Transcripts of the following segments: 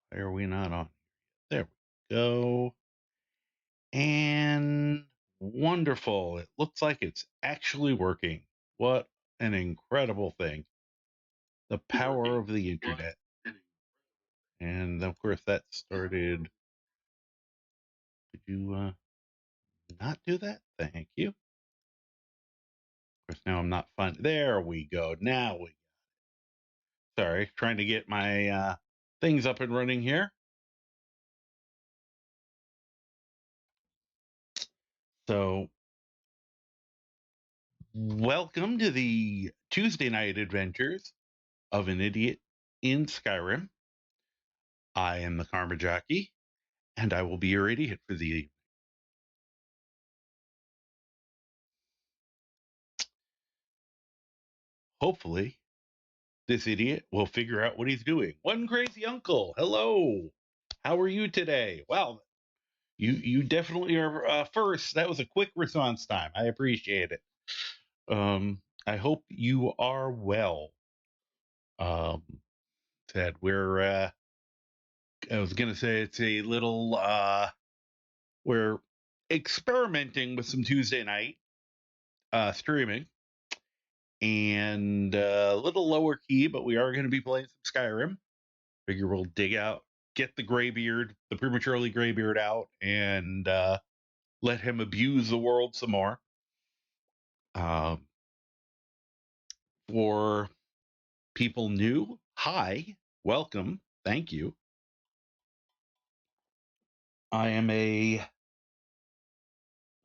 Why are we not on? There we go. And wonderful. It looks like it's actually working. What an incredible thing. The power of the internet. And of course, that started. Could you not do that? Thank you. Of course, now I'm not fun. There we go. Now we. Sorry, trying to get my things up and running here. So, welcome to the Tuesday night adventures of an idiot in Skyrim. I am the Karma Jockey, and I will be your idiot for the evening. Hopefully, this idiot will figure out what he's doing. One crazy uncle, hello. How are you today? Well, you definitely are first. That was a quick response time. I appreciate it. I hope you are well. Um, that I was gonna say it's a little we're experimenting with some Tuesday night streaming and a little lower key, but we are going to be playing some Skyrim. Figure we'll get the Greybeard, the Prematurely Greybeard out, and let him abuse the world some more. Um, for people new, hi, welcome, thank you. I am a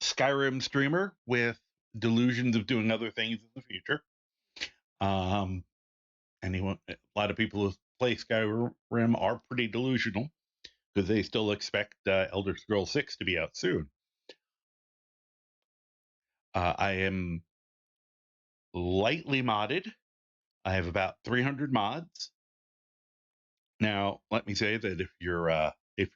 Skyrim streamer with delusions of doing other things in the future. Um, a lot of people who play Skyrim are pretty delusional because they still expect Elder Scrolls 6 to be out soon. I am lightly modded. I have about 300 mods. Now, let me say that if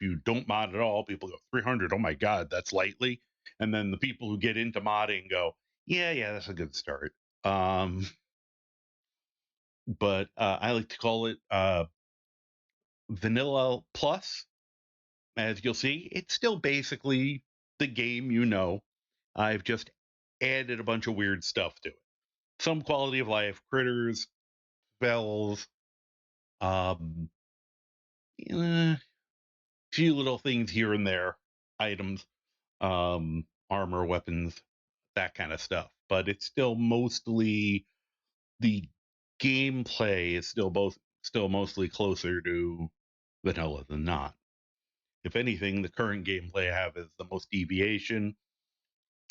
you don't mod at all, people go 300. Oh my god, that's lightly. And then the people who get into modding go, yeah, that's a good start. But I like to call it Vanilla Plus. As you'll see, it's still basically the game you know. I've just added a bunch of weird stuff to it. Some quality of life, critters, spells, um, a few little things here and there, items, armor, weapons, that kind of stuff. But it's still mostly the gameplay is still mostly closer to vanilla than not. If anything, the current gameplay I have is the most deviation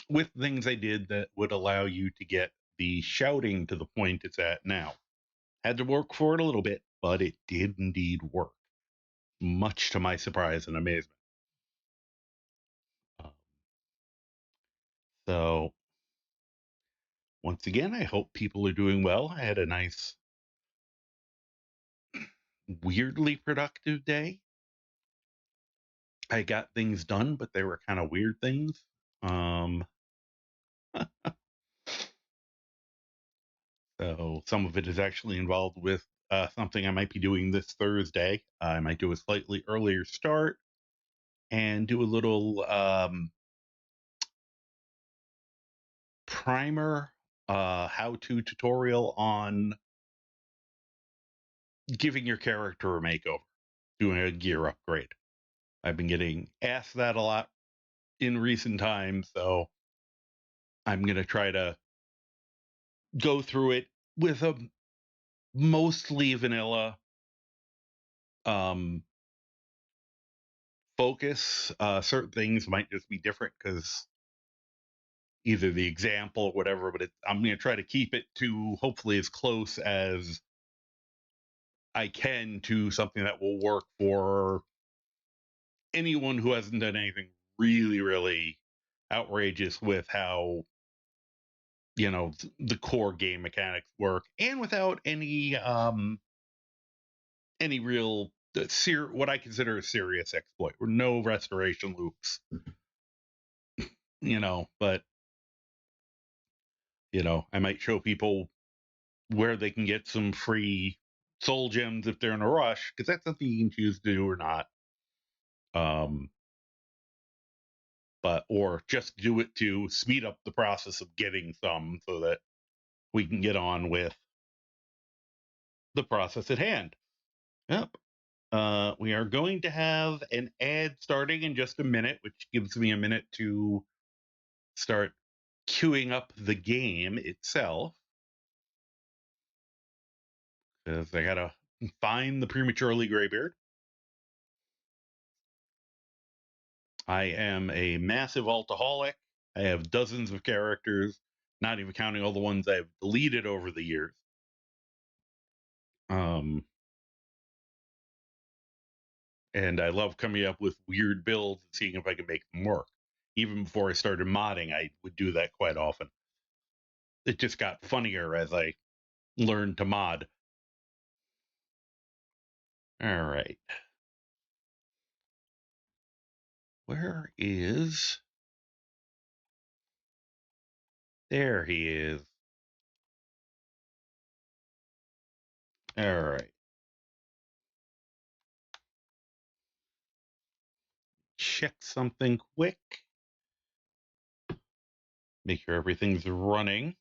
with things I did that would allow you to get the shouting to the point it's at now. Had to work for it a little bit, but it did indeed work, much to my surprise and amazement. Um, so, once again, I hope people are doing well. I had a nice, weirdly productive day. I got things done, but they were kind of weird things. Um, so some of it is actually involved with something I might be doing this Thursday. I might do a slightly earlier start and do a little primer how-to tutorial on giving your character a makeover, doing a gear upgrade. I've been getting asked that a lot in recent times, so I'm going to try to go through it with a mostly vanilla um, focus. Certain things might just be different because either the example or whatever, but I'm going to try to keep it to hopefully as close as I can to something that will work for anyone who hasn't done anything really, really outrageous with how the core game mechanics work, and without any real what I consider a serious exploit, or no restoration loops. But I might show people where they can get some free soul gems if they're in a rush, because that's something you can choose to do or not. But or just do it to speed up the process of getting some so that we can get on with the process at hand. Yep. We are going to have an ad starting in just a minute, which gives me a minute to start queuing up the game itself. Because I gotta find the Prematurely Greybeard. I am a massive altaholic. I have dozens of characters, not even counting all the ones I've deleted over the years. And I love coming up with weird builds and seeing if I can make them work. Even before I started modding, I would do that quite often. It just got funnier as I learned to mod. All right. Where is... There he is. All right. Check something quick. Make sure everything's running.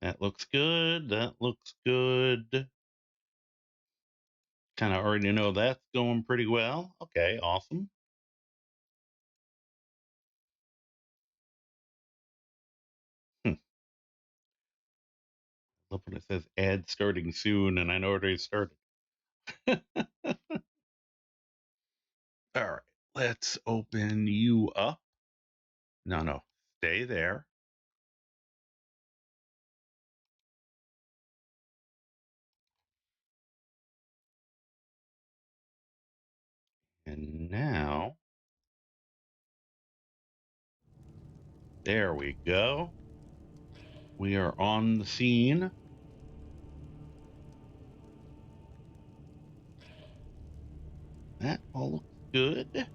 That looks good. That looks good. Kind of already know that's going pretty well. Okay, awesome. Love when it says ad starting soon, and I know it already started. All right, let's open you up. No, stay there. And now, there we go. We are on the scene. That all looks good.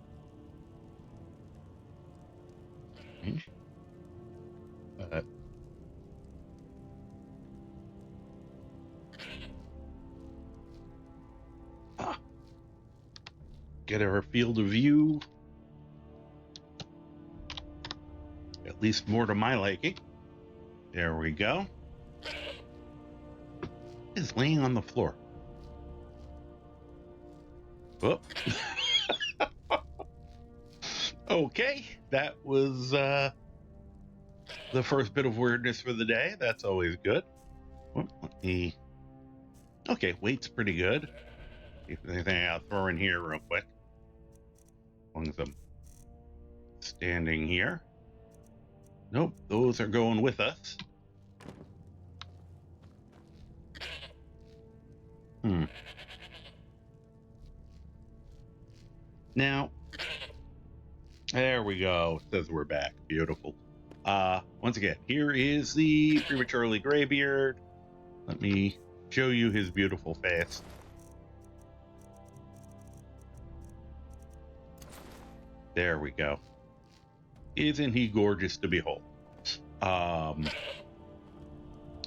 Get our field of view. At least more to my liking. There we go. It's laying on the floor. Oh. Okay, that was the first bit of weirdness for the day. That's always good. Oh, let me... Okay, weight's pretty good. See if there's anything I'll throw in here real quick. As long as I'm standing here. Nope, those are going with us. Now, there we go. It says we're back. Beautiful. Once again, here is the Prematurely Greybeard. Let me show you his beautiful face. There we go. Isn't he gorgeous to behold?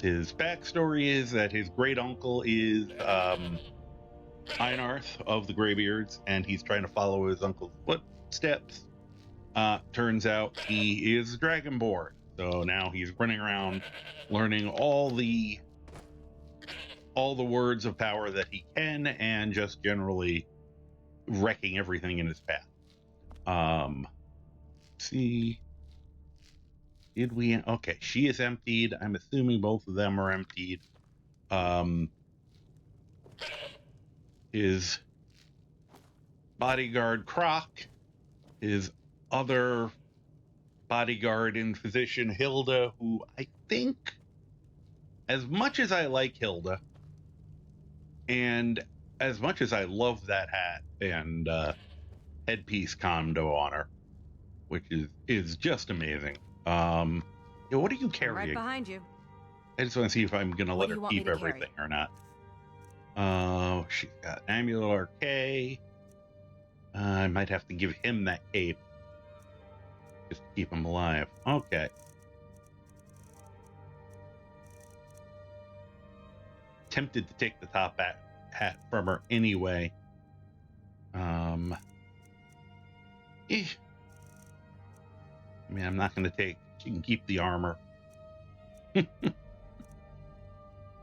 His backstory is that his great uncle is Einarth of the Greybeards, and he's trying to follow his uncle's footsteps. Turns out he is Dragonborn, so now he's running around learning all the words of power that he can, and just generally wrecking everything in his path. See, did we? Okay, she is emptied. I'm assuming both of them are emptied. His bodyguard Croc, his other bodyguard and physician Hilda, who I think, as much as I like Hilda, and as much as I love that hat and headpiece condo on her, which is just amazing. Yeah, what are you carrying? I'm right behind you. I just want to see if I'm gonna let her keep everything or not. She's got Amulet Arcade. I might have to give him that cape just to keep him alive. Okay. tempted to take the top hat from her anyway. I mean, I'm not going to take... She can keep the armor.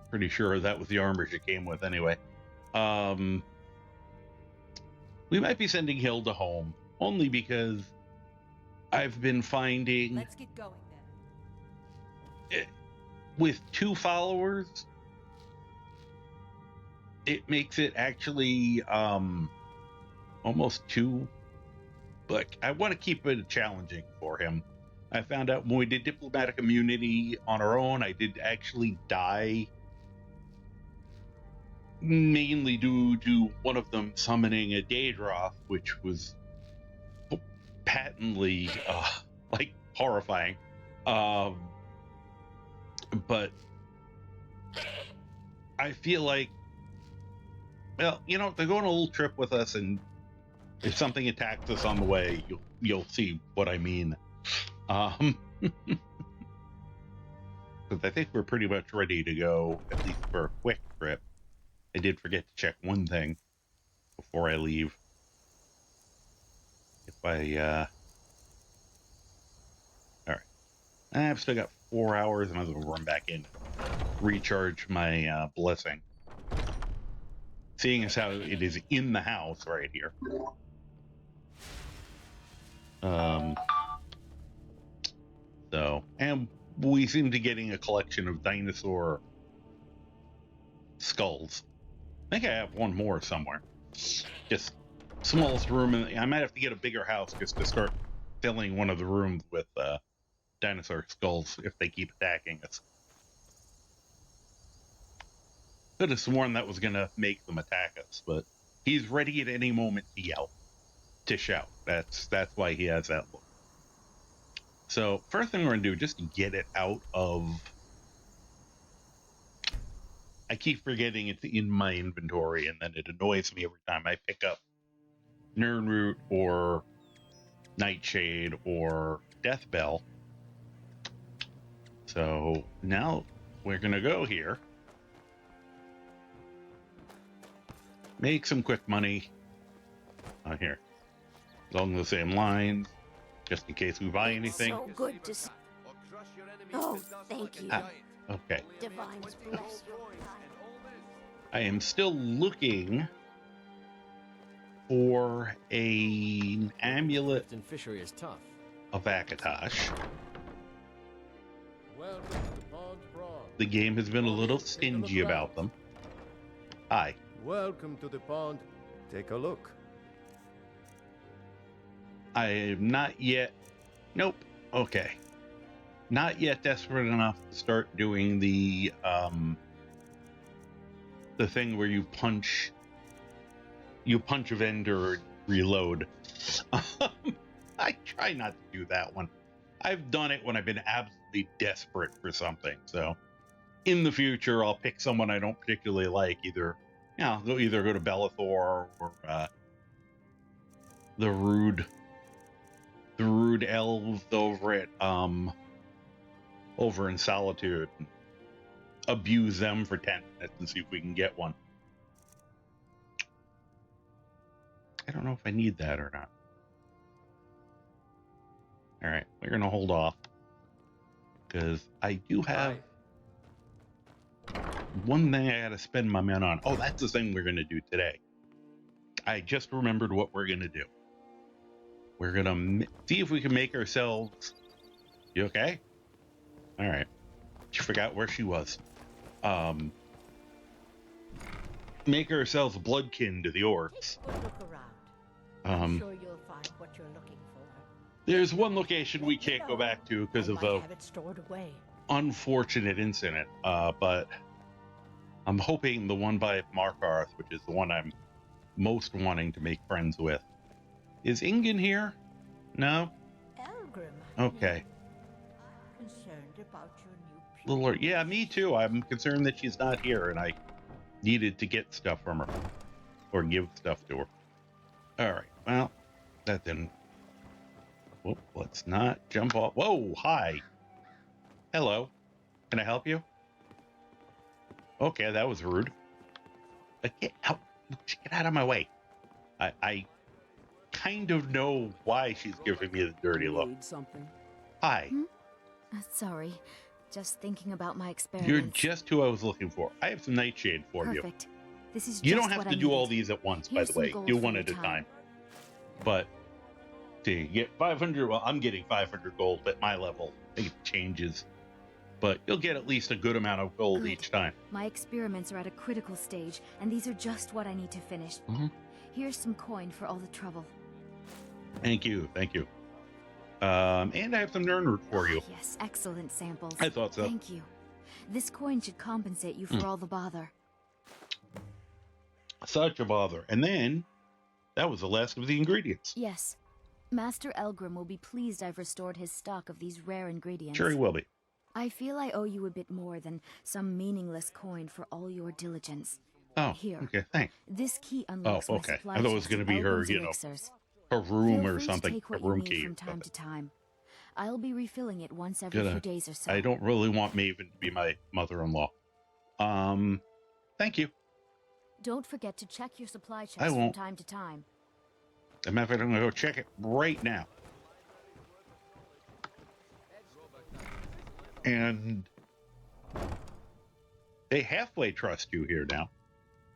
Pretty sure that was the armor she came with anyway. We might be sending Hilda home, only because I've been finding... Let's get going then. With 2 followers, it makes it actually almost too... Like, I want to keep it challenging for him. I found out when we did diplomatic immunity on our own, I did actually die, mainly due to one of them summoning a Daedroth, which was patently like horrifying. But I feel like, well, you know, they're going on a little trip with us, and if something attacks us on the way, you'll see what I mean. Because I think we're pretty much ready to go, at least for a quick trip. I did forget to check one thing before I leave. If I, alright. I've still got 4 hours, and I'm going to run back in, recharge my blessing. Seeing as how it is in the house right here. So, and we seem to be getting a collection of dinosaur skulls. I think I have one more somewhere. Just smallest room, and I might have to get a bigger house just to start filling one of the rooms with dinosaur skulls if they keep attacking us. Could have sworn that was gonna make them attack us, but he's ready at any moment to yell, to shout. That's why he has that look. So first thing we're gonna do, just to get it out of... I keep forgetting it's in my inventory, and then it annoys me every time I pick up Nirnroot or Nightshade or Deathbell. So now we're gonna go here, make some quick money here along the same lines, just in case we buy anything. So good to see. Oh, thank you. Okay. Divine's blessed. I am still looking for an amulet And fishery is tough. of Akatosh. Welcome to Pond Prawn. The game has been a little stingy about them. Hi. Welcome to the pond. Take a look. I am not yet... Nope. Okay. Not yet desperate enough to start doing the thing where you punch a vendor and reload. I try not to do that one. I've done it when I've been absolutely desperate for something. So in the future, I'll pick someone I don't particularly like. I'll go to Bellathor or the rude elves over in Solitude. And abuse them for 10 minutes and see if we can get one. I don't know if I need that or not. All right, we're gonna hold off because I do have one thing I gotta spend my men on. Oh, that's the thing we're gonna do today. I just remembered what we're gonna do. We're gonna see if we can make ourselves... You okay? All right. She forgot where she was. Make ourselves bloodkin to the orcs. Take a good look around. I'm sure you'll find what you're looking for. There's one location we can't go back to because of a have it stored away. unfortunate incident, but I'm hoping the one by Markarth, which is the one I'm most wanting to make friends with. Is Ingen here? No? Elgrim. Okay. I'm concerned about your new pupil. Yeah, me too. I'm concerned that she's not here, and I needed to get stuff from her. Or give stuff to her. Alright, well, that didn't... Whoop, let's not jump off. Whoa, hi! Hello. Can I help you? Okay, that was rude. Get out of my way. I kind of know why she's giving me the dirty look. Need something? Hi. Sorry. Just thinking about my You're experiments. just who I was looking for. I have some nightshade for you. Perfect. This is You just don't have what to I do all needed. these at once, by Here's the some way. gold Do for one your at a time. time. But see, you get 500. Well, I'm getting 500 gold at my level. I think it changes, but you'll get at least a good amount of gold Good. each time. My experiments are at a critical stage, and these are just what I need to finish. Mhm. Here's some coin for all the trouble. Thank you. And I have some Nernroot for you. Yes, excellent samples. I thought so. Thank you. This coin should compensate you for all the bother. Such a bother. And then that was the last of the ingredients. Yes. Master Elgrim will be pleased I've restored his stock of these rare ingredients. Sure, he will be. I feel I owe you a bit more than some meaningless coin for all your diligence. Oh, Here. okay, thanks. This key unlocks my okay. supply I thought it was chest gonna of be her, Elgrim's you know, elixirs. A room Feel or free something. to take A what room you need key from or time something. to time. I'll be refilling it once every few days or so. I don't really want Maven to be my mother-in-law. Thank you. Don't forget to check your supply chest I from won't. time to time. As a matter of fact, I'm gonna go check it right now. And they halfway trust you here now,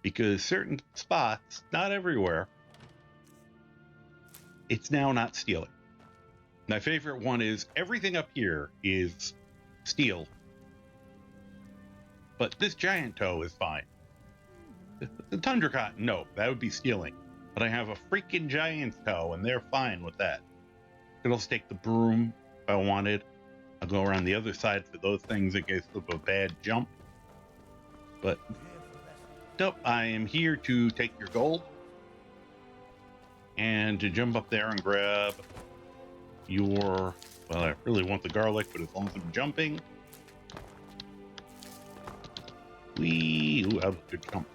because certain spots, not everywhere, it's now not stealing. My favorite one is everything up here is steel, but this giant toe is fine. The tundra cotton, no, that would be stealing. But I have a freaking giant toe, and they're fine with that. Could also take the broom if I wanted. I'll go around the other side for those things in case of a bad jump. But nope, I am here to take your gold and to jump up there and grab your. Well, I really want the garlic, but as long as I'm jumping, ooh, that was a good jump.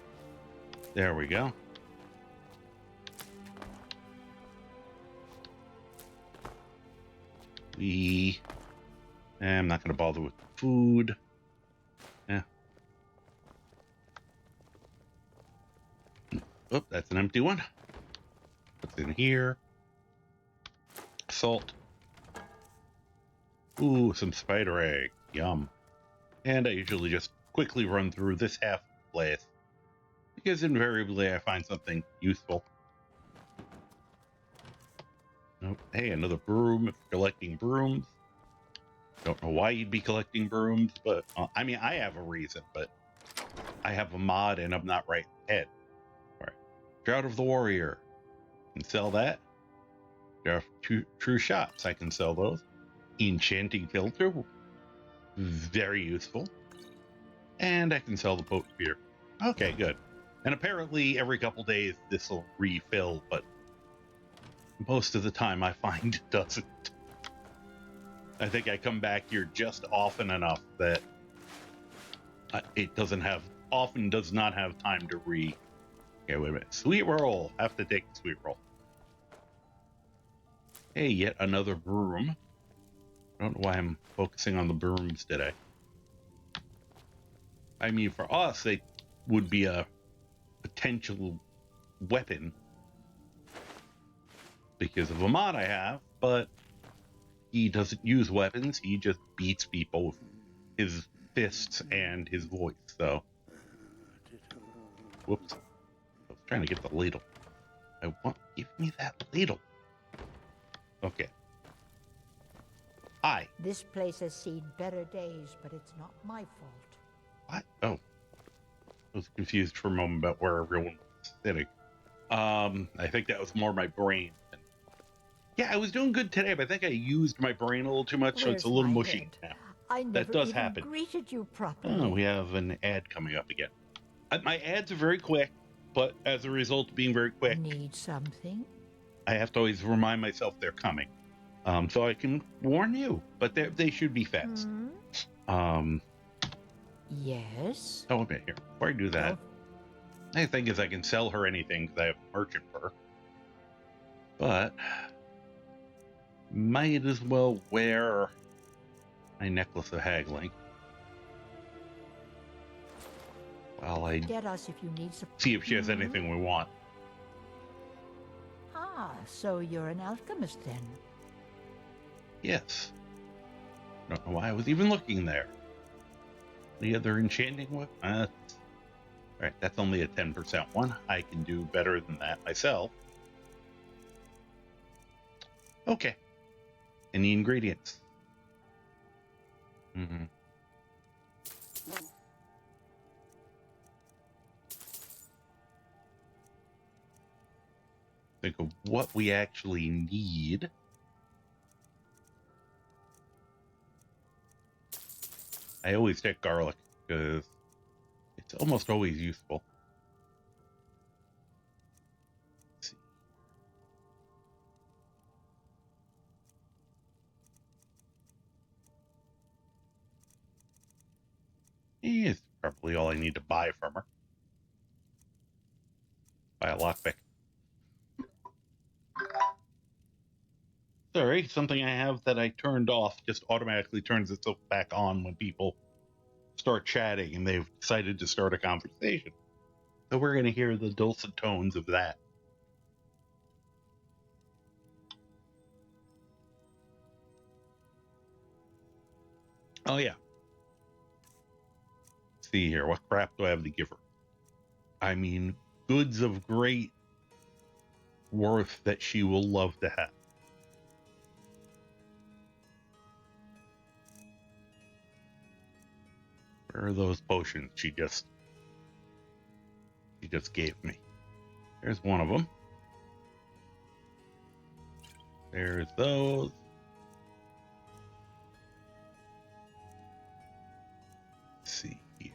There we go. I'm not going to bother with food. Yeah. Oh, that's an empty one. What's in here? Salt. Ooh, some spider egg. Yum. And I usually just quickly run through this half place, because invariably I find something useful. Nope. Hey, another broom. If you're collecting brooms. Don't know why you'd be collecting brooms, but I mean, I have a reason, but I have a mod and I'm not right ahead. All right. Drought of the Warrior. Can sell that. There are true shots. I can sell those. Enchanting filter. Very useful. And I can sell the potent beer. Okay, good. And apparently every couple days this will refill, but most of the time I find it doesn't. I think I come back here just often enough that it does not have time to Okay, wait a minute. Sweet roll. Have to take the sweet roll. Hey, yet another broom. I don't know why I'm focusing on the brooms today. I mean, for us, they would be a potential weapon because of a mod I have, but he doesn't use weapons. He just beats people with his fists and his voice. So, whoops. I was trying to get the ladle. Give me that ladle. Okay. Hi. This place has seen better days, but it's not my fault. What? Oh. I was confused for a moment about where everyone was sitting. I think that was more my brain. Yeah, I was doing good today, but I think I used my brain a little too much, so it's a little Where's my mushy head? now. I That never does even happen. greeted you properly. Oh, we have an ad coming up again. My ads are very quick, but as a result of being very quick, Need something? I have to always remind myself they're coming. So I can warn you, but they should be fast. Yes? Oh, wait, here. Before I do that, the thing is I can sell her anything because I have merchant fur. But might as well wear my necklace of haggling. While I Get us if you need support. see if she has anything we want. Ah, so you're an alchemist then? Yes. Don't know why I was even looking there. The other enchanting whip? Alright, that's only a 10% one. I can do better than that myself. Okay. Any ingredients? Think of what we actually need. I always check garlic because it's almost always useful. Let's see. It's probably all I need to buy from her. Buy a lockpick. Sorry, something I have that I turned off just automatically turns itself back on when people start chatting and they've decided to start a conversation. So we're going to hear the dulcet tones of that. Oh, yeah. Let's see here. What crap do I have to give her? I mean, goods of great worth that she will love to have. Where are those potions she just gave me? There's one of them. There's those. Let's see here.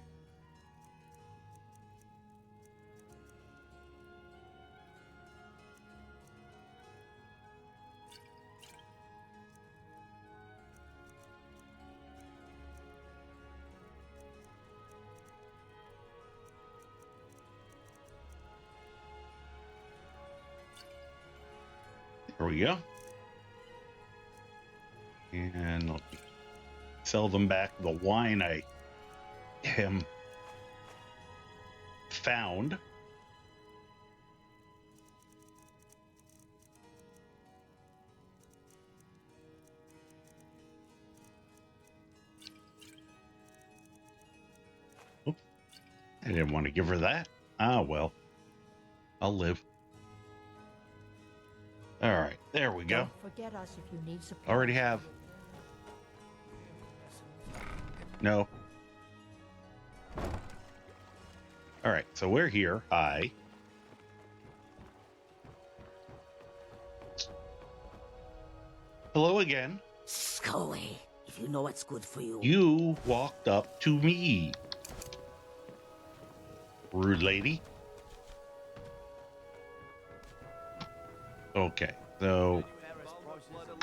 There we go. And let me sell them back the wine I found. Oops. I didn't want to give her that. Ah, well. I'll live. All right, there we go. Don't forget us if you need support. Already have. No. All right, so we're here. Hi. Hello again. Go away, if you know what's good for you. You walked up to me. Rude lady. Okay, so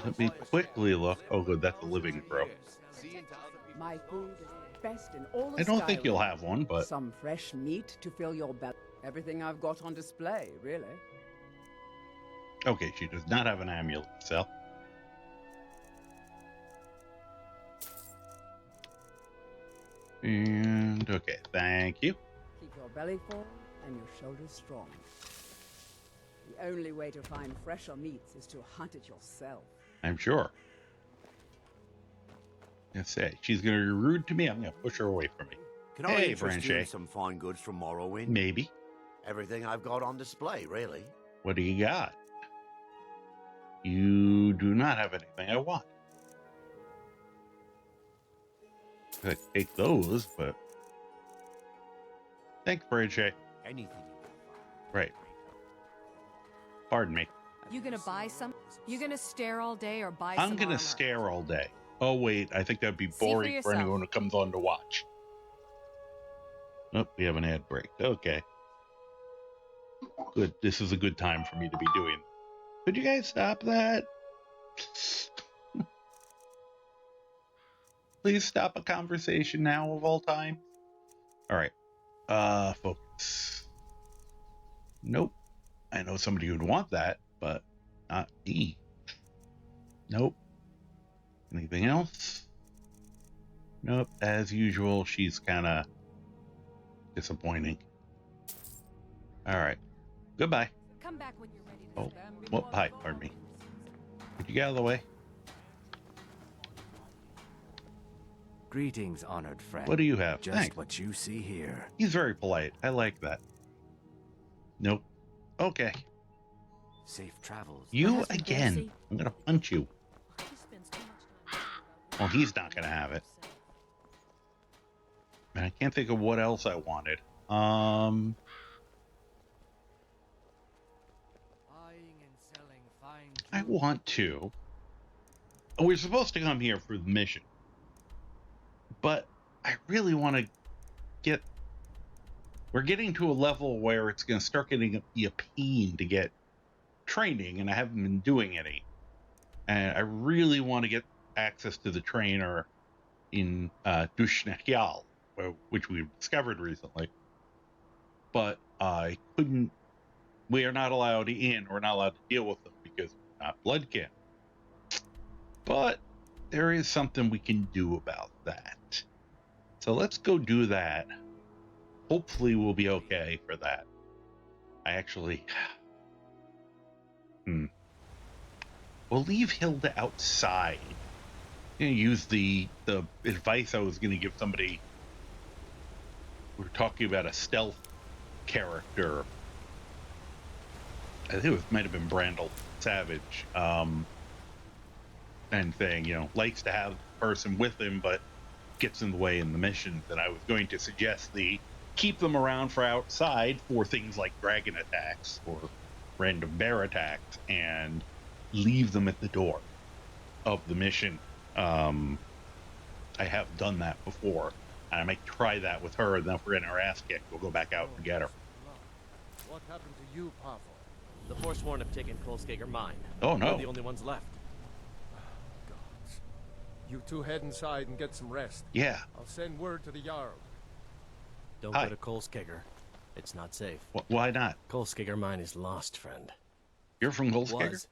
let me quickly look. Oh, good, that's a living crow. My food is best in all the I don't think Skyrim. you'll have one, but Some fresh meat to fill your belly. Everything I've got on display, really. okay, she does not have an amulet to sell. And okay, thank you. Keep your belly full and your shoulders strong. The only way to find fresher meats is to hunt it yourself. I'm sure. I say she's gonna be rude to me. I'm gonna push her away from me. Can I Hey, interest you in Branche. some fine goods from Morrowind? Maybe. Everything I've got on display, really. What do you got? You do not have anything I want. Could take those, but thanks, Branche. Anything. Right. Pardon me. You gonna buy some? You gonna stare all day or buy I'm some gonna armor? stare all day. Oh wait, I think that'd be See for boring for yourself. anyone who comes on to watch. Nope, we have an ad break. Okay. Good. This is a good time for me to be doing. Could you guys stop that? Please stop a conversation now of all time. All right. Focus. Nope. I know somebody who'd want that, but not me. Nope. Anything else? Nope. As usual, she's kind of Disappointing. All right. Goodbye. Come back when you're ready Oh, to well, hi. Pardon me. Could you get out of the way? Greetings, honored friend. What do you have? Just Thanks. what you see here. He's very polite. I like that. Nope. Okay. Safe travels. You husband, again. Percy. I'm gonna punch you. He spends too much time Well, he's not gonna have it. Man, I can't think of what else I wanted. Buying and selling fine I want to. We're supposed to come here for the mission, but I really want to get. We're getting to a level where it's going to start getting be a pain to get training, and I haven't been doing any. And I really want to get access to the trainer in Dushnakyal, which we discovered recently. But I couldn't. We are not allowed in. We're not allowed to deal with them because we're not Bloodkin. But there is something we can do about that. So let's go do that. Hopefully we'll be okay for that. I actually... We'll leave Hilda outside. I'm going to use the advice I was going to give somebody. We were talking about a stealth character. I think it might have been Brandel Savage. And saying, you know, likes to have the person with him, but gets in the way in the missions. And I was going to suggest keep them around for outside for things like dragon attacks or random bear attacks, and leave them at the door of the mission. I have done that before, and I might try that with her. And then if we're in our ass kicked, we'll go back out and get her. What happened to you, Powerful? The Forsworn have taken Kolskager mine. Oh no! We're the only ones left. Gods. You two head inside and get some rest. Yeah. I'll send word to the Jarl. Don't Hi. go to Kolskager. It's not safe. Why not? Kolskager mine is lost, friend. You're from Goldskager? Was.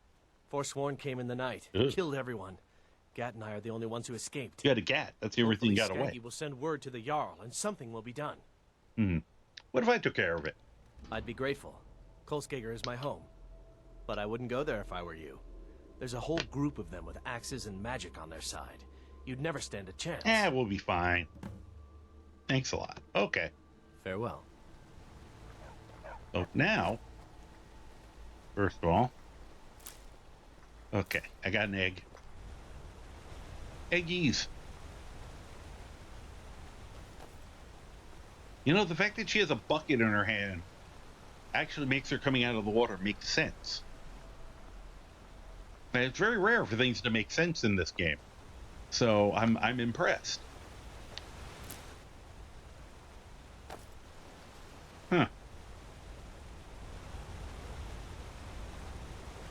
Forsworn came in the night. Ugh. Killed everyone. Gat and I are the only ones who escaped. You had a gat. That's the only thing Hopefully got Skaggy away. will send word to the Jarl, and something will be done. What if I took care of it? I'd be grateful. Kolskager is my home. But I wouldn't go there if I were you. There's a whole group of them with axes and magic on their side. You'd never stand a chance. We'll be fine. Thanks a lot. Okay. Farewell. So now, first of all, okay, I got an egg. Eggies. You know, the fact that she has a bucket in her hand actually makes her coming out of the water make sense. And it's very rare for things to make sense in this game. So I'm impressed. Huh.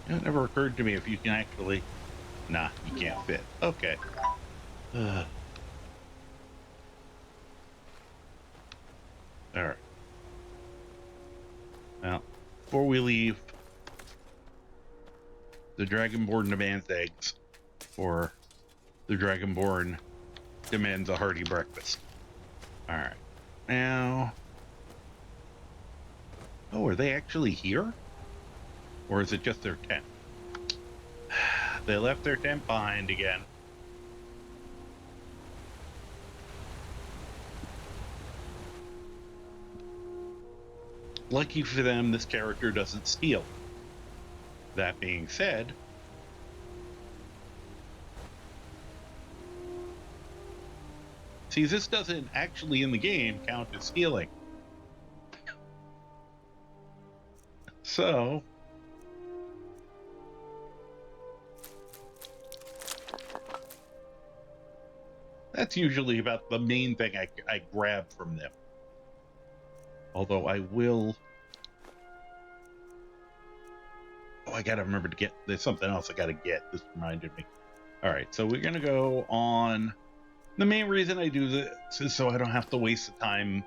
It never occurred to me if you can actually... Nah, you can't fit. Okay. Alright. Well, before we leave, the Dragonborn demands eggs, or the Dragonborn demands a hearty breakfast. Alright. Now... Oh, are they actually here? Or is it just their tent? They left their tent behind again. Lucky for them, this character doesn't steal. That being said, see, this doesn't actually in the game count as stealing. So, that's usually about the main thing I grab from them. Although I will... Oh, I gotta remember to get... There's something else I gotta get. This reminded me. Alright, so we're gonna go on... The main reason I do this is so I don't have to waste the time...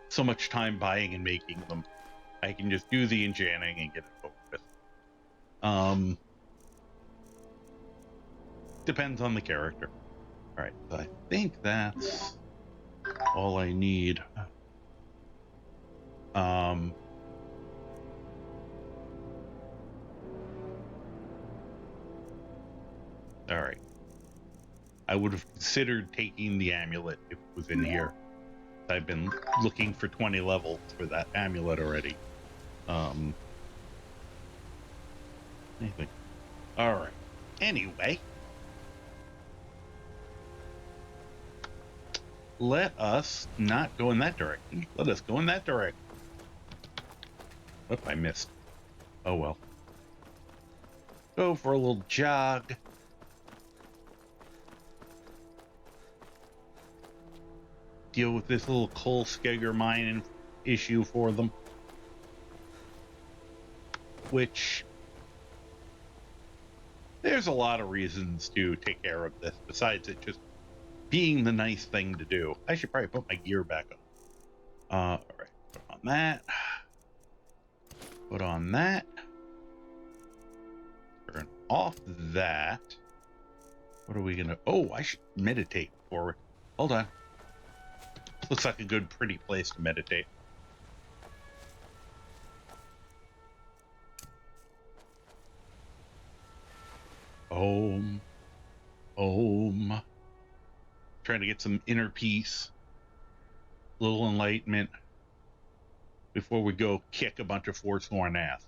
So much time buying and making them. I can just do the enchanting and get it over with. Depends on the character. Alright, so I think that's all I need. Um, all right. I would have considered taking the amulet if it was in here. I've been looking for 20 levels for that amulet already. Anything. All right. Anyway, let us not go in that direction. Let us go in that direction. What I missed? Oh well. Go for a little jog. Deal with this little coal skegger mining issue for them. Which, there's a lot of reasons to take care of this, besides it just being the nice thing to do. I should probably put my gear back on. Alright, put on that. Put on that. Turn off that. What are we gonna... Oh, I should meditate before... Hold on. Looks like a good, pretty place to meditate. Om. Om. Trying to get some inner peace. A little enlightenment. Before we go kick a bunch of forsworn ass.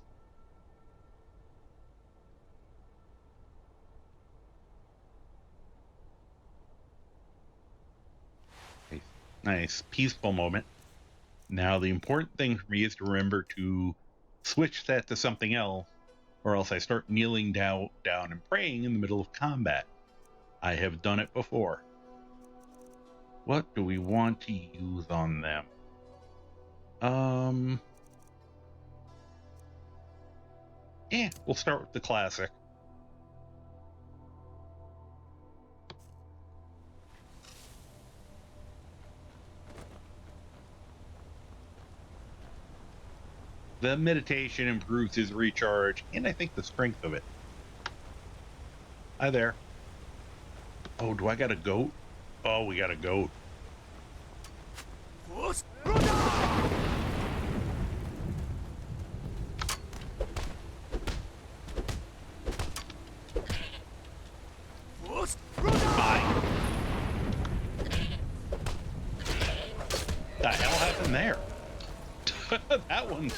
Nice, peaceful moment. Now the important thing for me is to remember to switch that to something else, or else I start kneeling down and praying in the middle of combat. I have done it before. What do we want to use on them? Yeah, we'll start with the classic. The meditation improves his recharge, and I think the strength of it. Hi there. Oh, do I got a goat? Oh, we got a goat. Bye. The hell happened there? That one.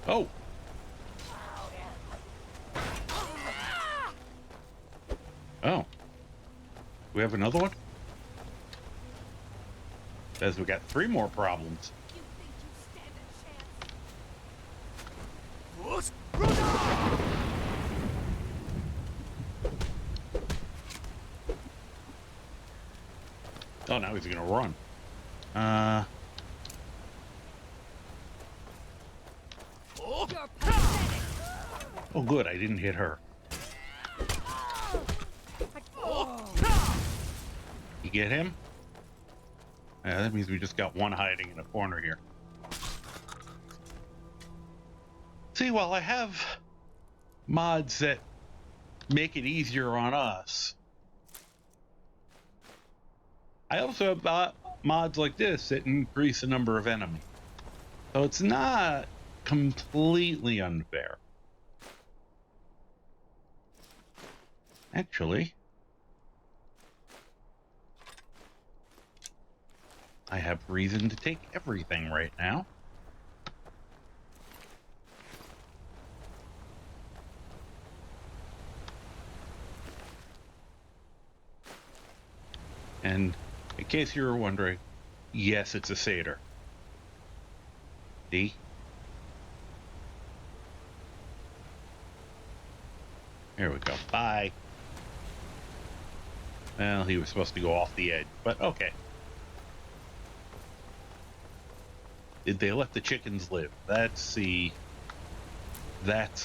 Oh. Oh. We have another one? Says we got 3 more problems. Oh, now he's gonna run. Oh, good. I didn't hit her. You get him? Yeah, that means we just got one hiding in a corner here. See, while I have mods that make it easier on us, I also have mods like this that increase the number of enemies. So it's not completely unfair. Actually, I have reason to take everything right now. And in case you were wondering, yes, it's a satyr. See? Here we go. Bye. Well, he was supposed to go off the edge, but okay. Did they let the chickens live? That's the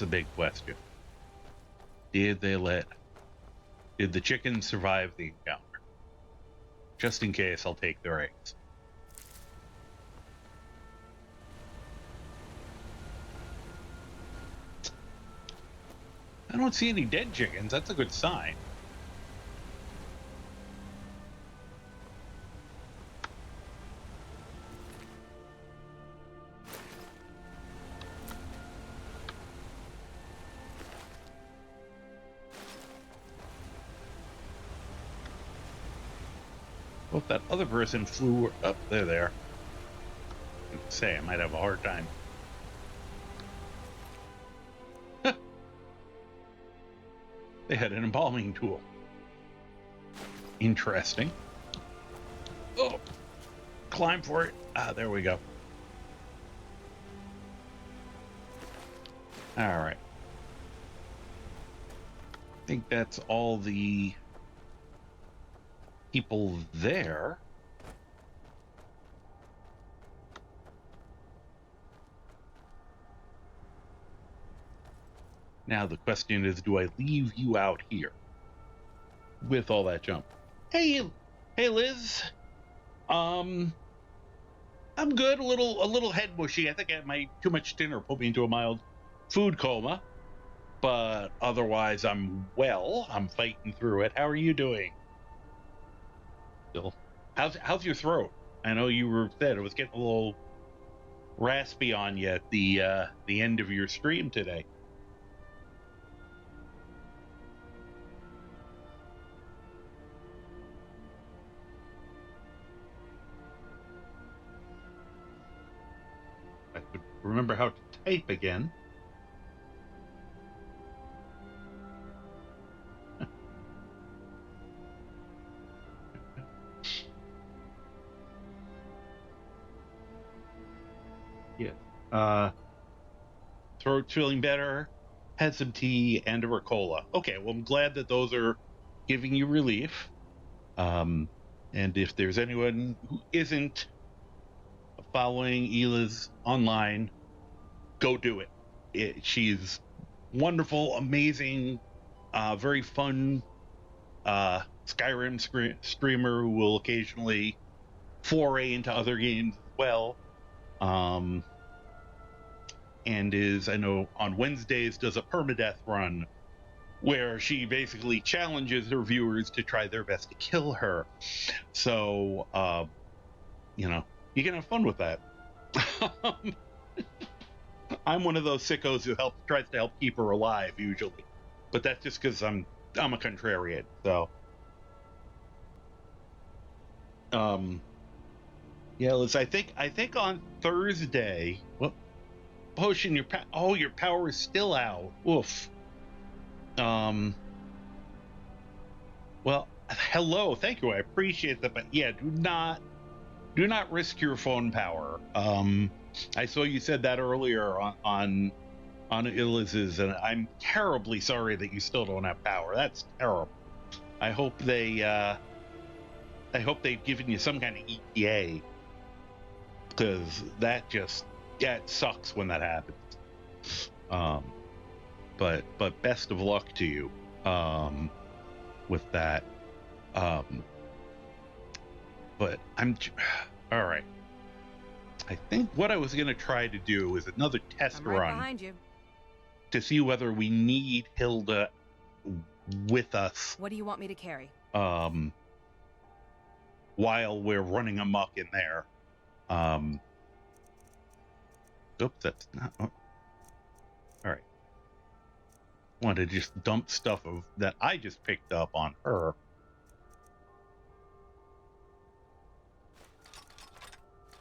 big question. Did the chickens survive the encounter? Just in case, I'll take their eggs. I don't see any dead chickens. That's a good sign. Hope that other person flew up there. Say, I might have a hard time. They had an embalming tool. Interesting. Oh, climb for it. Ah, there we go. All right. I think that's all the people there. Now the question is, do I leave you out here with all that jump? Hey, Liz. I'm good. A little head mushy. I think I had too much dinner put me into a mild food coma, but otherwise I'm well. I'm fighting through it. How are you doing? Still, how's your throat? I know you were said it was getting a little raspy on you at the end of your stream today. I could remember how to type again. Yeah. Throat's feeling better. Had some tea and a Ricola. Okay, well, I'm glad that those are giving you relief. And if there's anyone who isn't following Ela's online, go do it. She's wonderful, amazing, very fun Skyrim streamer who will occasionally foray into other games as well. And I know on Wednesdays does a permadeath run where she basically challenges her viewers to try their best to kill her. So, you can have fun with that. I'm one of those sickos who tries to help keep her alive usually, but that's just because I'm a contrarian. So, yeah, Liz, I think on Thursday. Well, Potion, your power is still out. Oof. Well, hello, thank you. I appreciate that, but yeah, do not risk your phone power. I saw you said that earlier on Iliz's, and I'm terribly sorry that you still don't have power. That's terrible. I hope they've given you some kind of ETA, because that sucks when that happens. But best of luck to you with that. But I'm all right. I think what I was going to try to do is another test run behind you. to see whether we need Hilda with us. What do you want me to carry? While we're running amok in there. Oops, that's not. Oh. All right. Want to just dump stuff that I just picked up on her.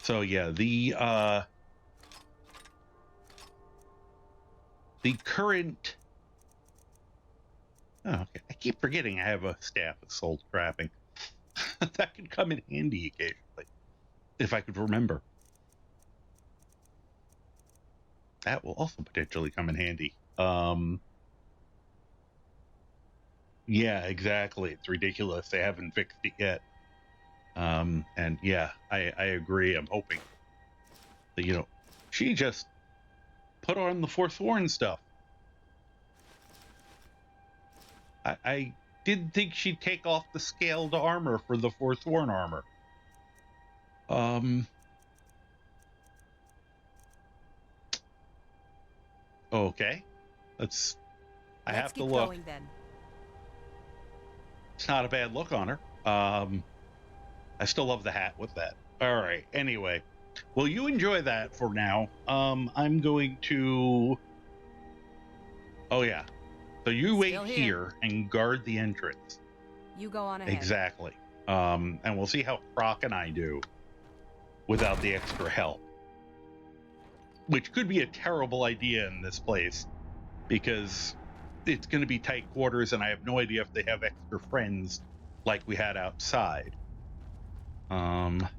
So yeah, the current. Oh, okay. I keep forgetting I have a staff of soul trapping. That could come in handy occasionally, if I could remember. That will also potentially come in handy. Yeah, exactly. It's ridiculous. They haven't fixed it yet. And yeah, I agree. I'm hoping that, she just put on the Forsworn stuff. I didn't think she'd take off the scaled armor for the Forsworn armor. Okay. Let's have to keep look. Going, then. It's not a bad look on her. I still love the hat with that. All right. Anyway, well, you enjoy that for now. I'm going to. Oh yeah. So you wait here and guard the entrance. You go on ahead. Exactly. And we'll see how Croc and I do without the extra help. Which could be a terrible idea in this place, because it's going to be tight quarters, and I have no idea if they have extra friends like we had outside. I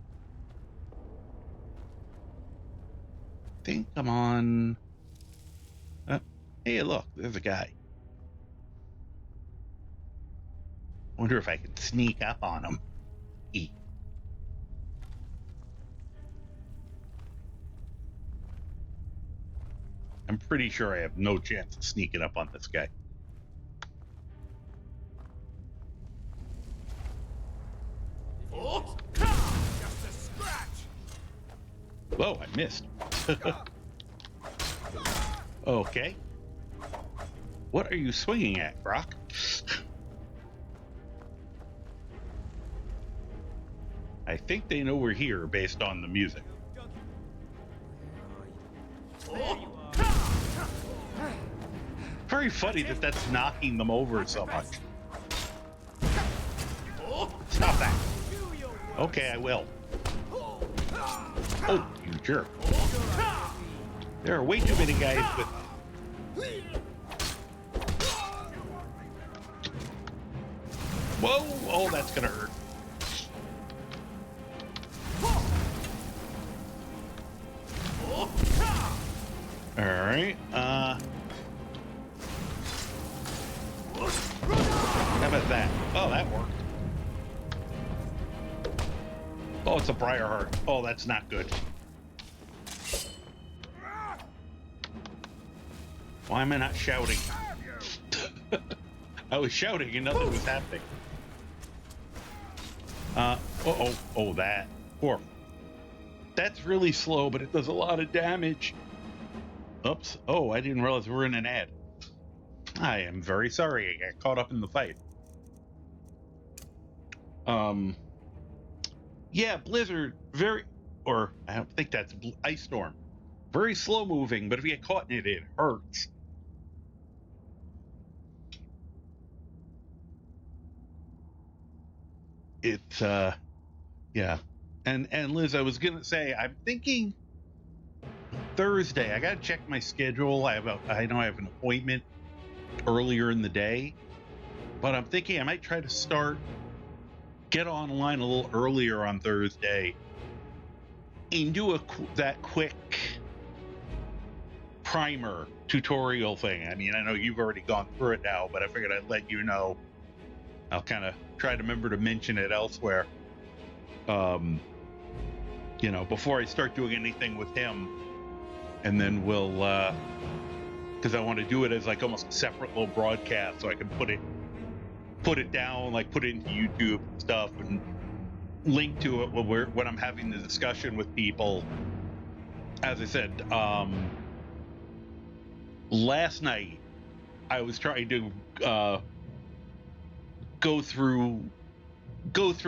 think I'm on... hey, look, there's a guy. Wonder if I can sneak up on him. I'm pretty sure I have no chance of sneaking up on this guy. Oh, just a scratch. Whoa, I missed. Okay. What are you swinging at, Brock? I think they know we're here based on the music. Very funny that that's knocking them over so much. Stop that. Okay, I will. Oh, you jerk. There are way too many guys with... Whoa! Oh, that's gonna hurt. Alright, how about that? Oh, that worked. Oh, it's a Briarheart. Oh, that's not good. Why am I not shouting? I was shouting and nothing was happening. Oh, that. Poor. That's really slow, but it does a lot of damage. Oops. Oh, I didn't realize we were in an ad. I am very sorry. I got caught up in the fight. Yeah, Blizzard, or I don't think that's Ice Storm. Very slow moving, but if you get caught in it, it hurts. It's, yeah. And Liz, I was gonna say, I'm thinking Thursday. I gotta check my schedule. I know I have an appointment earlier in the day, but I'm thinking I might try to get online a little earlier on Thursday and do that quick primer tutorial thing. I mean, I know you've already gone through it now, but I figured I'd let you know. I'll kind of try to remember to mention it elsewhere. You know, before I start doing anything with him, and then we'll, because I want to do it as like almost a separate little broadcast, so I can put it down, like put it into YouTube and stuff, and link to it when I'm having the discussion with people. As I said, last night I was trying to go through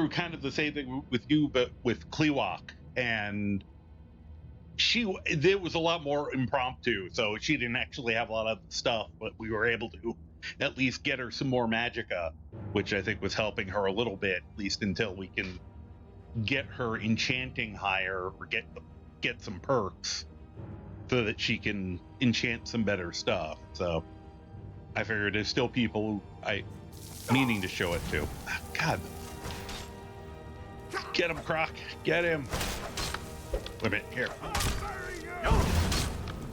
kind of the same thing with you, but with Kliwak, and there was a lot more impromptu, so she didn't actually have a lot of stuff, but we were able to at least get her some more magicka, which I think was helping her a little bit, at least until we can get her enchanting higher or get some perks so that she can enchant some better stuff. So I figured there's still people who meaning to show it to. God. Get him, Croc. Get him. Wait a minute. Here.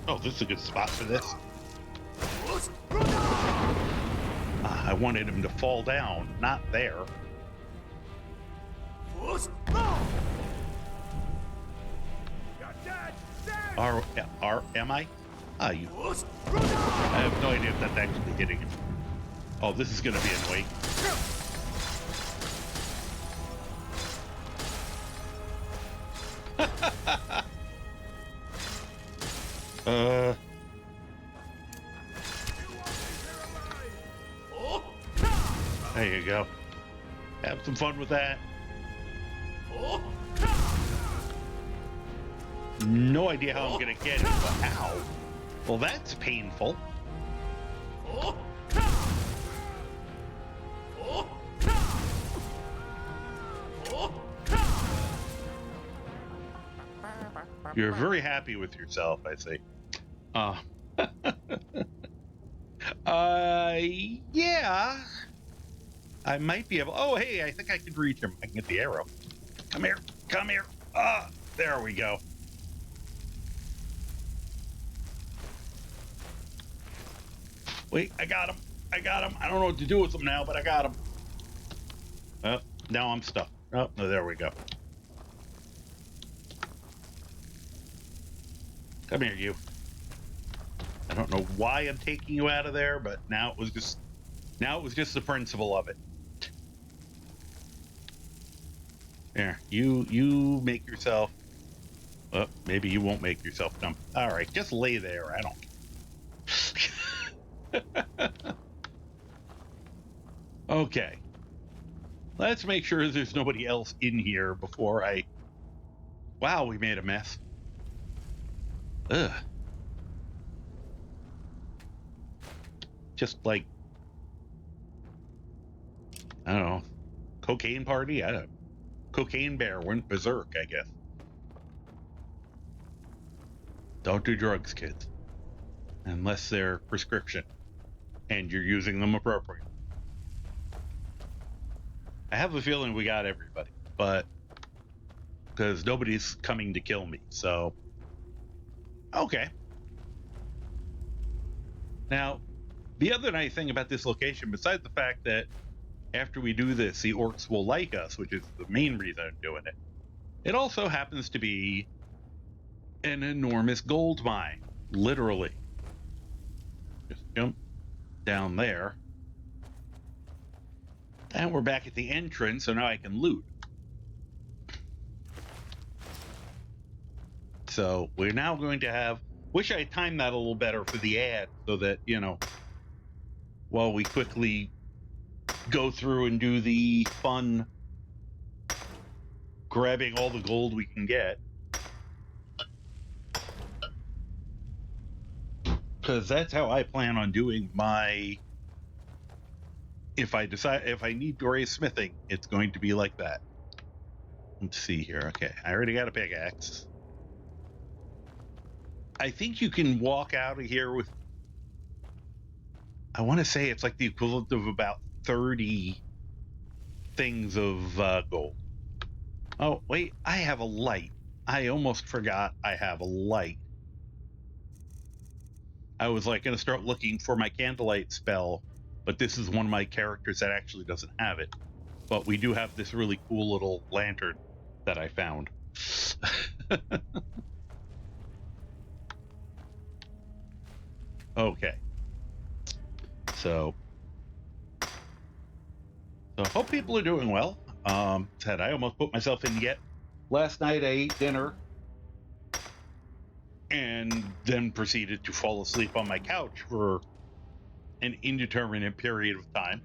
Oh, this is a good spot for this. I wanted him to fall down, not there. Am I? You. I have no idea if that's actually hitting him. Oh, this is gonna be annoying. There you go. Have some fun with that. No idea how I'm gonna get it, but ow. Well, that's painful. You're very happy with yourself, I see. Yeah. I might be able... Oh, hey, I think I could reach him. I can get the arrow. Come here. Come here. There we go. Wait, I got him. I got him. I don't know what to do with him now, but I got him. Oh, now I'm stuck. Oh, no, there we go. Come here, you. I don't know why I'm taking you out of there, but now it was just the principle of it. There, you make yourself. Well, maybe you won't make yourself dumb. All right, just lay there. I don't. Okay. Let's make sure there's nobody else in here before I... Wow, we made a mess. Ugh. Just like... I don't know. Cocaine party? I don't know. Cocaine bear went berserk, I guess. Don't do drugs, kids. Unless they're prescription. And you're using them appropriately. I have a feeling we got everybody, but because nobody's coming to kill me, so okay. Now, the other nice thing about this location, besides the fact that after we do this, the orcs will like us, which is the main reason I'm doing it, it also happens to be an enormous gold mine, literally. Just jump down there. And we're back at the entrance, so now I can loot. So we're now going to have... Wish I timed that a little better for the ad, so that, you know, while we quickly go through and do the fun grabbing all the gold we can get. Because that's how I plan on doing my... If I need gray smithing, it's going to be like that. Let's see here. Okay, I already got a pickaxe. I think you can walk out of here with... I want to say it's like the equivalent of about 30 things of gold. Oh, wait, I have a light. I almost forgot I have a light. I was like going to start looking for my candlelight spell, but this is one of my characters that actually doesn't have it. But we do have this really cool little lantern that I found. Okay. So hope people are doing well. Said I almost put myself in yet. Last night I ate dinner and then proceeded to fall asleep on my couch for an indeterminate period of time.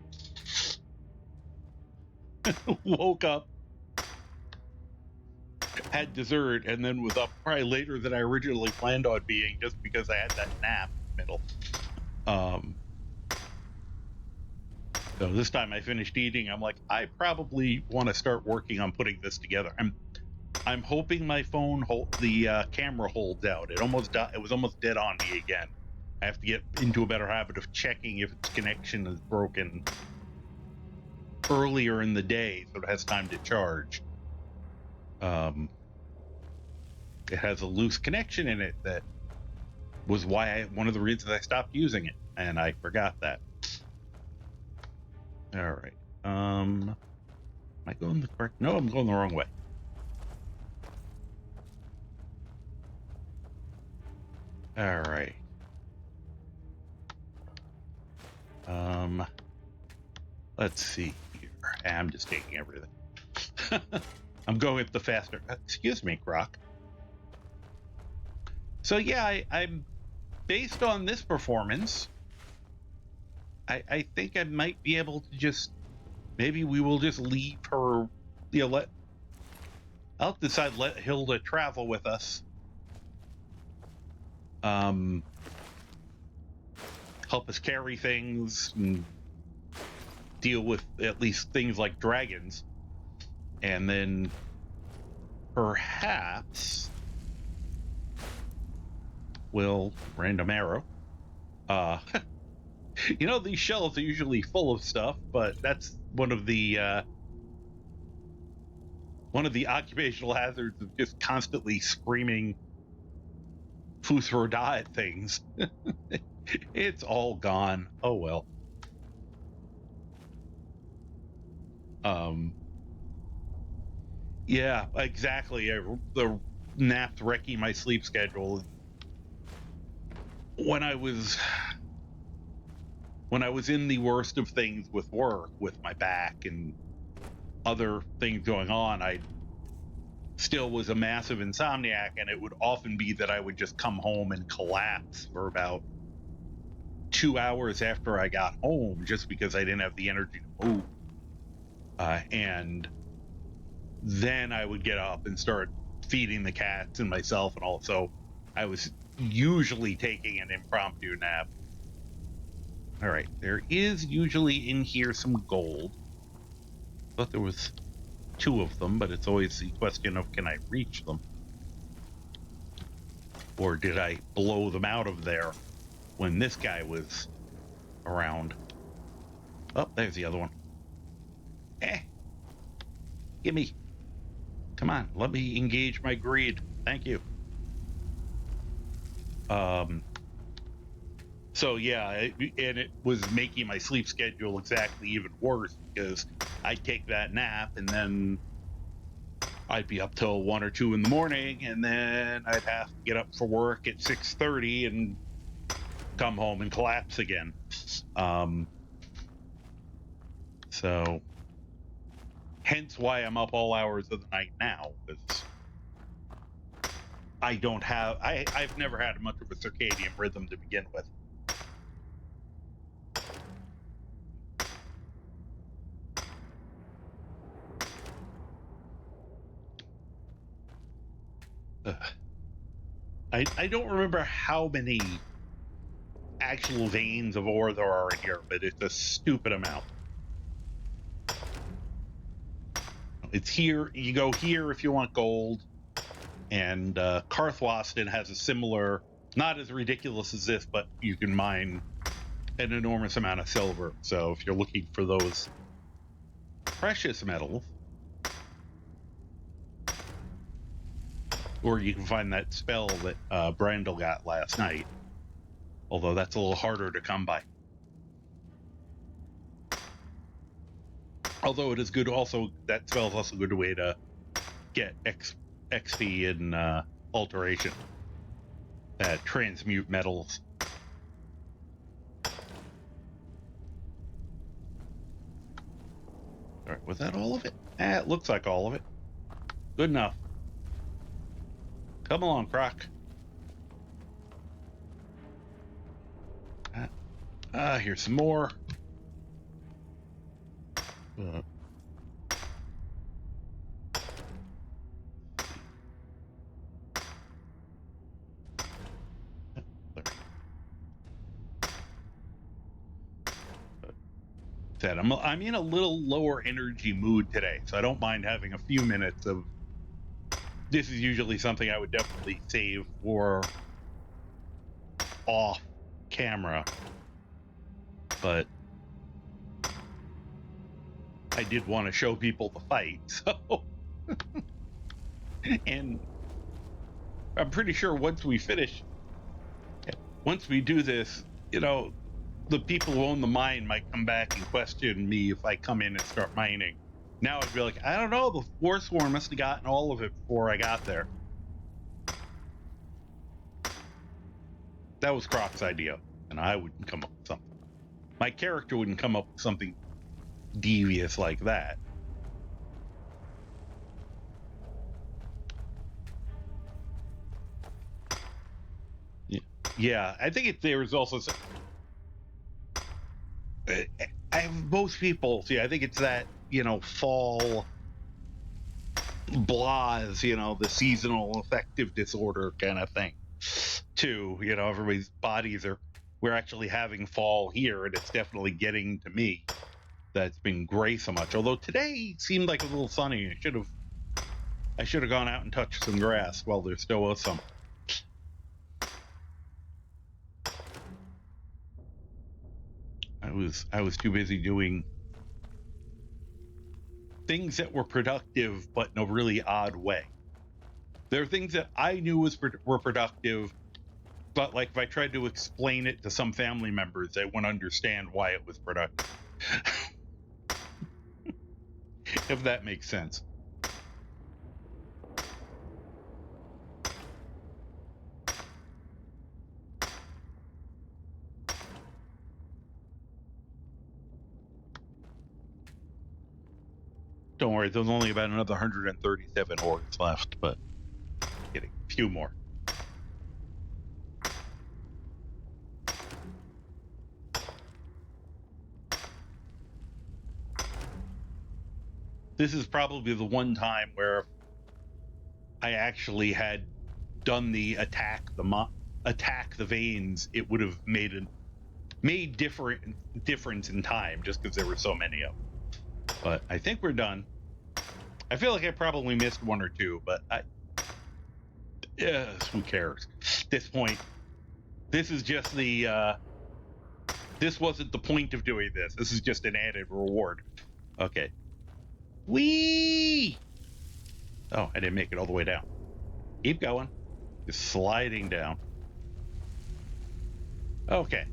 Woke up, had dessert, and then was up probably later than I originally planned on being, just because I had that nap in the middle. So this time I finished eating. I'm like, I probably want to start working on putting this together. I'm hoping my phone the camera holds out. It was almost dead on me again. I have to get into a better habit of checking if its connection is broken earlier in the day, so it has time to charge. It has a loose connection in it that was one of the reasons I stopped using it, and I forgot that. All right. Am I going the correct? No, I'm going the wrong way. All right. Let's see here. I'm just taking everything. I'm going with the faster. Excuse me, Croc. So yeah, I'm based on this performance. I think I might be able to just, maybe we will just leave her, you know, I'll decide let Hilda travel with us. Help us carry things and deal with at least things like dragons. And then perhaps will random arrow. You know, these shelves are usually full of stuff, but that's one of the occupational hazards of just constantly screaming "Futh or die" at things. It's all gone. Oh well. Yeah, exactly. The naps wrecking my sleep schedule. When I was in the worst of things with work, with my back and other things going on, I still was a massive insomniac, and it would often be that I would just come home and collapse for about 2 hours after I got home, just because I didn't have the energy to move. And then I would get up and start feeding the cats and myself and all. So I was usually taking an impromptu nap. All right, there is usually in here some gold. Thought there was 2 of them, but it's always the question of, can I reach them? Or did I blow them out of there when this guy was around? Oh, there's the other one. Gimme. Come on, let me engage my greed. Thank you. So yeah, and it was making my sleep schedule exactly even worse, because I'd take that nap and then I'd be up till 1 or 2 in the morning, and then I'd have to get up for work at 6:30 and come home and collapse again. So hence why I'm up all hours of the night now, because I've never had much of a circadian rhythm to begin with. I don't remember how many actual veins of ore there are in here, but it's a stupid amount. It's here. You go here if you want gold, and Karthwasten has a similar, not as ridiculous as this, but you can mine an enormous amount of silver. So if you're looking for those precious metals, or you can find that spell that Brandel got last night, although that's a little harder to come by. Although it is good also, that spell is also a good way to get XP in alteration. Transmute metals. Alright, was that all of it? It looks like all of it. Good enough. Come along, Croc. Here's some more. I'm in a little lower energy mood today, so I don't mind having a few minutes of. This is usually something I would definitely save for off camera, but I did want to show people the fight, so. And I'm pretty sure once we do this, you know, the people who own the mine might come back and question me if I come in and start mining. Now I'd be like, I don't know, the Forsworn must have gotten all of it before I got there. That was Croc's idea, and I wouldn't come up with something. My character wouldn't come up with something devious like that. Yeah, I think there's also some. Most people, see, I think it's that, you know, fall blahs, you know, the seasonal affective disorder kind of thing, too. You know, everybody's bodies we're actually having fall here, and it's definitely getting to me. That's been gray so much. Although today seemed like a little sunny. I should have gone out and touched some grass while there still was some. I was too busy doing things that were productive, but in a really odd way. There are things that I knew were productive, but like if I tried to explain it to some family members, they wouldn't understand why it was productive. If that makes sense. Don't worry, there's only about another 137 orcs left, but kidding, a few more. This is probably the one time where I actually had done the attack the veins. It would have made difference in time just because there were so many of them. But I think we're done. I feel like I probably missed one or two, but who cares? At this point, this is just the this wasn't the point of doing this. This is just an added reward. Okay. Whee! Oh, I didn't make it all the way down. Keep going. Just sliding down. Okay.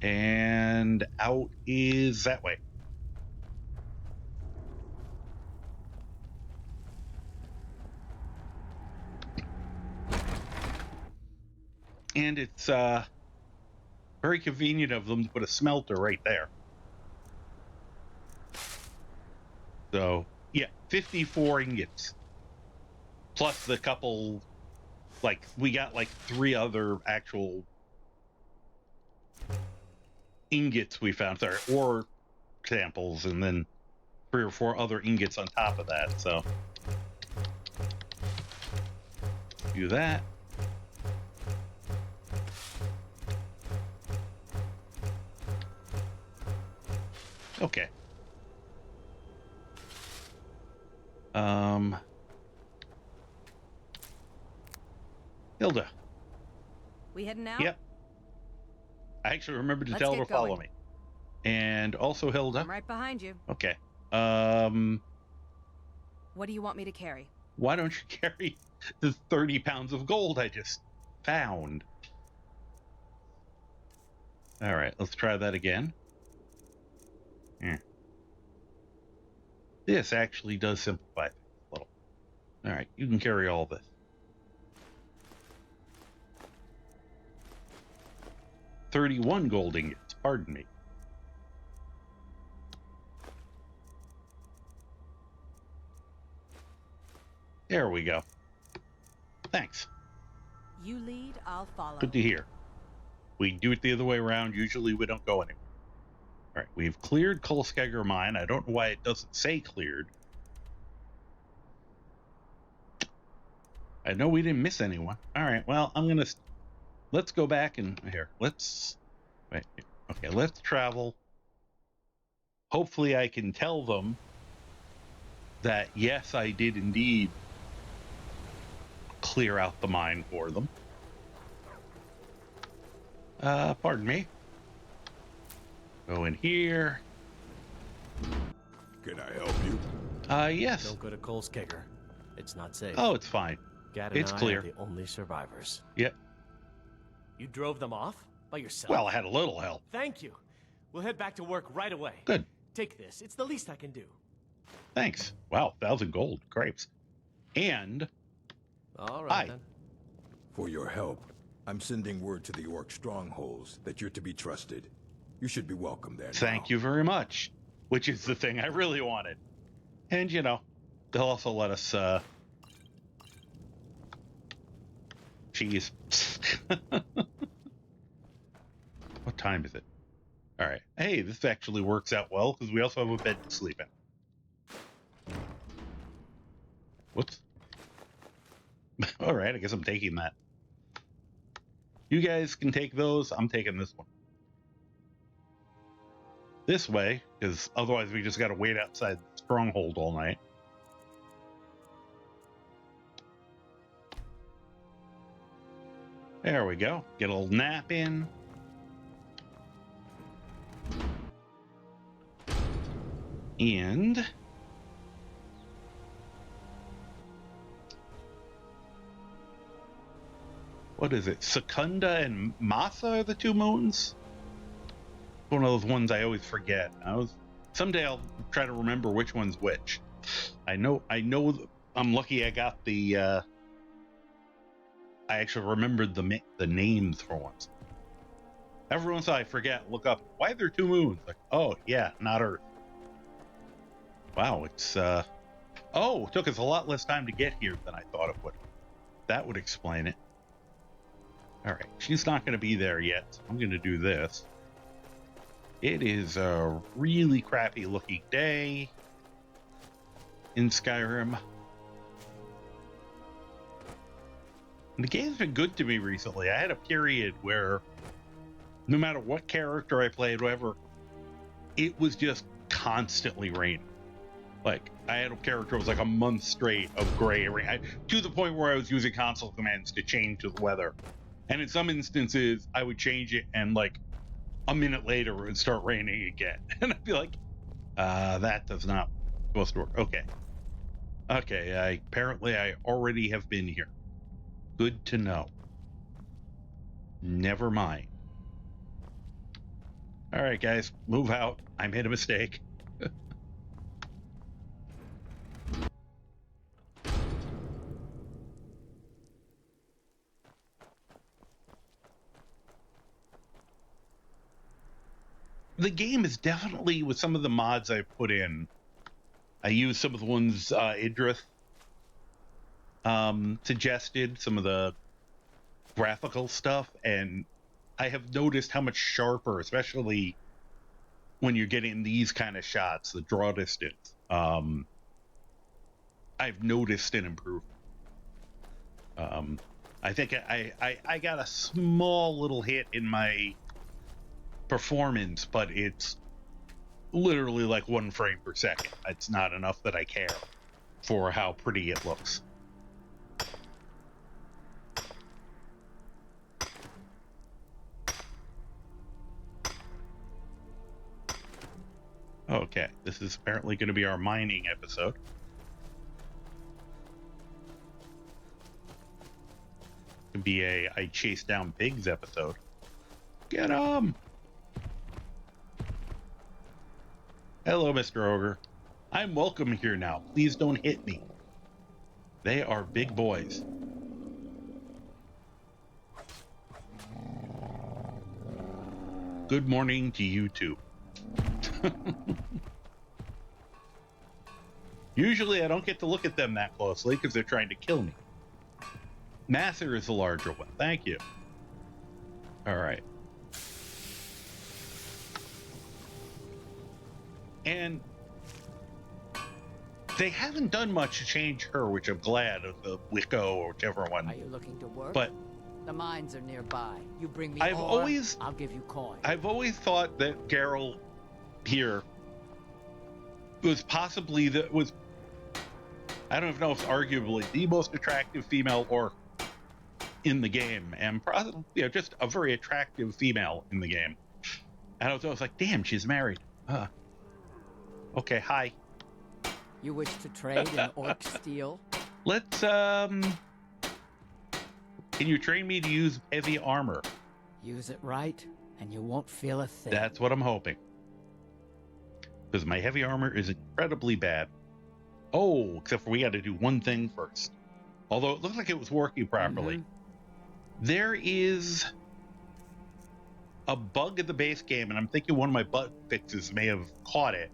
And out is that way. And it's very convenient of them to put a smelter right there. So, yeah, 54 ingots. Plus the couple, like, we got like 3 other actual ingots we found. Sorry, ore samples, and then 3 or 4 other ingots on top of that, so. Do that. Okay. Hilda. We heading out? Yep. I actually remembered to Let's tell her get to follow going. me. And also Hilda. I'm right behind you. Okay. What do you want me to carry? Why don't you carry the 30 pounds of gold I just found? All right, let's try that again. This actually does simplify things a little. All right, you can carry all this. 31 gold ingots, pardon me. There we go. Thanks. You lead, I'll follow. Good to hear. We do it the other way around. Usually we don't go anywhere. All right, we've cleared Kolskegger Mine. I don't know why it doesn't say cleared. I know we didn't miss anyone. All right, well, let's go back and here. Let's travel. Hopefully I can tell them that yes, I did indeed clear out the mine for them. Pardon me. Go in here. Can I help you? Yes. Don't go to Kolskegger. It's not safe. Oh, it's fine. Gad and It's I clear. are the only survivors. Yep. You drove them off? By yourself? Well, I had a little help. Thank you. We'll head back to work right away. Good. Take this. It's the least I can do. Thanks. Wow, 1,000 gold. Grapes. And All right, Hi. then. For your help, I'm sending word to the orc strongholds that you're to be trusted. You should be welcome there. thank you very much, which is the thing I really wanted. And, you know, they'll also let us, Jeez. What time is it? All right. Hey, this actually works out well because we also have a bed to sleep in. Whoops. All right, I guess I'm taking that. You guys can take those. I'm taking this one. This way, because otherwise we just got to wait outside the stronghold all night. There we go. Get a little nap in. And what is it? Secunda and Masa are the two moons? One of those ones I always forget. Someday I'll try to remember which one's which. I know I'm lucky I got the I actually remembered the names for once. Every once in a while I forget, look up, why are there two moons? Like, oh yeah, not Earth. Wow, it's oh, it took us a lot less time to get here than I thought it would. That would explain it. Alright, she's not gonna be there yet. So I'm gonna do this. It is a really crappy looking day in Skyrim. And the game's been good to me recently. I had a period where no matter what character I played, whatever, it was just constantly raining. Like, I had a character that was like a month straight of gray rain, to the point where I was using console commands to change the weather. And in some instances, I would change it and like a minute later it would start raining again. And I'd be like, that does not supposed to work. Okay. Okay, apparently I already have been here. Good to know. Never mind. All right, guys, move out. I made a mistake. The game is definitely, with some of the mods I put in, I used some of the ones Idris suggested, some of the graphical stuff, and I have noticed how much sharper, especially when you're getting these kind of shots, the draw distance, I've noticed an improvement. I think I got a small little hit in my performance, but it's literally like 1 frame per second. It's not enough that I care for how pretty it looks. Okay, this is apparently going to be our mining episode. Could be a I chase down pigs episode. Get 'em! Hello, Mr. Ogre. I'm welcome here now. Please don't hit me. They are big boys. Good morning to you too. Usually I don't get to look at them that closely because they're trying to kill me. Mather is the larger one. Thank you. All right. And they haven't done much to change her, which I'm glad, of the Wicco or whichever one. Are you looking to work? But the mines are nearby. You bring me I've ore, always I'll give you coin. I've always thought that Geralt here was possibly I don't even know if it's arguably the most attractive female orc in the game, and probably, you know, just a very attractive female in the game. And I was like, damn, she's married. Okay, hi. You wish to trade in orc steel? Let's can you train me to use heavy armor? Use it right, and you won't feel a thing. That's what I'm hoping. Because my heavy armor is incredibly bad. Oh, except for we got to do one thing first. Although it looked like it was working properly. There is a bug in the base game, and I'm thinking one of my bug fixes may have caught it,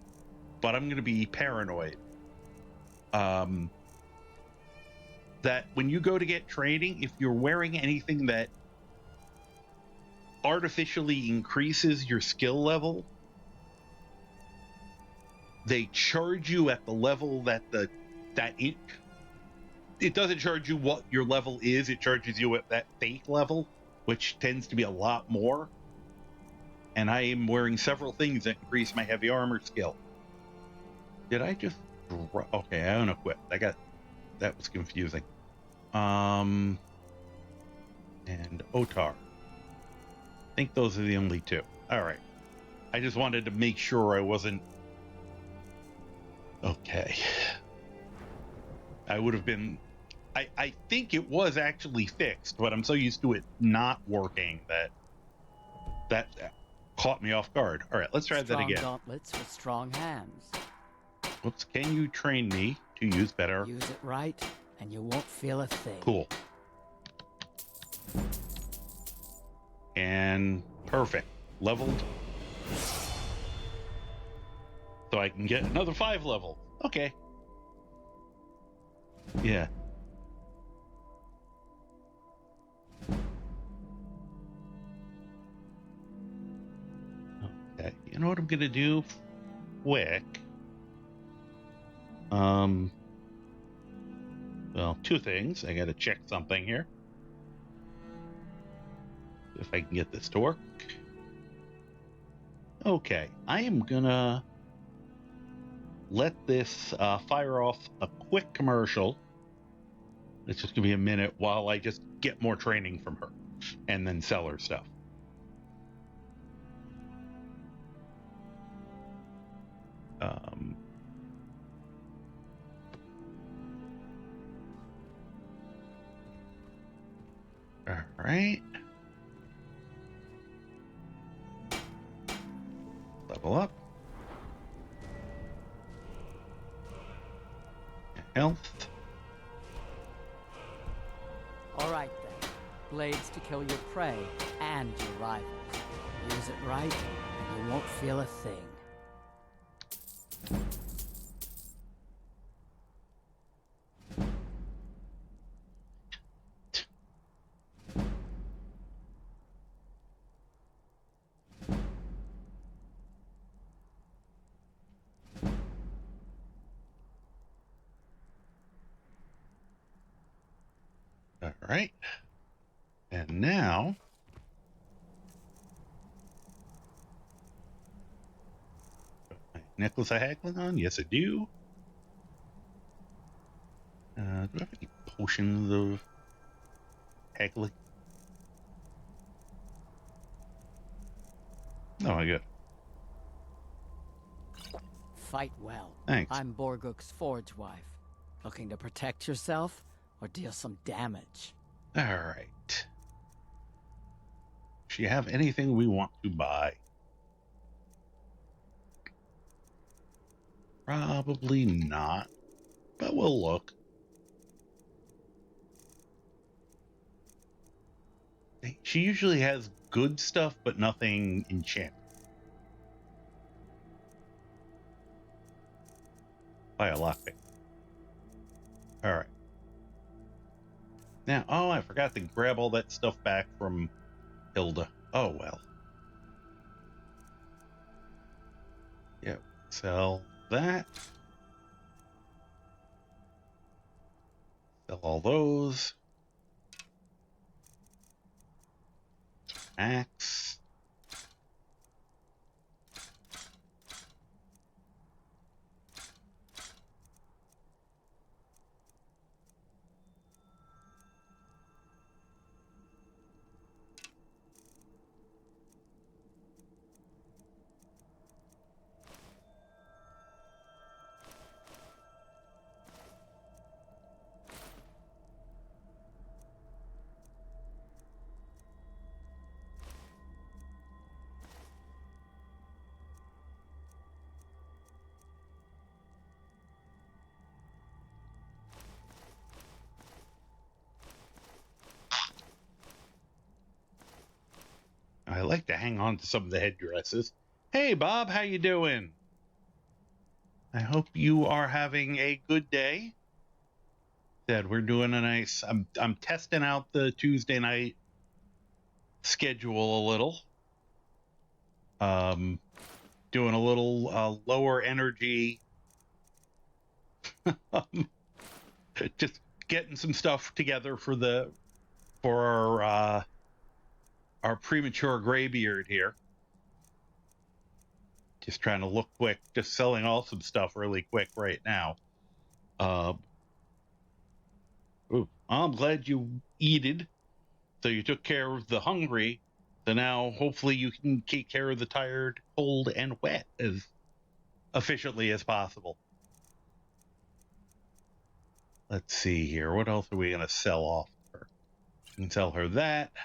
but I'm going to be paranoid. That when you go to get training, if you're wearing anything that artificially increases your skill level, they charge you at the level that it doesn't charge you what your level is, it charges you at that fake level, which tends to be a lot more. And I am wearing several things that increase my heavy armor skill. Did I just... Okay, I unequipped. That was confusing. And Otar. I think those are the only two. All right. I just wanted to make sure I wasn't Okay. I would have been... I think it was actually fixed, but I'm so used to it not working that caught me off guard. All right, let's try that again. Gauntlets with strong hands. Whoops, can you train me to use better? Use it right, and you won't feel a thing. Cool. And perfect. Leveled. So I can get another 5 levels. Okay. Yeah. Okay. You know what I'm gonna do? Quick. Well, 2 things. I gotta check something here. If I can get this to work. Okay, I am gonna let this fire off a quick commercial. It's just gonna be a minute while I just get more training from her and then sell her stuff. All right. Level up. Health. All right then. Blades to kill your prey and your rivals. Use it right, and you won't feel a thing. All right. And now my necklace of haggling on? Yes, I do. Do I have any potions of haggling? No, I got. Fight well. Thanks. I'm Borgook's forge wife. Looking to protect yourself or deal some damage? All right. Do you have anything we want to buy? Probably not, but we'll look. She usually has good stuff, but nothing enchanted. Buy a lockpick. All right. Now, oh, I forgot to grab all that stuff back from Hilda. Oh, well. Yeah, sell that. Sell all those. Axe. I like to hang on to some of the headdresses. Hey, Bob, how you doing? I hope you are having a good day. Said we're doing a nice. I'm testing out the Tuesday night schedule a little. Doing a little lower energy. Just getting some stuff together for our premature Greybeard here. Just trying to look quick, just selling off some stuff really quick right now. I'm glad you eated. So you took care of the hungry. So now hopefully you can take care of the tired, cold, and wet as efficiently as possible. Let's see here. What else are we going to sell off her? We can sell her that. I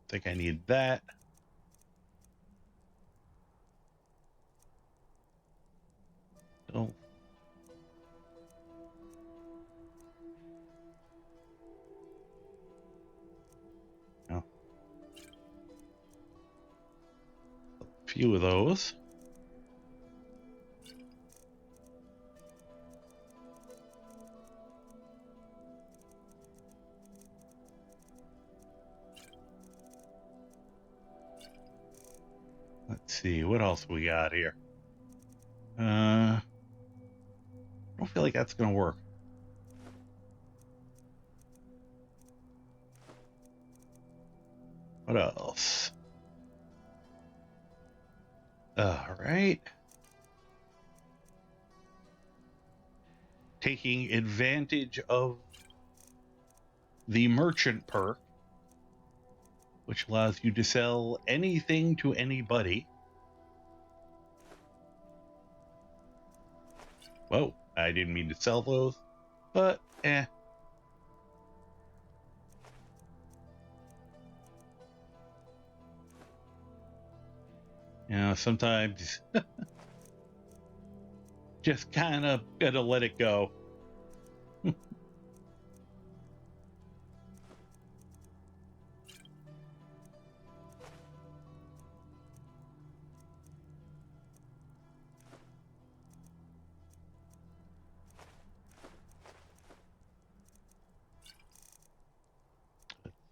think I need that. Oh. No. A few of those. Let's see, what else we got here? I don't feel like that's gonna work. What else? All right. Taking advantage of the merchant perk, which allows you to sell anything to anybody. Whoa, I didn't mean to sell those, but eh. You know, sometimes just kind of gotta let it go.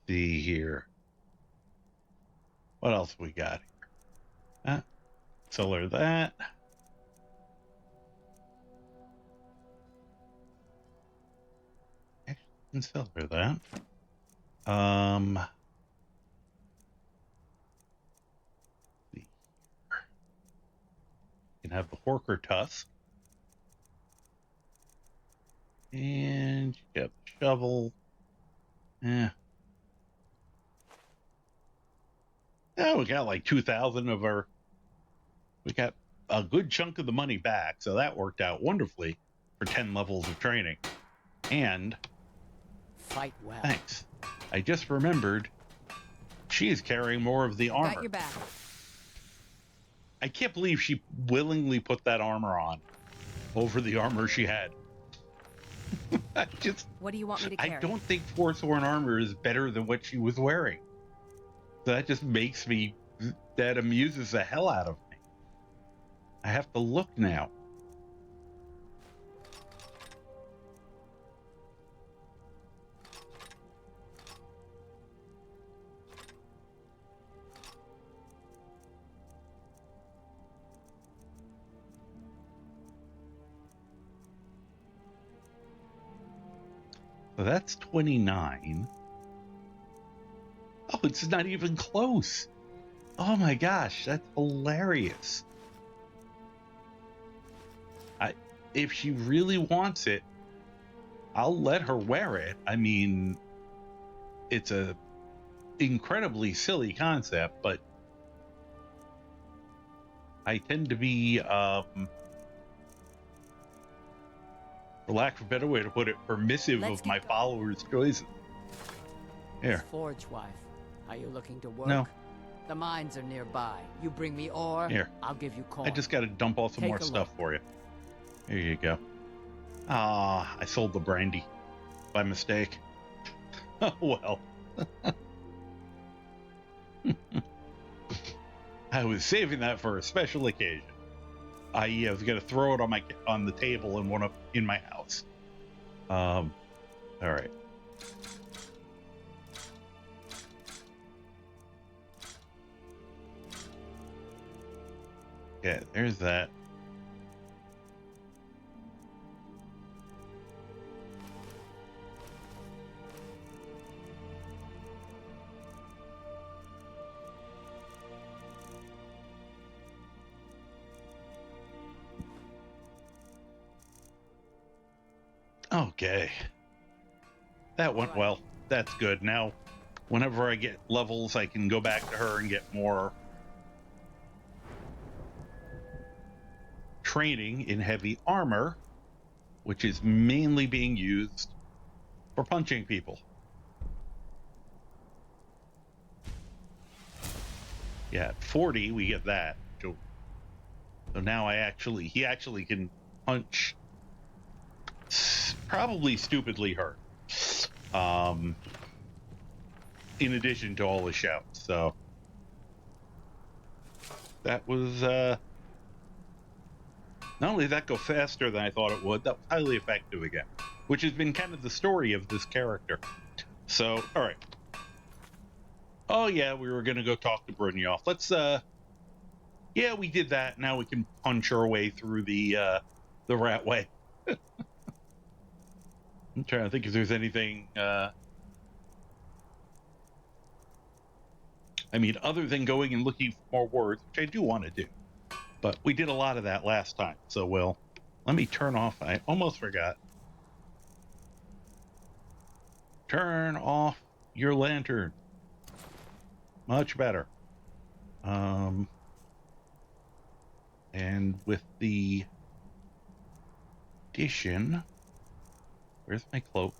See here. What else we got here? Sell her that. Actually, I can sell her that. See here. You can have the Horker Tusk. And you get the shovel. Yeah. Oh, we got like 2,000 of our. We got a good chunk of the money back, so that worked out wonderfully for 10 levels of training. And fight well. Thanks. I just remembered she is carrying more of the armor. Got your back. I can't believe she willingly put that armor on over the armor she had. What do you want me to carry? I don't think Forsworn armor is better than what she was wearing. So that just makes me, that amuses the hell out of me. I have to look now. So that's 29. Oh, it's not even close. Oh my gosh, that's hilarious. If she really wants it, I'll let her wear it. I mean, it's a incredibly silly concept, but I tend to be, for lack of a better way to put it, permissive of my followers' choices. Here. Forge wife, are you looking to work? No. The mines are nearby. You bring me ore, Here. I'll give you coin. I just got to dump off some more stuff for you. Here you go. Ah, I sold the brandy by mistake. Oh well. I was saving that for a special occasion. I was gonna throw it on the table in one up in my house. All right. Yeah, there's that. Okay. That went well. That's good. Now, whenever I get levels, I can go back to her and get more training in heavy armor, which is mainly being used for punching people. Yeah, at 40 we get that. So now he actually can punch, probably stupidly hurt. In addition to all the shouts, so that was not only did that go faster than I thought it would, that was highly effective again, which has been kind of the story of this character. So, all right. Oh yeah, we were gonna go talk to Brynjolf. Let's yeah, we did that. Now we can punch our way through the Ratway. I'm trying to think if there's anything I mean, other than going and looking for more words, which I do want to do. But we did a lot of that last time. So, well, let me turn off. I almost forgot. Turn off your lantern. Much better. And with the addition, where's my cloak?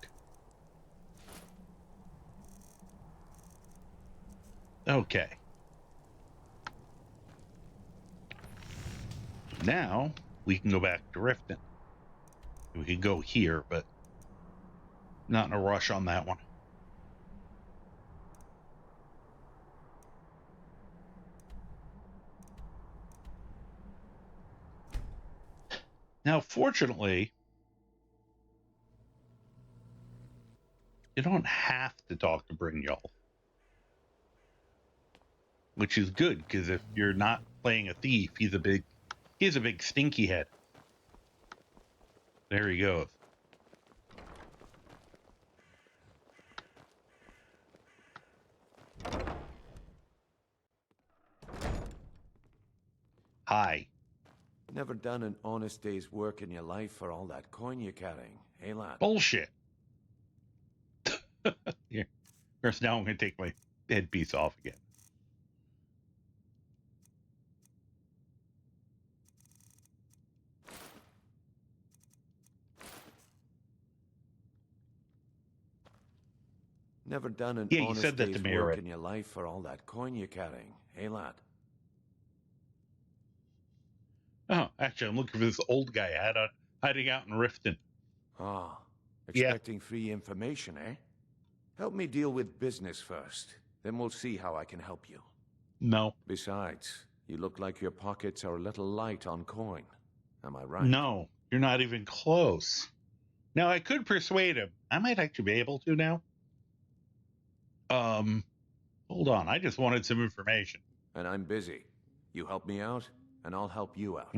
Okay. Now we can go back to Riften. We could go here, but not in a rush on that one. Now, fortunately, you don't have to talk to Brynjolf, which is good, because if you're not playing a thief, he's a big stinky head. There he goes. Hi. Never done an honest day's work in your life for all that coin you're carrying, eh, lad? Bullshit. Here. First, now I'm going to take my headpiece off again. Never done an Yeah, you honest said that day's to me work already. in your life for all that coin you're carrying, eh, lad? Oh, actually, I'm looking for this old guy hiding out in Riften. Ah, Yeah. expecting free information, eh? Help me deal with business first. Then we'll see how I can help you. No. Besides, you look like your pockets are a little light on coin. Am I right? No, you're not even close. Now, I could persuade him. I might actually be able to now. Hold on. I just wanted some information. And I'm busy. You help me out, and I'll help you out.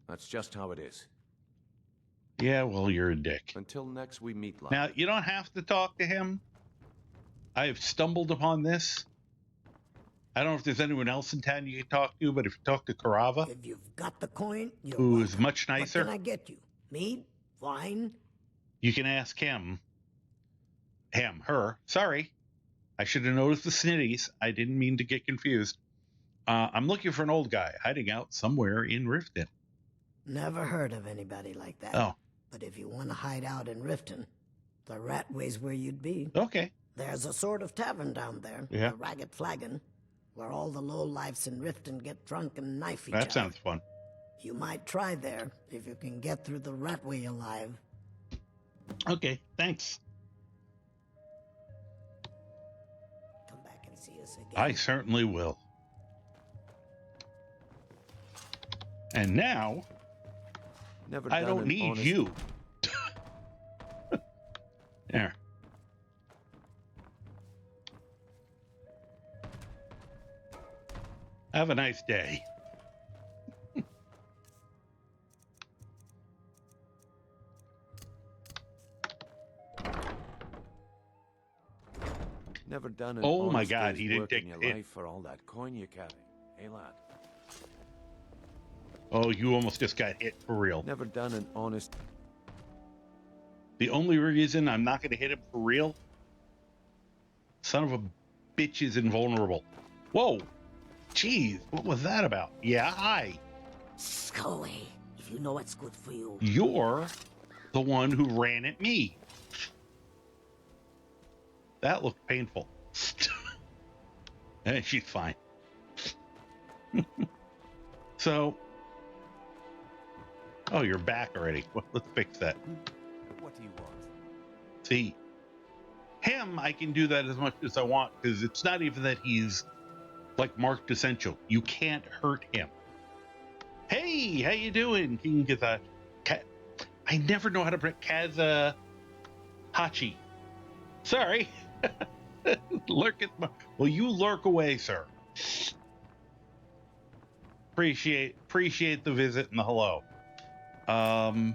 That's just how it is. Yeah, well, you're a dick. Until next we meet, lad. Now, you don't have to talk to him. I have stumbled upon this. I don't know if there's anyone else in town you can talk to, but if you talk to Karava, If you've got the coin, you're who welcome. is much nicer, What can I get you? Mead? Wine? you can ask him. Her. Sorry. I should have noticed the snitties. I didn't mean to get confused. I'm looking for an old guy hiding out somewhere in Riften. Never heard of anybody like that. Oh. But if you want to hide out in Riften, the Ratway's where you'd be. Okay. There's a sort of tavern down there, Yeah. the Ragged Flagon, where all the lowlifes in Riften get drunk and knife each other. That sounds fun. You might try there, if you can get through the Ratway alive. Okay, thanks. Come back and see us again. I certainly will. And now, Never I done don't an need honest... you. There. Have a nice day. Never done an Oh my honest God, day's he didn't work take in your the hit. life for all that coin you're carrying, eh, lad? Oh, you almost just got hit for real. Never done an honest... The only reason I'm not going to hit him for real, son of a bitch is invulnerable. Whoa. Jeez, what was that about? Yeah, hi. Scully, if You know what's good for you. You're the one who ran at me. That looked painful. She's fine. So, oh, you're back already. Well, let's fix that. What do you want? See, him, I can do that as much as I want because it's not even that he's like marked essential. You can't hurt him. Hey, how you doing, King Kaza? I never know how to pronounce Hachi. Sorry. Lurk at my... Well, you lurk away, sir. Appreciate the visit and the hello. I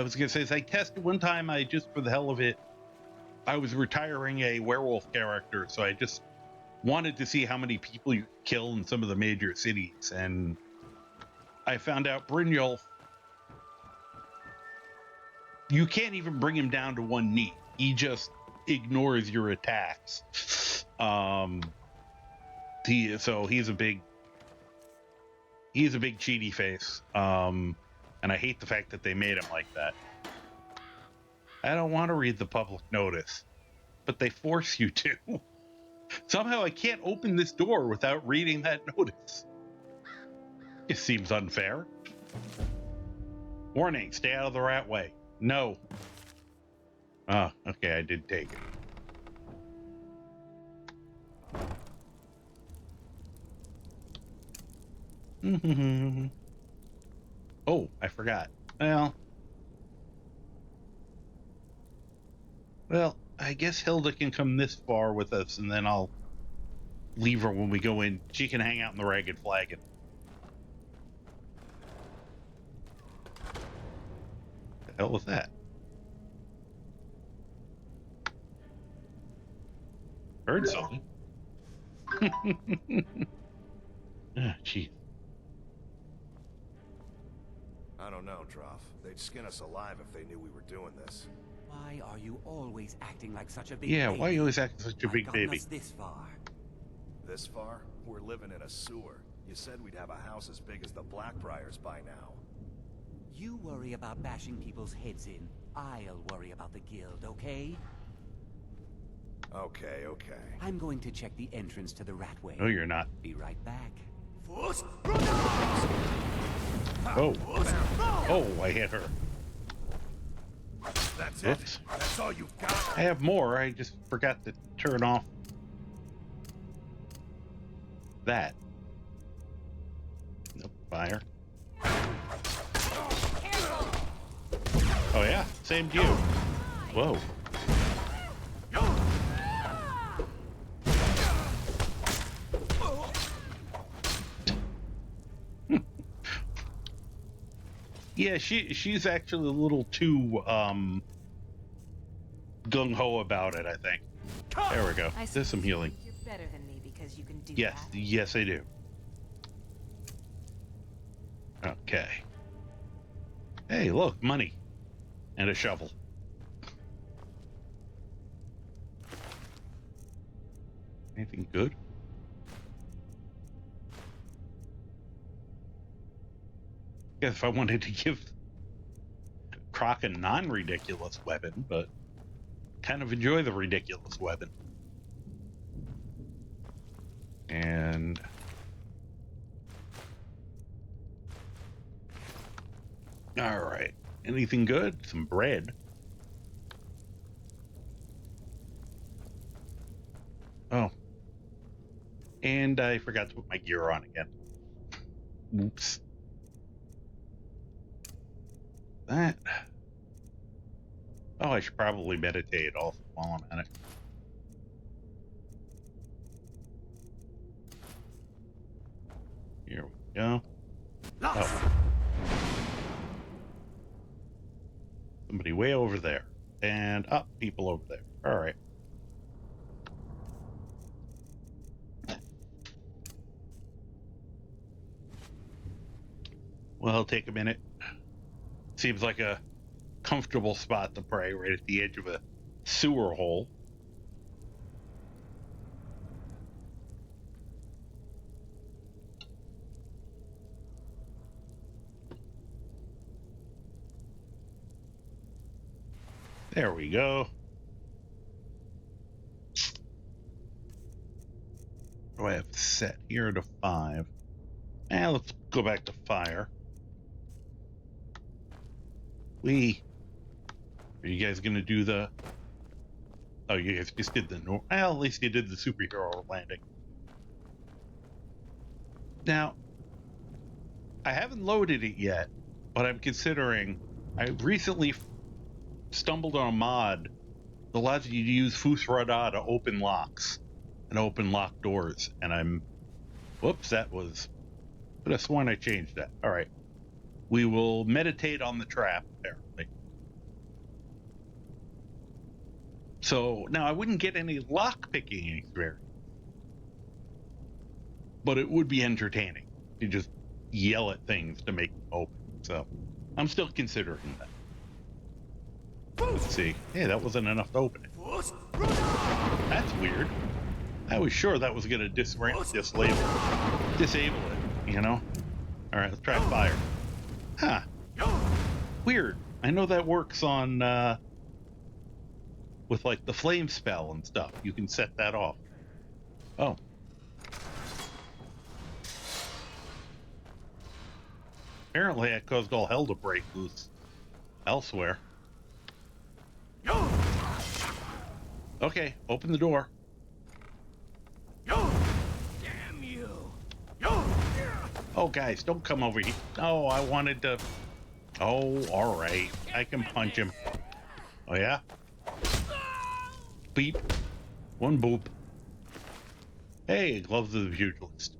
was gonna say, as I tested one time, I just, for the hell of it, I was retiring a werewolf character, so I just wanted to see how many people you kill in some of the major cities, and I found out Brynjolf, you can't even bring him down to one knee. He just ignores your attacks. He's a big cheaty face. And I hate the fact that they made him like that. I don't want to read the public notice, but they force you to. Somehow I can't open this door without reading that notice. It seems unfair. Warning, stay out of the rat way. No. Ah, okay, I did take it. Oh, I forgot. Well, I guess Hilda can come this far with us, and then I'll leave her when we go in. She can hang out in the Ragged Flagon. The hell was that? Heard something. Ah, jeez. I don't know, Droff. They'd skin us alive if they knew we were doing this. Why are you always acting like such a big Yeah, baby? why are you always acting such a I've big gotten baby? us this far. This far? We're living in a sewer. You said we'd have a house as big as the Blackbriars by now. You worry about bashing people's heads in. I'll worry about the guild, okay? Okay. I'm going to check the entrance to the Ratway. No, you're not. Be right back. Oh. Oh, I hit her. That's Oops. it. That's all you've got. I have more. I just forgot to turn off that. Nope, fire. Oh yeah, same to you. Whoa. Yeah, she's actually a little too gung-ho about it, I think. There we go. There's some healing. You're better than me because you can do Yes, that. yes I do. Okay. Hey, look, money. And a shovel. Anything good? Guess if I wanted to give Croc a non-ridiculous weapon, but kind of enjoy the ridiculous weapon. And all right, anything good? Some bread. Oh, and I forgot to put my gear on again. Oops. That. Oh, I should probably meditate also while I'm at it. Here we go. Oh. Somebody way over there. And up, people over there. All right. Well, it'll take a minute. Seems like a comfortable spot to pray right at the edge of a sewer hole. There we go. What do I have set here to 5? Let's go back to fire. Are you guys gonna do the... Oh, you guys just did the... Well, at least you did the superhero landing. Now, I haven't loaded it yet, but I'm considering... I recently stumbled on a mod that allows you to use Fusrada to open locks and open locked doors, and I'm... Whoops, that was... I could have sworn I changed that. All right. We will meditate on the trap, apparently. So, now I wouldn't get any lock-picking experience, but it would be entertaining to just yell at things to make them open. So, I'm still considering that. Let's see. Hey, that wasn't enough to open it. That's weird. I was sure that was going to disable it, you know? All right, let's try fire. Huh. Weird. I know that works on, with like the flame spell and stuff. You can set that off. Oh. Apparently I caused all hell to break loose elsewhere. Okay, open the door. Damn you! Oh, guys, don't come over here. Oh, I wanted to... Oh, all right. I can punch him. Oh, yeah? Beep. One boop. Hey, gloves of the pugilist.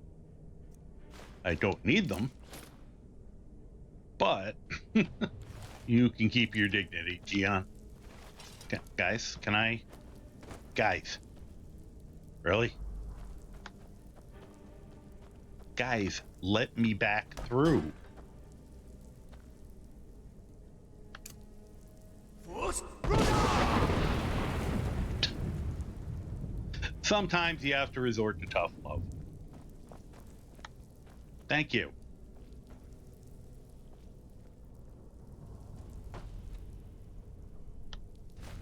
I don't need them. But you can keep your dignity, Gian. Guys, can I... Guys. Really? Guys, let me back through. Sometimes you have to resort to tough love. Thank you.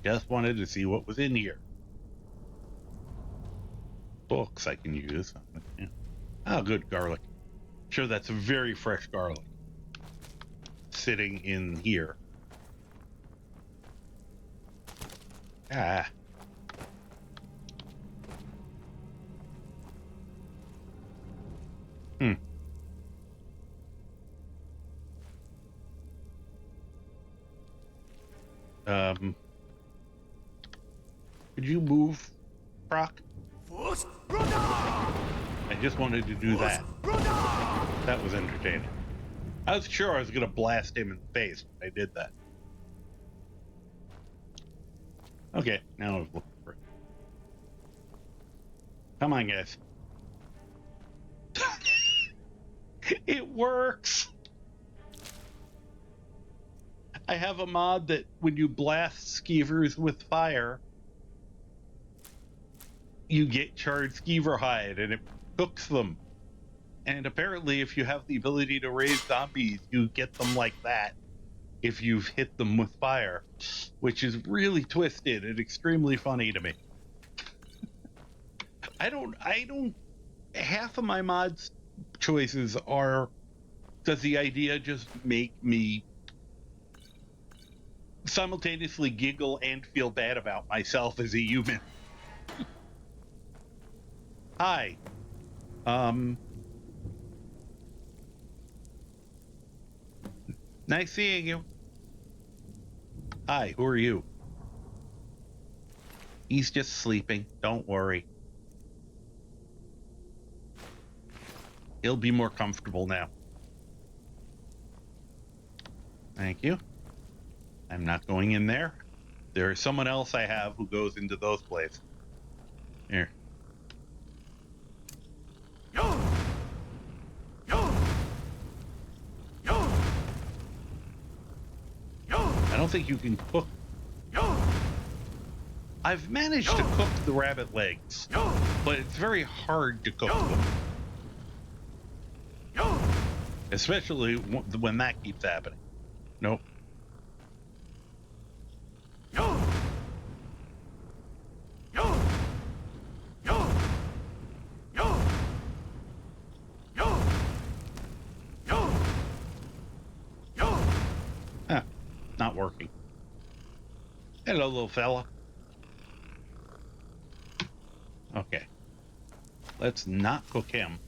Just wanted to see what was in here. Books I can use. Yeah. Oh, good garlic. Sure, that's very fresh garlic. Sitting in here. Ah. Hmm. Could you move, Proc? I just wanted to do that. That was entertaining. I was sure I was going to blast him in the face when I did that. Okay, now I was looking for it. Come on, guys. It works! I have a mod that when you blast skeevers with fire, you get charred skeever hide and it cooks them. And apparently if you have the ability to raise zombies, you get them like that if you've hit them with fire, which is really twisted and extremely funny to me. I don't half of my mods choices are, does the idea just make me simultaneously giggle and feel bad about myself as a human? Hi. Nice seeing you. Hi, who are you? He's just sleeping. Don't worry. He'll be more comfortable now. Thank you. I'm not going in there. There is someone else I have who goes into those places. Here. I don't think you can cook. I've managed to cook the rabbit legs, but it's very hard to cook them. Especially when that keeps happening. Nope. not working. Hello, little fella. Okay. Let's not cook him.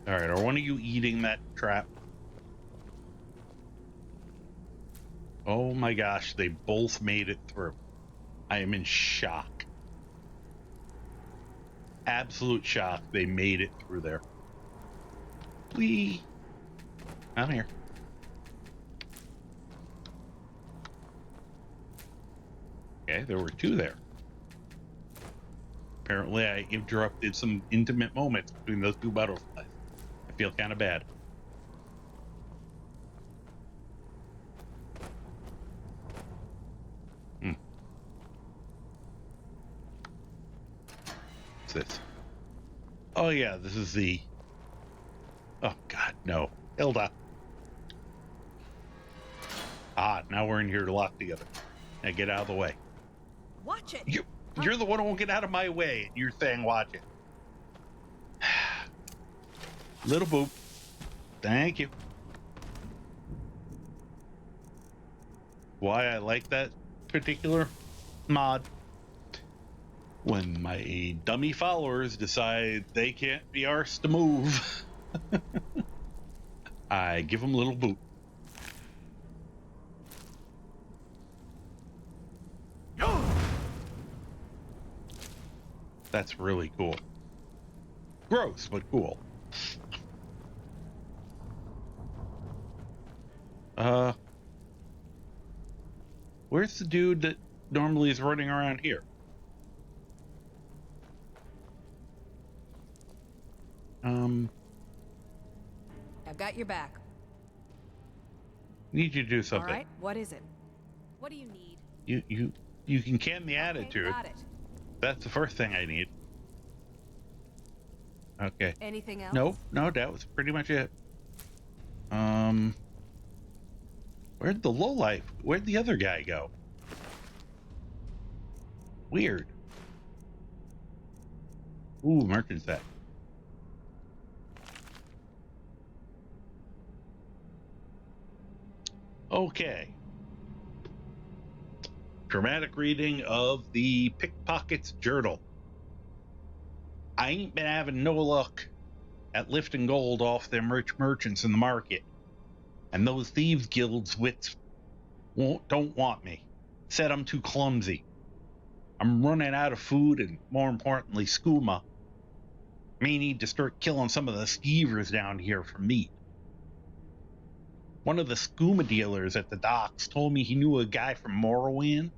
All right, are one of you eating that trap? Oh my gosh, they both made it through. I am in shock. Absolute shock. They made it through there. I'm here. Okay, there were two there. Apparently, I interrupted some intimate moments between those two butterflies. I feel kind of bad. What's this? Oh, yeah, this is the... Oh, God, no. Hilda. Ah, now we're in here to lock together. Now get out of the way. Watch it. You're the one who won't get out of my way. And you're saying watch it. Little boop. Thank you. Why I like that particular mod. When my dummy followers decide they can't be arsed to move, I give them a little boot. That's really cool. Gross, but cool. Where's the dude that normally is running around here? I've got your back. Need you to do something. All right, what is it? What do you need? You can can the attitude. Got it. That's the first thing I need. Okay. Anything else? No, that was pretty much it. Where'd the lowlife? Where'd the other guy go? Weird. Ooh, merchant set. Okay. Dramatic reading of the Pickpocket's Journal. I ain't been having no luck at lifting gold off them rich merchants in the market. And those thieves guilds wits don't want me. Said I'm too clumsy. I'm running out of food and, more importantly, skooma. May need to start killing some of the skeevers down here for meat. One of the skooma dealers at the docks told me he knew a guy from Morrowind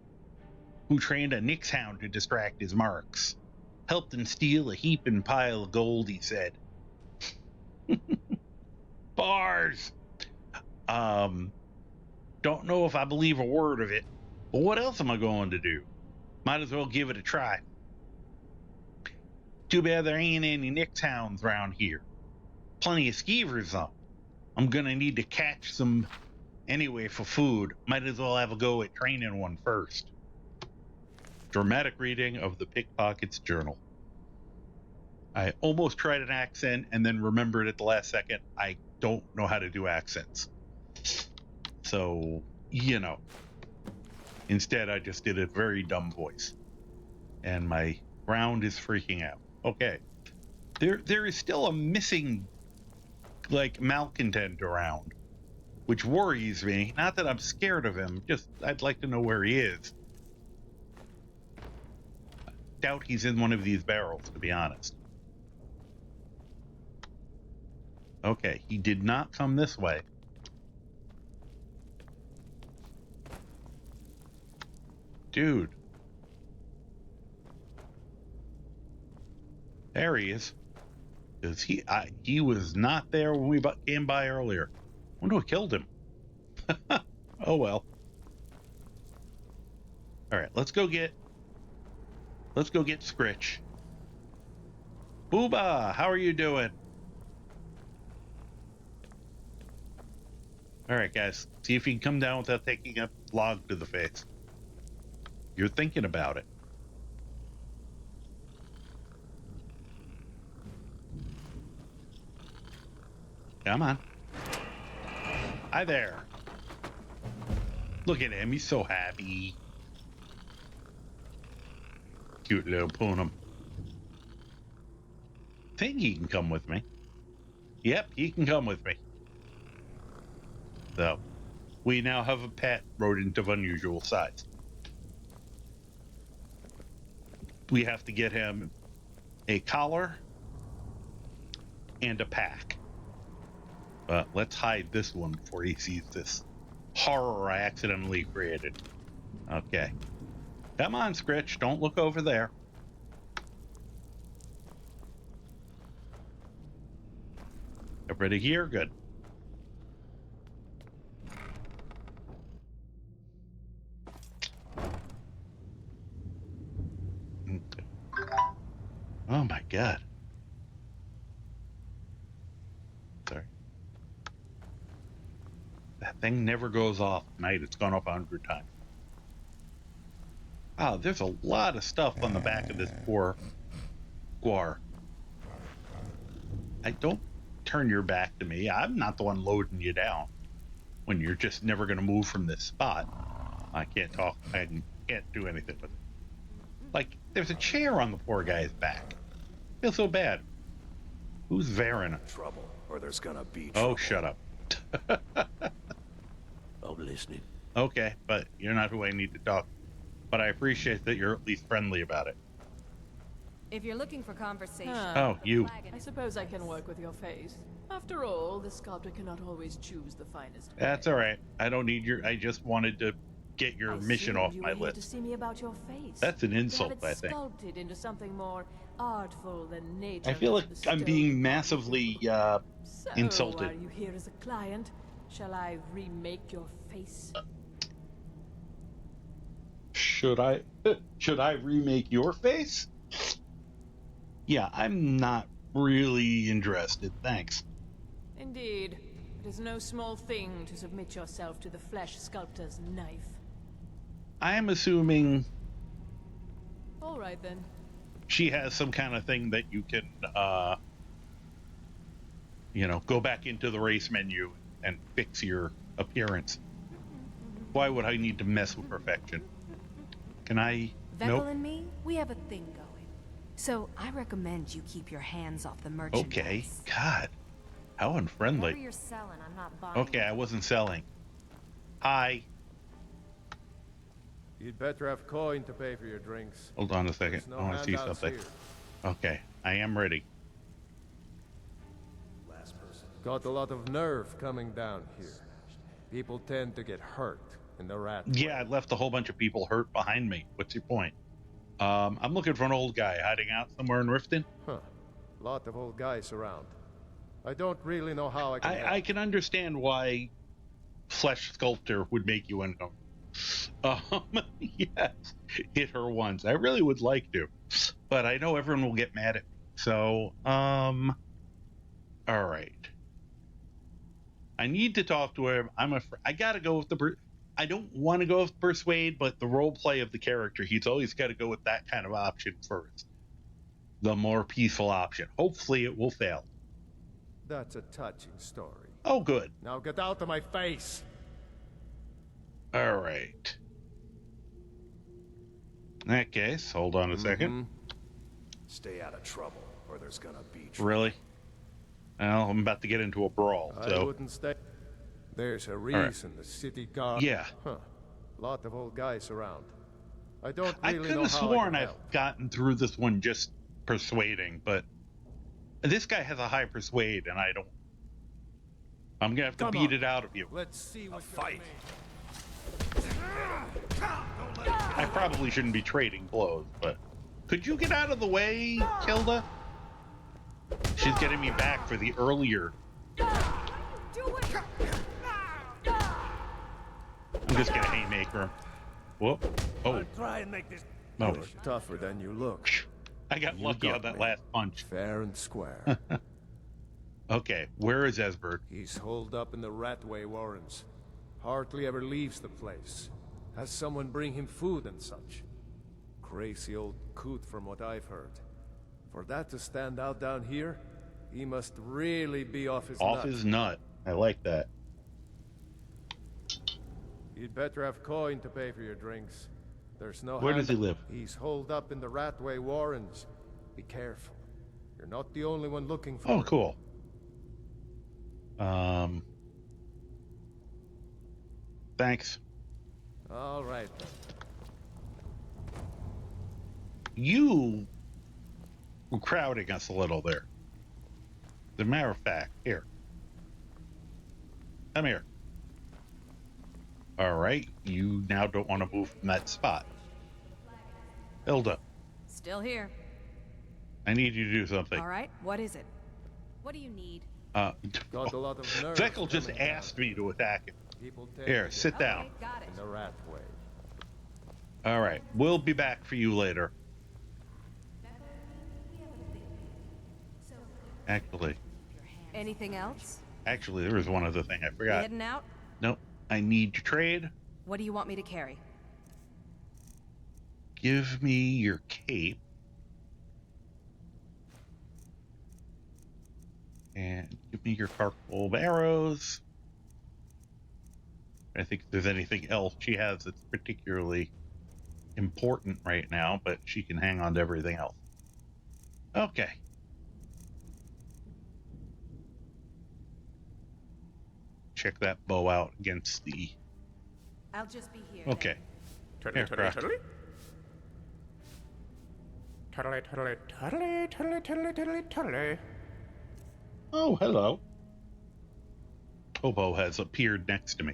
who trained a Nyx hound to distract his marks. Helped him steal a heaping pile of gold, he said. Bars! Don't know if I believe a word of it, but what else am I going to do? Might as well give it a try. Too bad there ain't any Nyx hounds around here. Plenty of skeevers, though. I'm gonna need to catch some anyway for food. Might as well have a go at training one first. Dramatic reading of the Pickpocket's Journal. I almost tried an accent and then remembered at the last second I don't know how to do accents. So, you know. Instead, I just did a very dumb voice. And my round is freaking out. Okay. There is still a missing, like, malcontent around, which worries me. Not that I'm scared of him, just I'd like to know where he is. Doubt he's in one of these barrels, to be honest. Okay, he did not come this way. Dude. There he is. Because he was not there when we came by earlier. I wonder what killed him. Oh well. Alright, let's go get Scritch. Booba, how are you doing? Alright guys, see if you can come down without taking a log to the face. You're thinking about it. Come on. Hi there. Look at him. He's so happy. Cute little Poonum. Think he can come with me. Yep, he can come with me. So, we now have a pet rodent of unusual size. We have to get him a collar and a pack. But let's hide this one before he sees this horror I accidentally created. Okay. Come on, Scritch. Don't look over there. Everybody here? Good. Okay. Oh my god. Sorry. That thing never goes off at night. It's gone off 100 times. Wow, there's a lot of stuff on the back of this poor Guar. Don't turn your back to me. I'm not the one loading you down when you're just never going to move from this spot. I can't talk. I can't do anything with it. Like, there's a chair on the poor guy's back. I feel so bad. Who's Varen? Trouble, or there's gonna be trouble. Oh, shut up. I'm listening. Okay, but you're not who I need to talk. But I appreciate that you're at least friendly about it. If you're looking for conversation... Oh, you. I suppose I can work with your face. After all, the sculptor cannot always choose the finest. That's all right. I don't need your... I just wanted to get your mission off my you were here to list. see me about your face. That's an To have insult, it I think. sculpted into something more artful than nature. I feel like has I'm bestowed being upon massively you. So, insulted. are you here as a client? Shall I remake your face? Should I remake your face? Yeah, I'm not really interested. Thanks. Indeed. It is no small thing to submit yourself to the flesh sculptor's knife. I am assuming All right then. she has some kind of thing that you can, go back into the race menu and fix your appearance. Why would I need to mess with perfection? Can I? Vekel Nope. and me, we have a thing going. So I recommend you keep your hands off the merchandise. Okay. God, how unfriendly. Whatever you're selling, I'm not buying. Okay, I wasn't selling. Hi. You'd better have coin to pay for your drinks. Hold on a second. There's no I want to see handouts something. here. Okay, I am ready. Got a lot of nerve coming down here. People tend to get hurt in the rat. Yeah, I left a whole bunch of people hurt behind me. What's your point? I'm looking for an old guy hiding out somewhere in Riften. Huh. Lot of old guys around. I don't really know how I can help. I can understand why flesh sculptor would make you uncomfortable. Yes, hit her once. I really would like to, but I know everyone will get mad at me. So, all right. I need to talk to him. I gotta go with I don't want to go with persuade, but the role play of the character, he's always got to go with that kind of option first. The more peaceful option. Hopefully it will fail. That's a touching story. Oh, good. Now get out of my face! All right. In that case, hold on a second. Stay out of trouble, or there's gonna be trouble. Really? Well, I'm about to get into a brawl, I so... wouldn't stay. There's a reason the city guard. Yeah. Huh. Lot of old guys around. I don't I really could know have how sworn I can I've help. gotten through this one just persuading, but this guy has a high persuade, and I don't. I'm gonna have to beat it out of you. Let's see what fight. I probably shouldn't be trading blows, but could you get out of the way, Kilda? She's getting me back for the earlier. I'm just gonna haymaker him. Whoop. Oh. Try and make this. No. You're tougher than you look. I got You lucky got on that me. last punch. Fair and square. Okay, where is Esbert? He's holed up in the Ratway Warrens. Hardly ever leaves the place. Has someone bring him food and such. Crazy old coot from what I've heard. For that to stand out down here, He must really be off his Off nut. his nut. I like that. You'd better have coin to pay for your drinks. There's no Where does he hand- live? He's holed up in the Ratway Warrens. Be careful. You're not the only one looking for Oh, him. cool. Thanks. All right, then. You were crowding us a little there. As a matter of fact, here. Come here. All right, you now don't want to move from that spot. Hilda, Still here. I need you to do something. All right, what is it? What do you need? Got a lot of nerves Vekel just coming down. asked me to attack him. People tend Here, to sit get down. Okay, got it. in the Ratway. All right, we'll be back for you later. Anything else? Actually, there was one other thing I You forgot. heading out? Nope, I need to trade. What do you want me to carry? Give me your cape. And give me your cart full of arrows. I think if there's anything else she has that's particularly important right now, but she can hang on to everything else. Okay. Check that bow out against the... I'll just be here. Okay. Here, Croc. Oh, hello. Tobo has appeared next to me.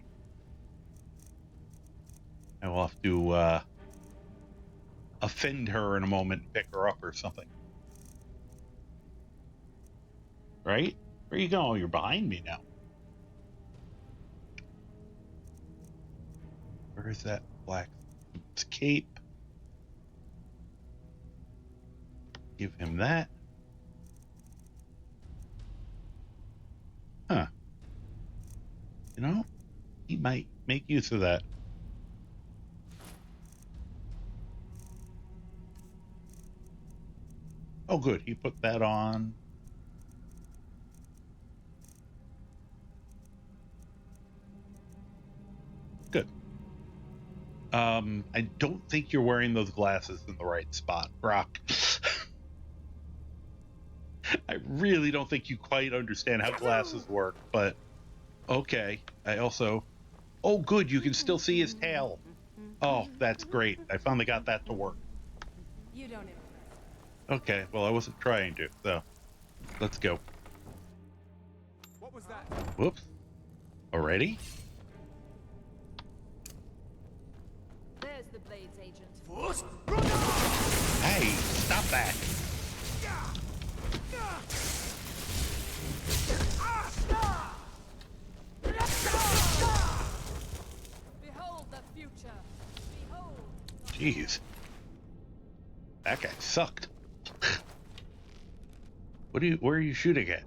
I will have to offend her in a moment and pick her up or something. Right? Where you going? You're behind me now. Where is that black cape? Give him that. Huh. You know, he might make use of that. Oh, good. He put that on. Good. I don't think you're wearing those glasses in the right spot, Brock. I really don't think you quite understand how glasses work, but okay. I also... Oh, good. You can still see his tail. Oh, that's great. I finally got that to work. You don't impress. Okay, well, I wasn't trying to, so let's go. What was that? Whoops. Already? There's the Blades agent. Hey, stop that. Behold the future. Behold. Jeez. That guy sucked. Where are you shooting at?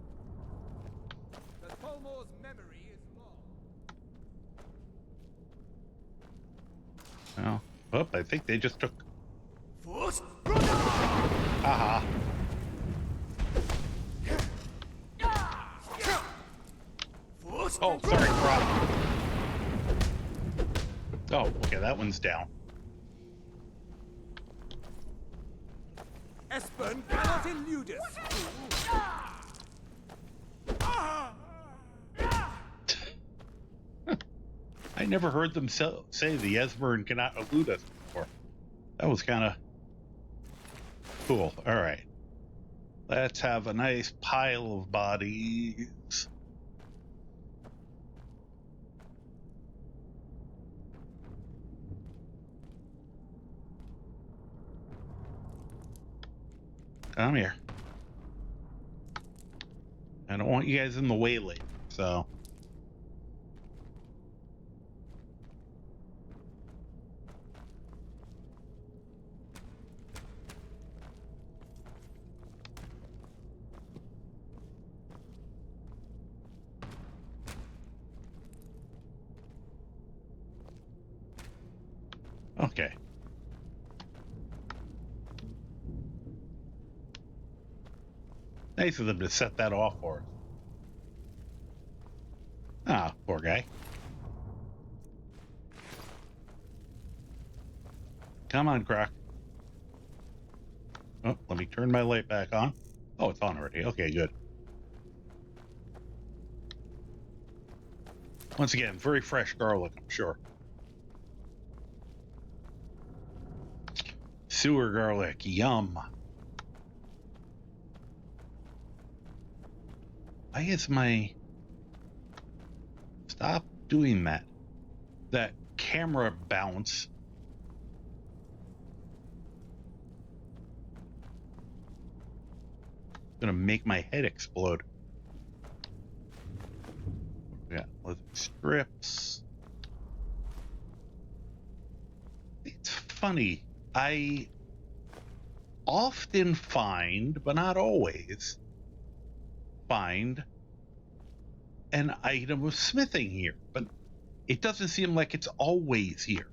The Tolmore's memory is long. Well, I think they just took... Haha. Oh, sorry, Brock. Oh, okay, that one's down. Espen cannot elude us. I never heard them say the Esbern cannot elude us before. That was kind of cool. All right. Let's have a nice pile of bodies. Come here. I don't want you guys in the way later, so... Okay. Nice of them to set that off for us. Ah, poor guy. Come on, Croc. Oh, let me turn my light back on. Oh, it's on already. Okay, good. Once again, very fresh garlic, I'm sure. Sewer garlic, yum. Why is my... Stop doing that. That camera bounce. Gonna make my head explode. Yeah, leather strips. It's funny. I often find, but not always, find an item of smithing here, but it doesn't seem like it's always here.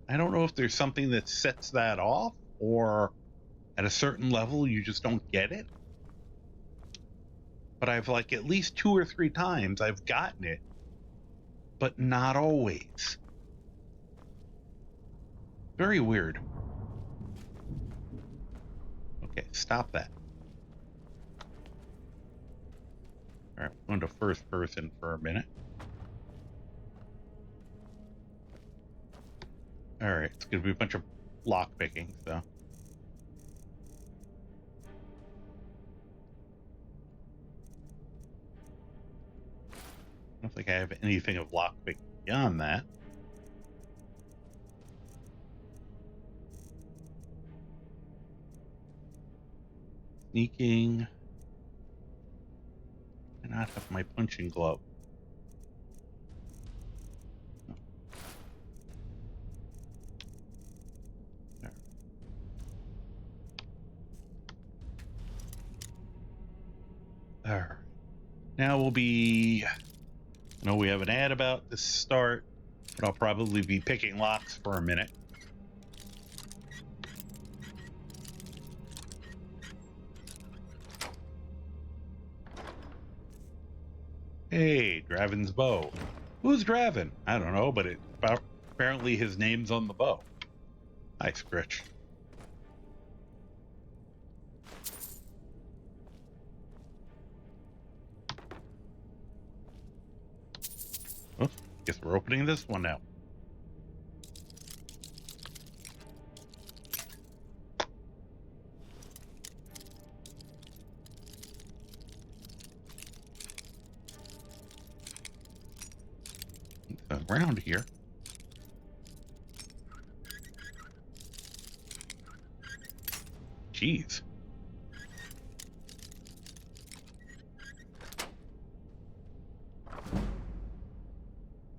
I don't know if there's something that sets that off, or at a certain level you just don't get it. But I've like at least 2 or 3 times I've gotten it, but not always. Very weird. Okay, stop that. All right, we're going to first person for a minute. All right, it's going to be a bunch of lock picking, so. I don't think I have anything of lock picking beyond that. Sneaking. I not have my punching glove. All right. Now we'll be. I know we have an ad about to start, but I'll probably be picking locks for a minute. Hey, Draven's bow. Who's Draven? I don't know, but apparently his name's on the bow. Hi, Scritch. Oh, guess we're opening this one now. It's around here. Jeez.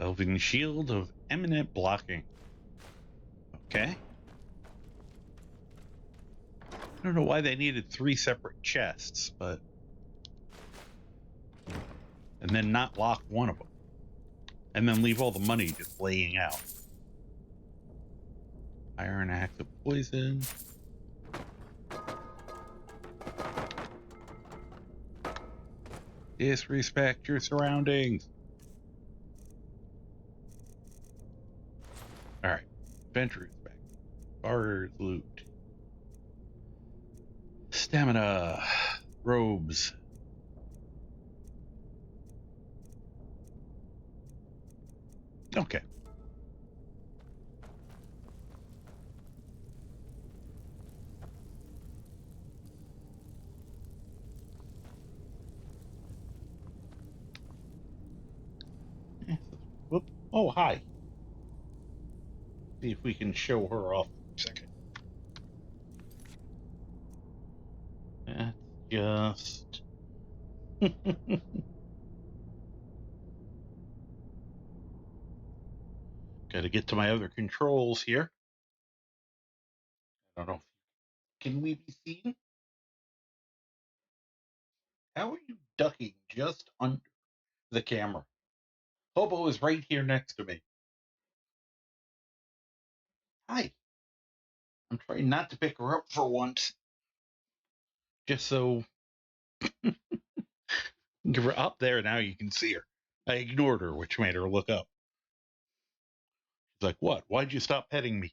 Elven Shield of Eminent Blocking. Okay. I don't know why they needed 3 separate chests, but... And then not lock one of them. And then leave all the money just laying out. Iron Axe of Poison. Disrespect your surroundings. Alright. Adventure respect. Bars loot. Stamina. Robes. Okay. Whoop. Oh, hi. See if we can show her off for a second. That's just... Gotta get to my other controls here. I don't know. Can we be seen? How are you ducking just under the camera? Hobo is right here next to me. Hi. I'm trying not to pick her up for once. Just so give her up there. Now you can see her. I ignored her, which made her look up. She's like, what? Why'd you stop petting me?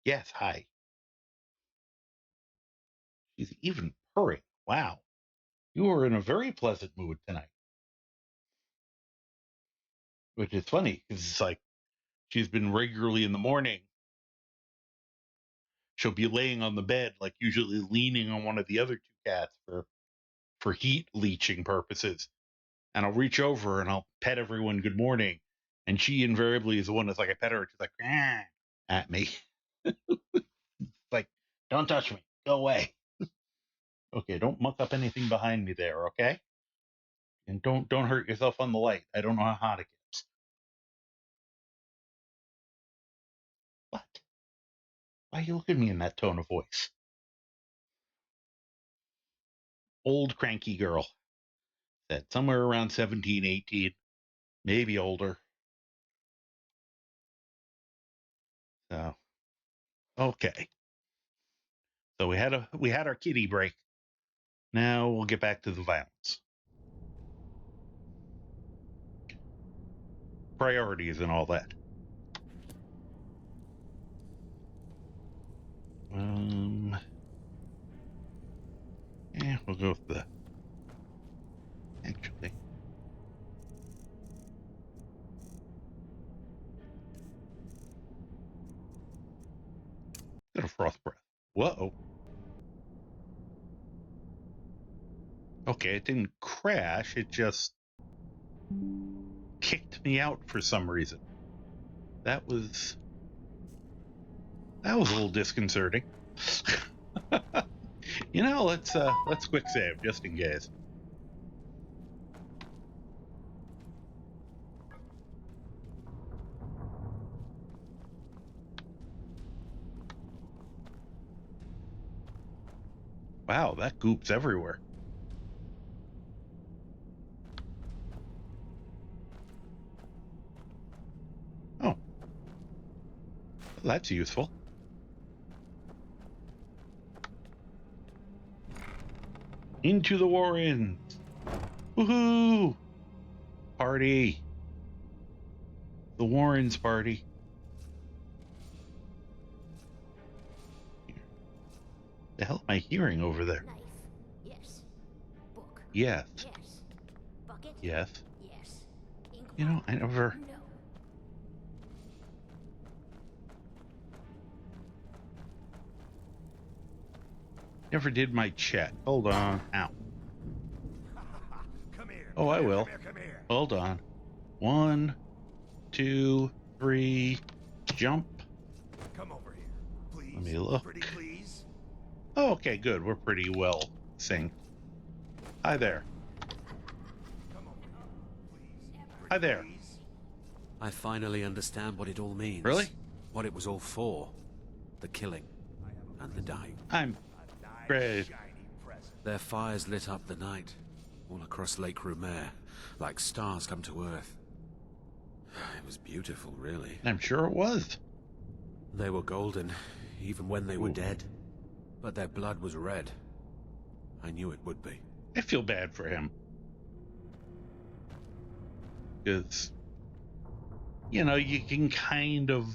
Yes, hi. She's even purring. Wow. You are in a very pleasant mood tonight. Which is funny, because it's like she's been regularly in the morning. She'll be laying on the bed, like usually leaning on one of the other two cats for heat leaching purposes. And I'll reach over and I'll pet everyone good morning. And she invariably is the one that's like, I pet her, and she's like, ah, at me. Like, don't touch me. Go away. Okay, don't muck up anything behind me there, okay? And don't hurt yourself on the light. I don't know how hot it gets. What? Why you look at me in that tone of voice? Old cranky girl. Said somewhere around 17, 18, maybe older. So okay. So we had our kitty break. Now we'll get back to the violence. Priorities and all that. Yeah, we'll go with the actually. Got a frost breath. Whoa. Okay, it didn't crash, it just kicked me out for some reason. That was a little disconcerting. You know, let's quick save just in case. Wow, that goop's everywhere. Oh. That's useful. Into the Warrens. Woohoo! Party. The Warrens party. The hell am I hearing over there? Knife. Yes. Book. Yes. Yes. Bucket. Yes. Yes. Ink. You know, I never. No. Never did my check. Hold on. Ow. Come here. Oh, I will. Come here. Hold on. 1, 2, 3. Jump. Come over here, please. Let me look. Pretty please. Oh, okay, good. We're pretty well synced. Hi there. Come over here, please. Hi there. Please. I finally understand what it all means. Really? What it was all for. The killing. And the dying. I'm great. Their fires lit up the night. All across Lake Rumer. Like stars come to Earth. It was beautiful, really. I'm sure it was. They were golden, even when they were Ooh. dead. But their blood was red. I knew it would be. I feel bad for him. Because, you know, you can kind of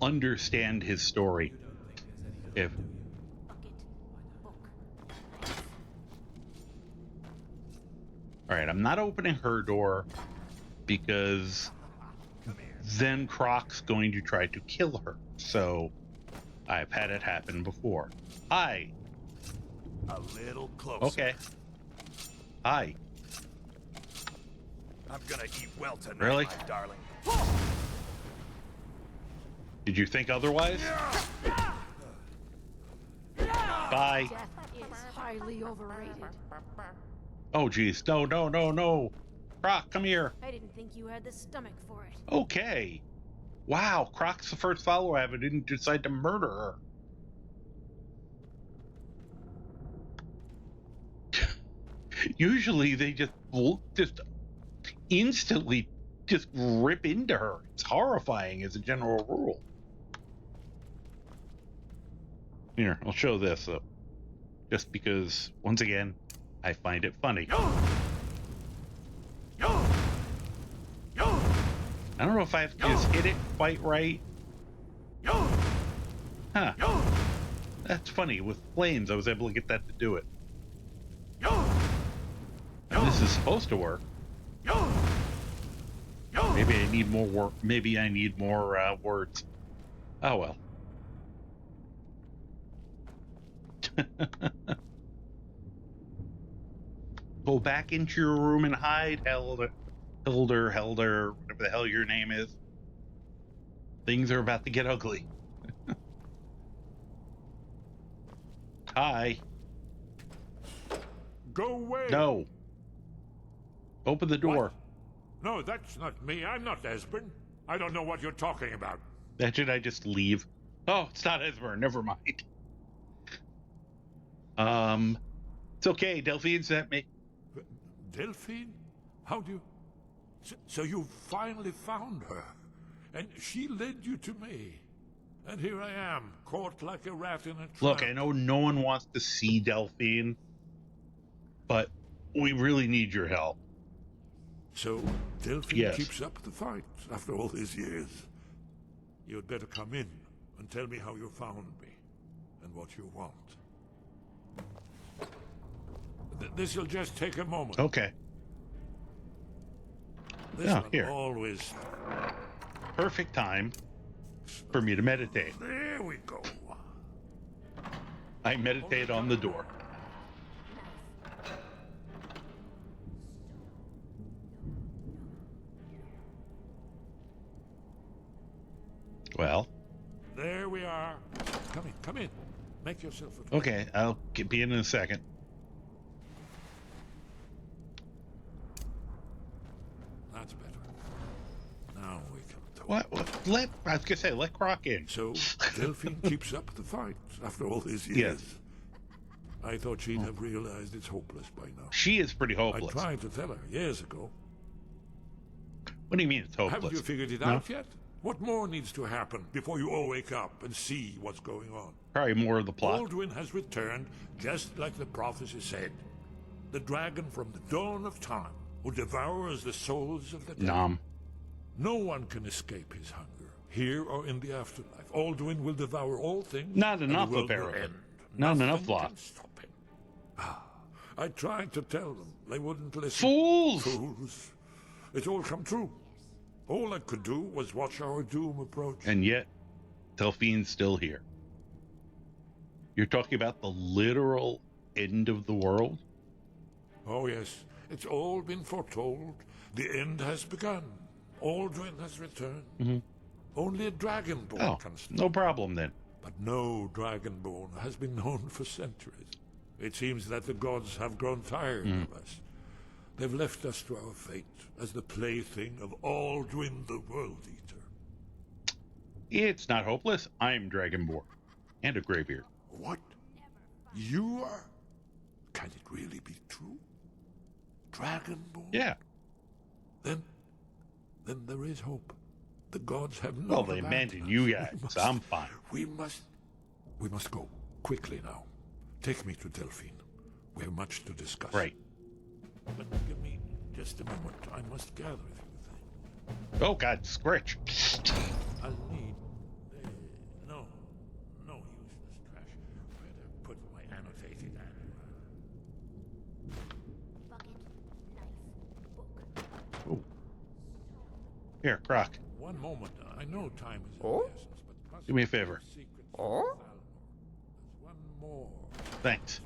understand his story. If Bucket. Book. Alright, I'm not opening her door because then Croc's going to try to kill her. So I've had it happen before. Hi. A little closer. Okay. Hi. I'm gonna eat well tonight, Really? my darling. Did you think otherwise? Bye. Death is highly overrated. Oh, geez. No, no, no, no. Croc, come here. I didn't think you had the stomach for it. Okay. Wow, Croc's the first follower I have. I didn't decide to murder her. Usually they just instantly just rip into her. It's horrifying as a general rule. Here, I'll show this though. Just because, once again, I find it funny. I don't know if I have to just hit it quite right. Huh. That's funny. With flames, I was able to get that to do it. And this is supposed to work. Maybe I need more work. Maybe I need more words. Oh well. Go back into your room and hide, Helder, whatever the hell your name is. Things are about to get ugly. Hi. Go away. No. Open the door. What? No, that's not me. I'm not Esbern. I don't know what you're talking about. Should I just leave? Oh, it's not Esbern. Never mind. It's okay. Delphine sent me. Delphine? How do you... So you finally found her, and she led you to me. And here I am, caught like a rat in a trap. Look, I know no one wants to see Delphine, but we really need your help. So Delphine keeps up the fight after all these years. You'd better come in and tell me how you found me and what you want. This'll just take a moment. Okay. This one here. Always. Perfect time for me to meditate. There we go. I meditate on the door. Well. There we are. Come in. Make yourself at home. Okay, I'll be in a second. That's better. Now we can talk. What? I was gonna say, let Croc in. So Delphine keeps up the fight after all these years. Yes. I thought she'd have realized it's hopeless by now. She is pretty hopeless. I tried to tell her years ago. What do you mean it's hopeless? Haven't you figured it out yet? What more needs to happen before you all wake up and see what's going on? Probably more of the plot. Baldwin has returned, just like the prophecy said. The dragon from the dawn of time, who devours the souls of the dead. Nom. No one can escape his hunger, here or in the afterlife. Alduin will devour all things. Not and enough, the world will apparently. end. Not Nothing enough, Law. can stop him. I tried to tell them. They wouldn't listen. Fools! Fools. It's all come true. All I could do was watch our doom approach. And yet, Delphine's still here. You're talking about the literal end of the world? Oh, yes. It's all been foretold. The end has begun. Alduin has returned. Mm-hmm. Only a dragonborn can stop. No problem then. But no dragonborn has been known for centuries. It seems that the gods have grown tired of us. They've left us to our fate as the plaything of Alduin the World Eater. It's not hopeless. I'm Dragonborn. And a Greybeard. What? You are? Can it really be true? Dragonborn? Yeah. Then there is hope. The gods have not Well, they abandoned abandoned us. you guys. I'm fine. We must go. Quickly now. Take me to Delphine. We have much to discuss. Right. But give me just a moment. I must gather a few things. Oh, God, Scritch. I'll need... no useless trash. Where to put my annotated Bucket, knife, book. Oh. Here, Croc. One moment. I know time is of the essence, but... Do me a favor. There's one more. Thanks.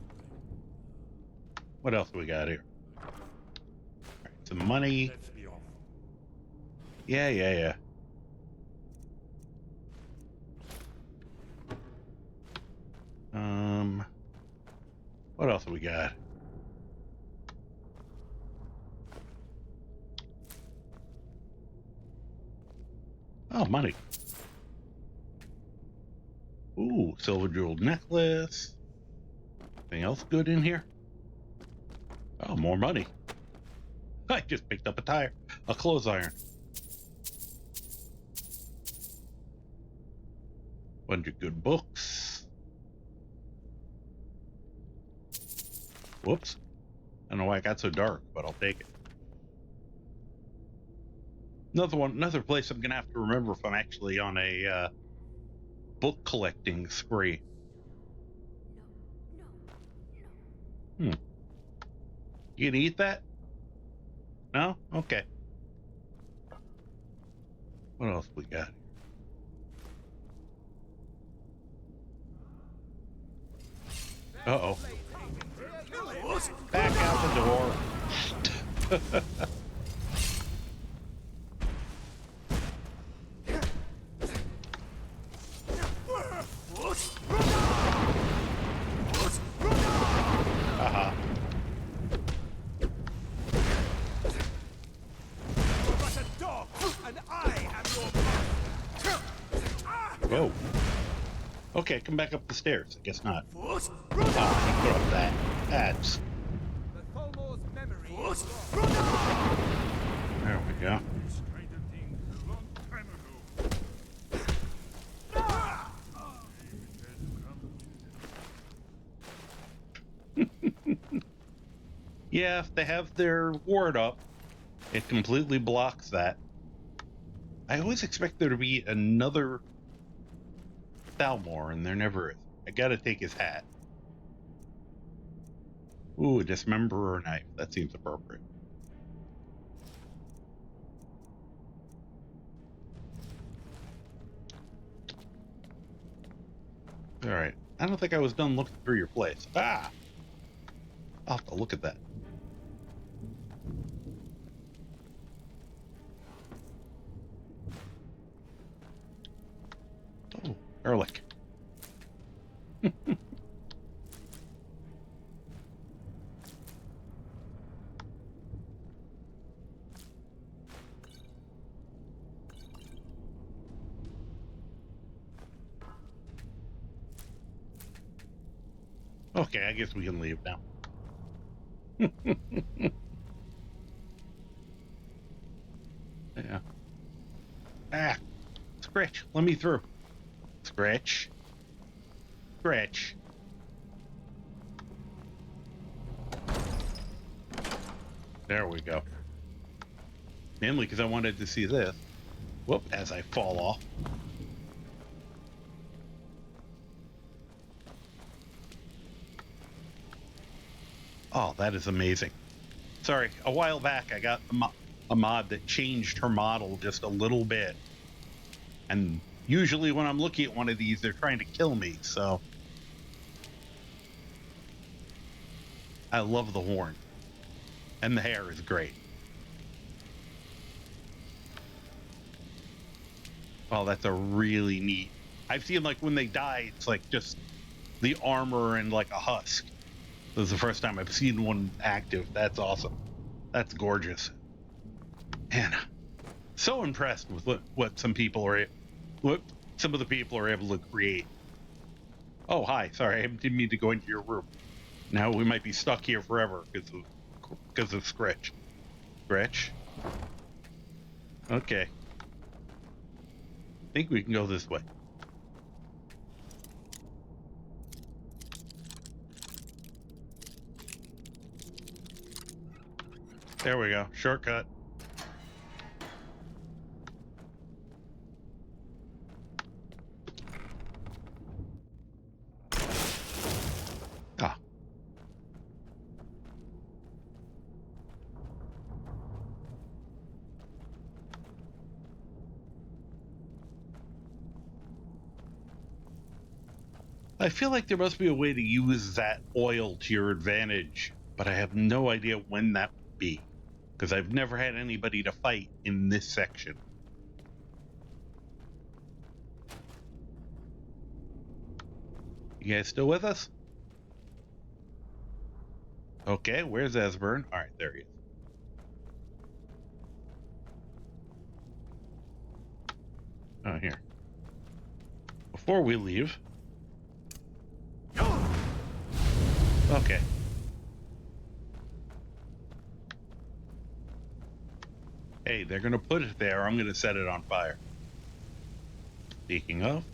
What else do we got here? All right, some money. Let's be off. Yeah. What else have we got? Oh, money. Ooh, silver jeweled necklace. Anything else good in here? Oh, more money. I just picked up a tire, a clothes iron. Bunch of good books. Whoops. I don't know why it got so dark, but I'll take it. Another place I'm gonna have to remember if I'm actually on a book collecting spree. You gonna eat that? No? Okay. What else we got? Uh-oh. Back out the door. Uh-huh. Whoa. Okay, come back up the stairs. I guess not. Ah, you put up that. That's... There we go. Yeah, if they have their ward up, it completely blocks that. I always expect there to be another Thalmor, and there never is. I gotta take his hat. Ooh, a dismemberer knife. That seems appropriate. Alright. I don't think I was done looking through your place. Ah! I'll have to look at that. Oh, garlic. Okay, I guess we can leave now. Yeah. Ah! Scratch, let me through. Scratch. Scratch. There we go. Mainly because I wanted to see this. Whoop, as I fall off. Oh, that is amazing. Sorry, a while back I got a mod that changed her model just a little bit. And usually when I'm looking at one of these, they're trying to kill me, so... I love the horn. And the hair is great. Oh, that's a really neat... I've seen, like, when they die, it's like just the armor and, like, a husk. This is the first time I've seen one active. That's awesome. That's gorgeous. Man, so impressed with what some people are... What some of the people are able to create. Oh, hi. Sorry, I didn't mean to go into your room. Now we might be stuck here forever because of Scratch. Scratch? Okay. I think we can go this way. There we go. Shortcut. Ah. I feel like there must be a way to use that oil to your advantage, but I have no idea when that would be. Because I've never had anybody to fight in this section. You guys still with us? Okay, where's Esbern? Alright, there he is. Oh, here. Before we leave... Okay. Hey, they're gonna put it there. I'm gonna set it on fire. Speaking of.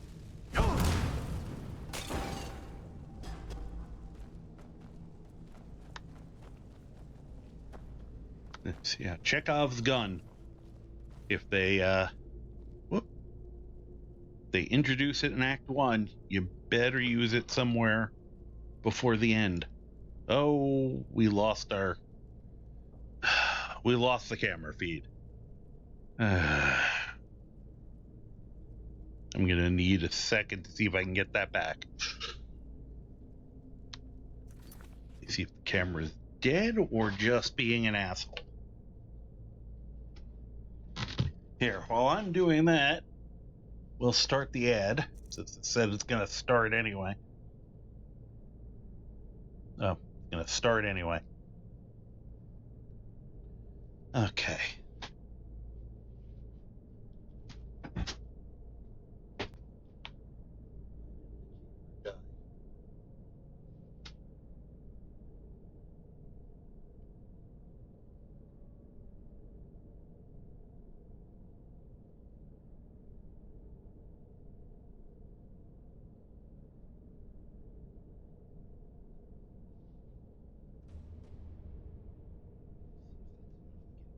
Yeah, Chekhov's gun. If they they introduce it in Act 1, you better use it somewhere before the end. Oh, we lost the camera feed. I'm gonna need a second to see if I can get that back. See if the camera's dead or just being an asshole. Here, while I'm doing that, we'll start the ad, since it said it's going to start anyway. Oh, it's going to start anyway. Okay.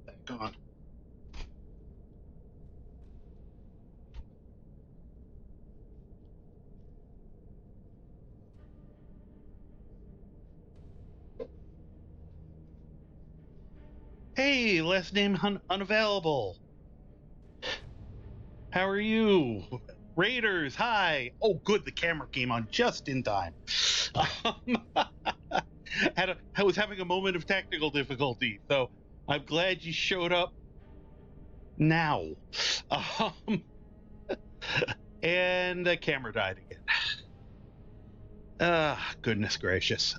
Back on. Hey, last name unavailable. How are you? Raiders, hi. Oh, good, the camera came on just in time. I was having a moment of technical difficulty, so I'm glad you showed up now. And the camera died again. Goodness gracious.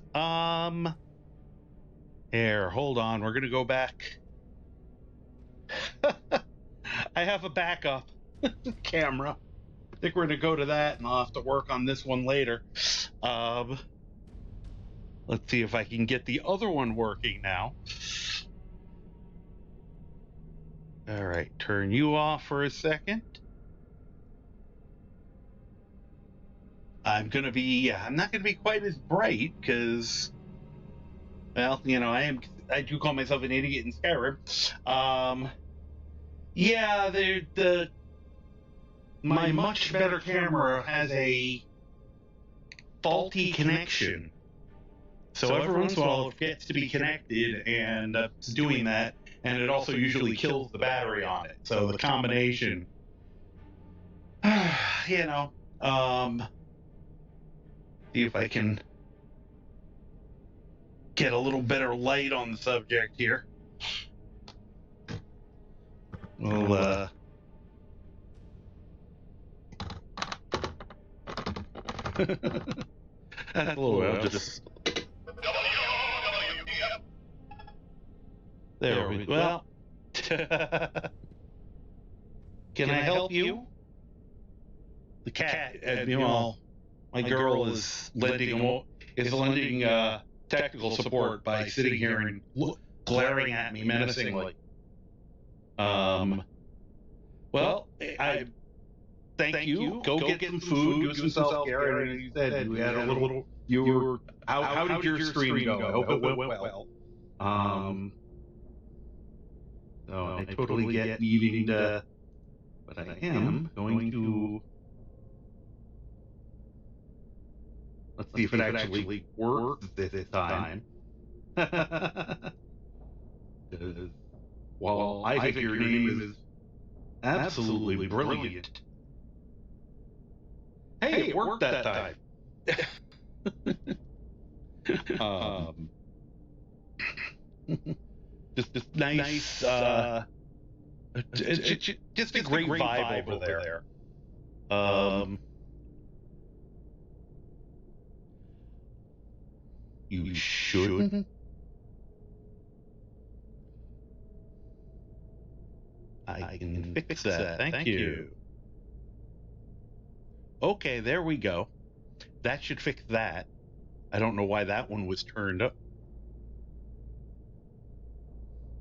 Here, hold on. We're gonna go back. I have a backup camera. I think we're gonna go to that, and I'll have to work on this one later. Let's see if I can get the other one working now. All right, turn you off for a second. I'm not gonna be quite as bright because, well, you know, I do call myself an idiot in Skyrim. Yeah, my much better camera has a faulty connection. So every once in a while it forgets to be connected, and it's doing that, and it also usually kills the battery on it. So the combination, you know, see if I can get a little better light on the subject here. Well, that's a little bit. Just there we go. Well, can I help you? The cat, you know, my girl is lending technical support by sitting here and glaring at me menacingly. Well, I thank you. Go get some food, do some self-care. And you said you had a little. How did your stream go? I hope it went well. So I totally get needing to, but I am going to. Let's see if it actually works this time. Well, I think your name is absolutely brilliant. Hey, it worked that time. Just nice, just a great vibe over there. You shouldn't. I can fix that. Thank you. Okay, there we go. That should fix that. I don't know why that one was turned up.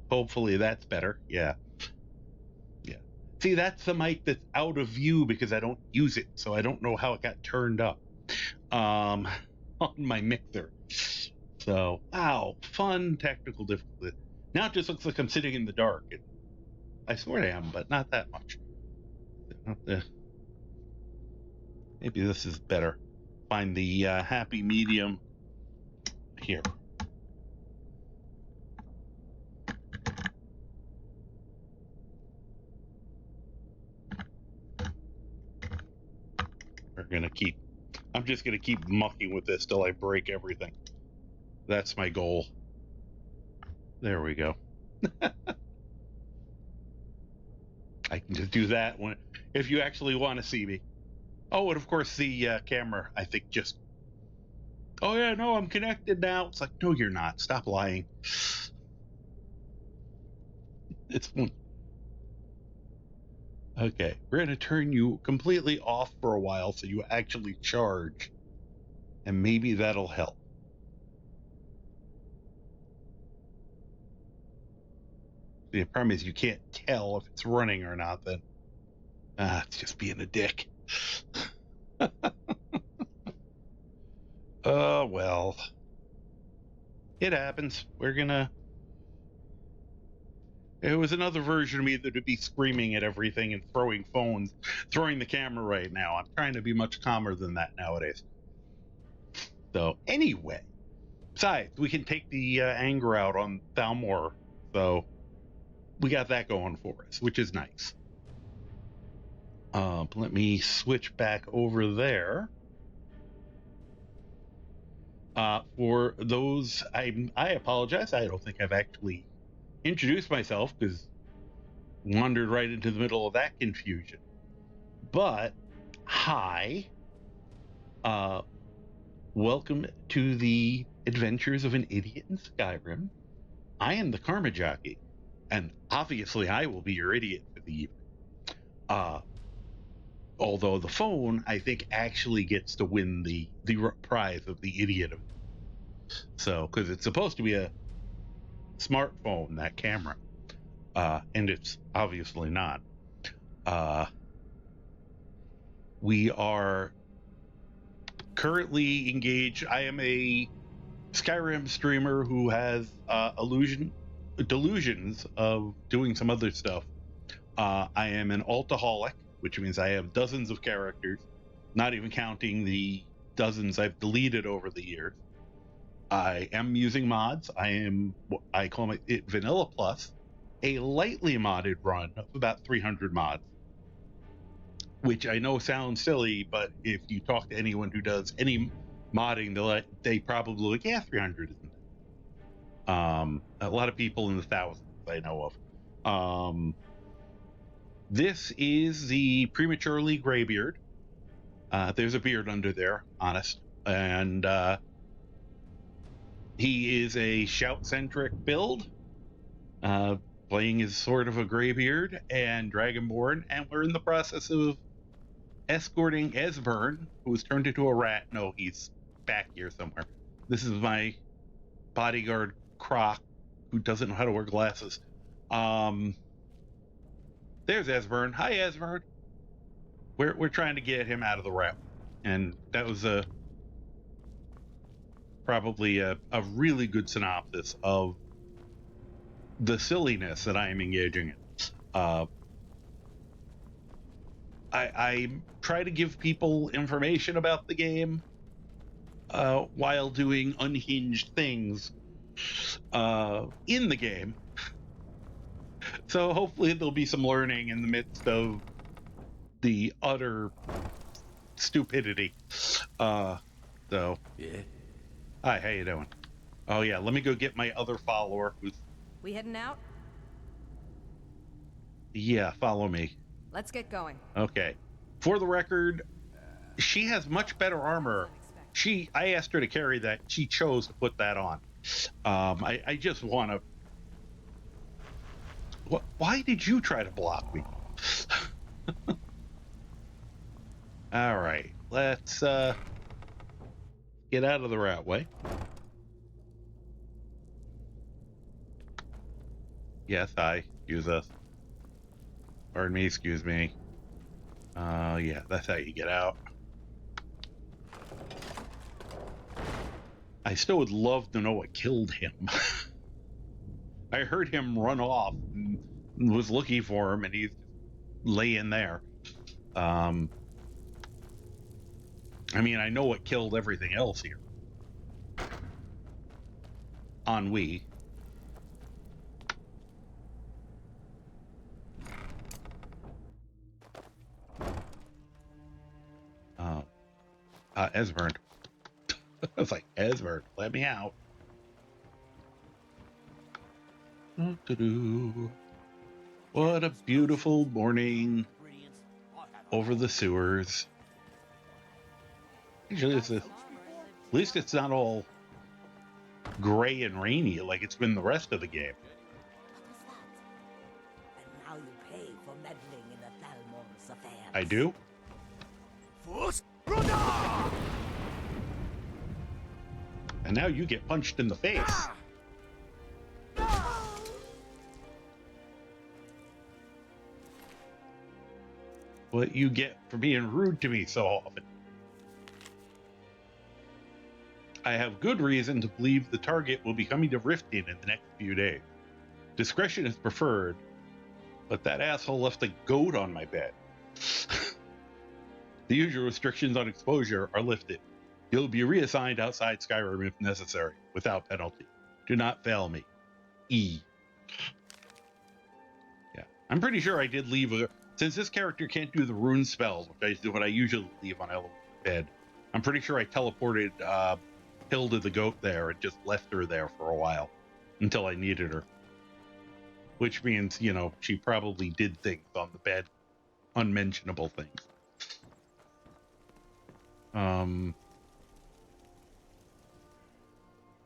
Hopefully that's better. Yeah. See, that's the mic that's out of view because I don't use it, so I don't know how it got turned up on my mixer. So, wow, fun technical difficulty. Now it just looks like I'm sitting in the dark. I swear I am, but not that much. Maybe this is better. Find the happy medium here. I'm just gonna keep mucking with this till I break everything. That's my goal. There we go. I can just do that if you actually want to see me. Oh, and of course the camera, I think just, oh yeah, no, I'm connected now. It's like, no, you're not. Stop lying. It's okay. We're going to turn you completely off for a while so you actually charge. And maybe that'll help. The problem is you can't tell if it's running or not then. It's just being a dick. Oh, well. It happens. It was another version of me that would be screaming at everything and throwing the camera right now. I'm trying to be much calmer than that nowadays. So, anyway. Besides, we can take the anger out on Thalmor. So, we got that going for us, which is nice. Let me switch back over there. For those, I apologize. I don't think I've actually introduced myself because wandered right into the middle of that confusion. But hi, welcome to the adventures of an idiot in Skyrim. I am the Karma Jockey, and obviously I will be your idiot for the evening. Although the phone, I think, actually gets to win the prize of the idiot. So, because it's supposed to be a smartphone, that camera, and it's obviously not. We are currently engaged. I am a Skyrim streamer who has delusions of doing some other stuff. I am an altaholic, which means I have dozens of characters, not even counting the dozens I've deleted over the years. I am using mods. I call it Vanilla Plus, a lightly modded run of about 300 mods, which I know sounds silly, but if you talk to anyone who does any modding, they probably like, yeah, 300 isn't it? A lot of people in the thousands I know of. This is the Prematurely Greybeard. There's a beard under there, honest. And he is a shout-centric build, playing as sort of a Greybeard and Dragonborn, and we're in the process of escorting Esbern, who was turned into a rat. No, he's back here somewhere. This is my bodyguard, Croc, who doesn't know how to wear glasses. There's Esbern. Hi, Esbern. We're trying to get him out of the rat, and that was probably a really good synopsis of the silliness that I am engaging in. I try to give people information about the game while doing unhinged things in the game. So hopefully there'll be some learning in the midst of the utter stupidity. So yeah. Hi, how you doing? Oh yeah, let me go get my other follower who's... We heading out? Yeah, follow me. Let's get going. Okay. For the record, she has much better armor. I asked her to carry that. She chose to put that on. I just want to... Why did you try to block me? All right. Let's get out of the rat way. Yes, I use us. Pardon me, excuse me. Yeah, that's how you get out. I still would love to know what killed him. I heard him run off and was looking for him, and he's laying there. I mean, I know what killed everything else here. Ennui. Esbern. I was like, Esbern, let me out. What a beautiful morning over the sewers. Actually, at least it's not all gray and rainy like it's been the rest of the game. And now you pay for meddling in the Thalmor's affairs. I do? And now you get punched in the face. What you get for being rude to me so often. I have good reason to believe the target will be coming to Riften in the next few days. Discretion is preferred, but that asshole left a goat on my bed. The usual restrictions on exposure are lifted. You'll be reassigned outside Skyrim if necessary, without penalty. Do not fail me. E. Yeah, I'm pretty sure I did leave a... Since this character can't do the rune spells, which is what I usually leave on Elevated bed, I'm pretty sure I teleported Hilda the goat there and just left her there for a while until I needed her. Which means, you know, she probably did things on the bed. Unmentionable things.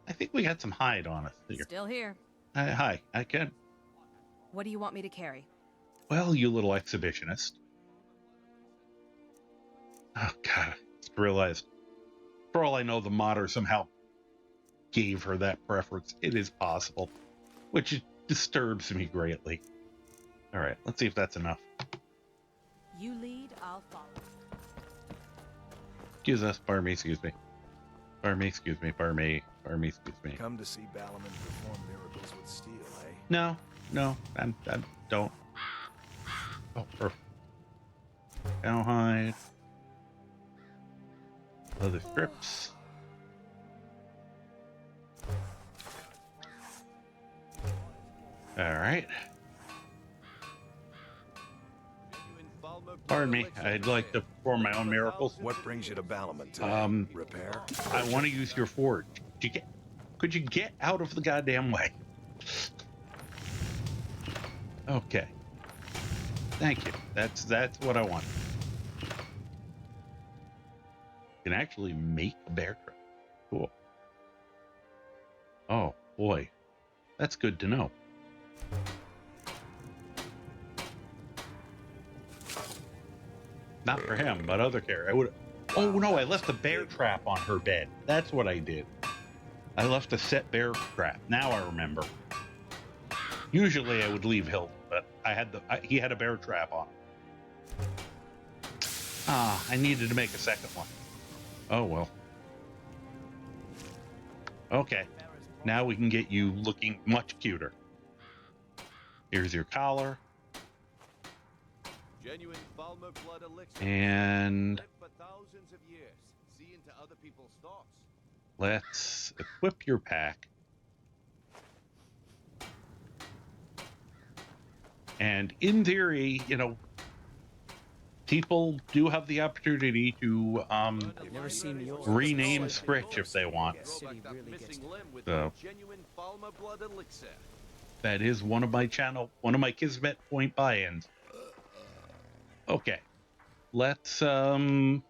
I think we got some hide on us here. Still here. Hi, I can. What do you want me to carry? Well, you little exhibitionist. Oh, God. I just realized. For all I know, the modder somehow gave her that preference. It is possible. Which disturbs me greatly. Alright, let's see if that's enough. You lead, I'll follow. Excuse us. Pardon me, excuse me. Pardon me, excuse me. Pardon me. Pardon me, excuse me. Come to see Balaman perform miracles with steel, eh? No, I don't. Oh, perfect. Cowhide. Leather strips. Alright. Pardon me, I'd like to perform my own miracles. What brings you to Balaman? Repair? I want to use your forge. Could you get out of the goddamn way? Okay. Thank you. That's what I want. You can actually make a bear trap. Cool. Oh boy. That's good to know. Not for him, but other characters. I would. Oh no! I left a bear trap on her bed. That's what I did. I left a set bear trap. Now I remember. Usually I would leave Hilton, but he had a bear trap on. Ah, I needed to make a second one. Oh well. Okay. Now we can get you looking much cuter. Here's your collar. Genuine Falmer blood elixir. And For thousands of years. See into other people's thoughts. let's equip your pack. And in theory, you know, people do have the opportunity to rename Scritch if they want. So that is one of my Kismet Point buy-ins. Okay, let's go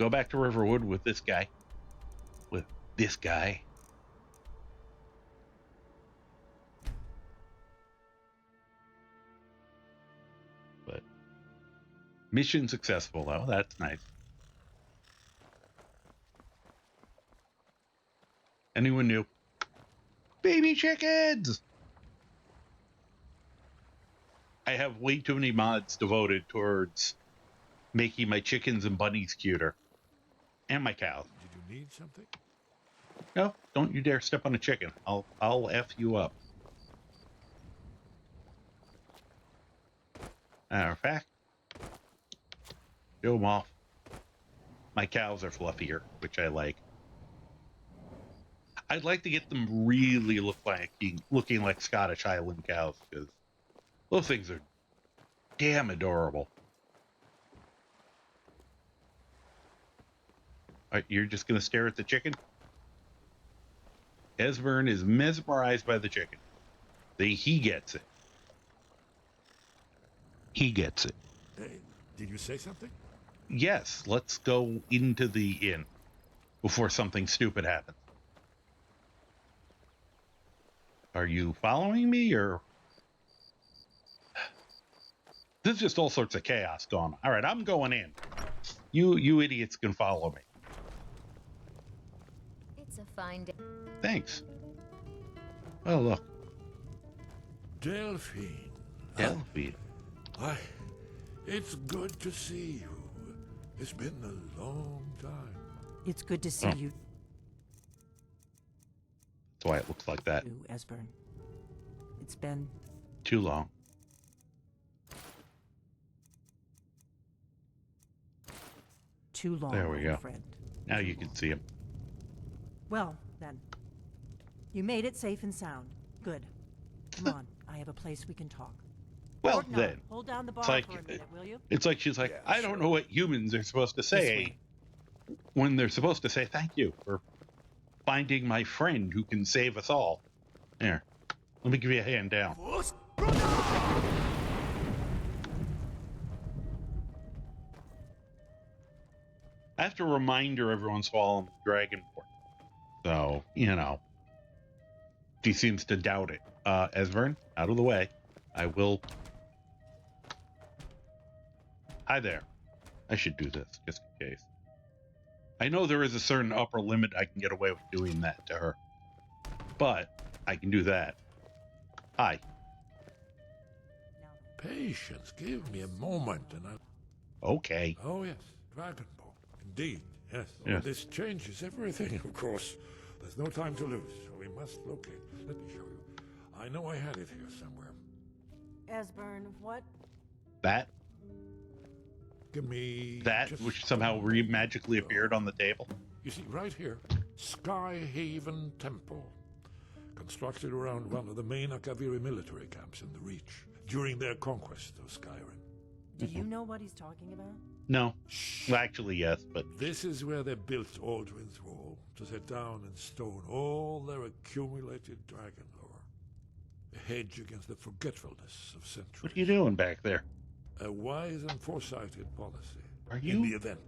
back to Riverwood with this guy. But mission successful though. That's nice. Anyone new? Baby chickens! I have way too many mods devoted towards making my chickens and bunnies cuter. And my cows. Did you need something? No, don't you dare step on a chicken. I'll F you up. Matter of fact, show them off. My cows are fluffier, which I like. I'd like to get them really looking like Scottish Highland cows, because those things are damn adorable. All right, you're just going to stare at the chicken? Esbern is mesmerized by the chicken. He gets it. He gets it. Hey, did you say something? Yes, let's go into the inn before something stupid happens. Are you following me, or... There's just all sorts of chaos going on. All right, I'm going in. You idiots can follow me. It's a fine day. Thanks. Oh, look. Delphine. Delphine. Why, it's good to see you. It's been a long time. It's good to see you That's why it looks like that. too, Esbern. It's been Too long. too long, There we go. old friend. Now you can see him. Well, then. You made it safe and sound. Good. Come on, I have a place we can talk. Well, Orkney, then. hold down the bar It's like, for a minute, will you? it's like she's like, Yeah, I don't know what humans are supposed to say when they're supposed to say thank you for finding my friend who can save us all. Here, let me give you a hand down. I have to remind her every once in a while I'm Dragonborn. So, you know. She seems to doubt it. Esbern, out of the way. I will... Hi there. I should do this, just in case. I know there is a certain upper limit I can get away with doing that to her. But, I can do that. Hi. Patience, give me a moment and I'll... Okay. Oh, yes, Dragonborn. Indeed, yes. Yes. This changes everything, of course. There's no time to lose, so we must locate. Let me show you. I know I had it here somewhere. Esbern, what? That? Give me... That, just which somehow magically appeared on the table? You see, right here, Skyhaven Temple. Constructed around one of the main Akaviri military camps in the Reach during their conquest of Skyrim. Do you know what he's talking about? No. Well, actually, yes, but... This is where they built Aldrin's Wall, to set down in stone all their accumulated dragon lore. A hedge against the forgetfulness of centuries. What are you doing back there? A wise and foresighted policy. Are you? In the event,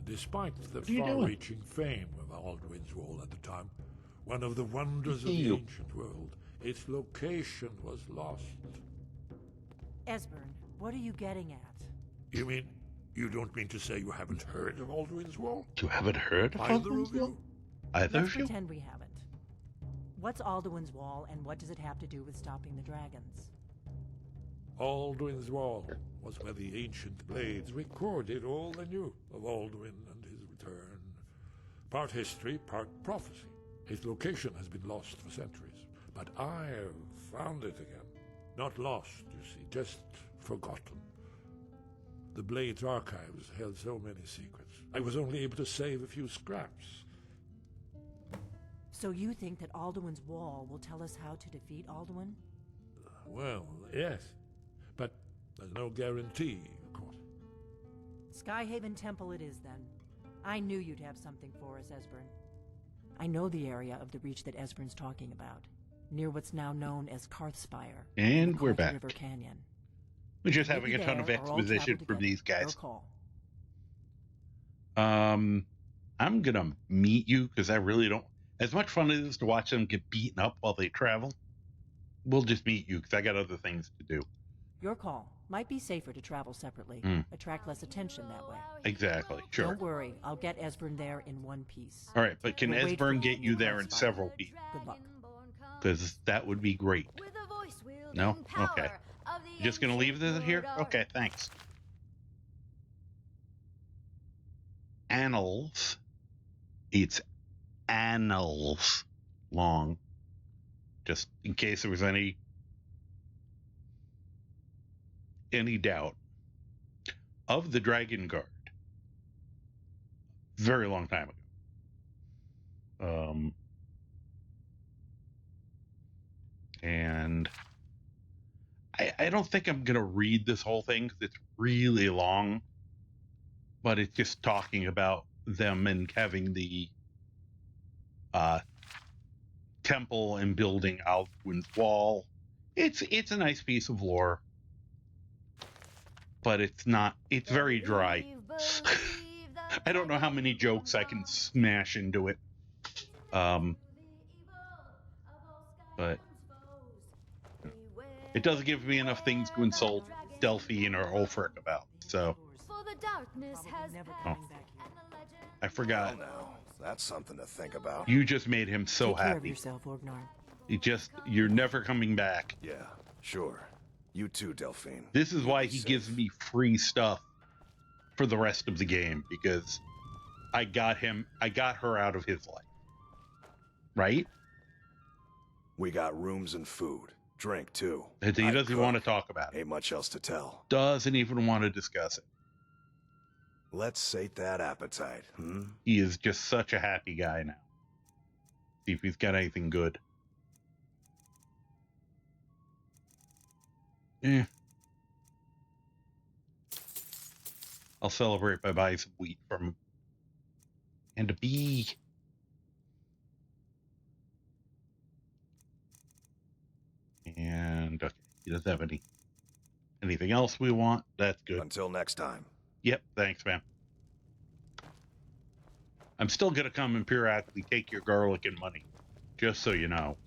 despite the are you doing? far-reaching fame of Aldrin's Wall at the time, one of the wonders of the ancient world, its location was lost. Esbern, what are you getting at? You mean, you don't mean to say you haven't heard of Aldrin's Wall? You haven't heard of Either Alduin's of you? Wall? Either Let's of you? pretend we haven't. What's Alduin's Wall, and what does it have to do with stopping the dragons? Aldrin's Wall was where the ancient blades recorded all they knew of Aldwin and his return. Part history, part prophecy. His location has been lost for centuries, but I've found it again. Not lost, you see, just forgotten. The Blade's archives held so many secrets. I was only able to save a few scraps. So you think that Alduin's Wall will tell us how to defeat Alduin? Well, yes, but there's no guarantee, of course. Skyhaven Temple it is, then. I knew you'd have something for us, Esbern. I know the area of the Reach that Esbern's talking about, near what's now known as Karthspire. And in the we're Karth back. River Canyon. We're just Meet having me a ton of there, or I'll exposition travel from these together. guys. Your call. I'm gonna meet you because I really don't. As much fun as it is to watch them get beaten up while they travel, we'll just meet you because I got other things to do. Your call. Might be safer to travel separately. Hmm. Attract less attention that way. Exactly. Sure. Don't worry, I'll get Esbern there in one piece. All right, but can We'll wait for Esbern get you there in Karthspire. several pieces? Good luck. Because that would be great. No? Okay. Of the You just gonna leave this here? Okay, thanks. Annals. It's annals long. Just in case there was any doubt. Of the Dragon Guard. Very long time ago. And I don't think I'm gonna read this whole thing because it's really long, but it's just talking about them and having the temple and building Alduin's wall. It's a nice piece of lore, but it's not. It's very dry. I don't know how many jokes I can smash into it. But it doesn't give me enough things to insult Delphine or Ulfric about. So, For the darkness has oh, I forgot. Well, now, that's something to think about. You just made him so Take care of happy. yourself, Orgnar. You're never coming back. Yeah, sure. You too, Delphine. This is why he gives me free stuff for the rest of the game, because I got her out of his life. Right? We got rooms and food. Drink, too. He doesn't want to talk about it. Ain't much else to tell. Doesn't even want to discuss it. Let's sate that appetite, hmm? He is just such a happy guy now. See if he's got anything good. Yeah. I'll celebrate by buying some wheat from him. And a bee. And okay, he doesn't have anything else we want. That's good. Until next time. Yep, thanks, man. I'm still gonna come and periodically take your garlic and money, just so you know.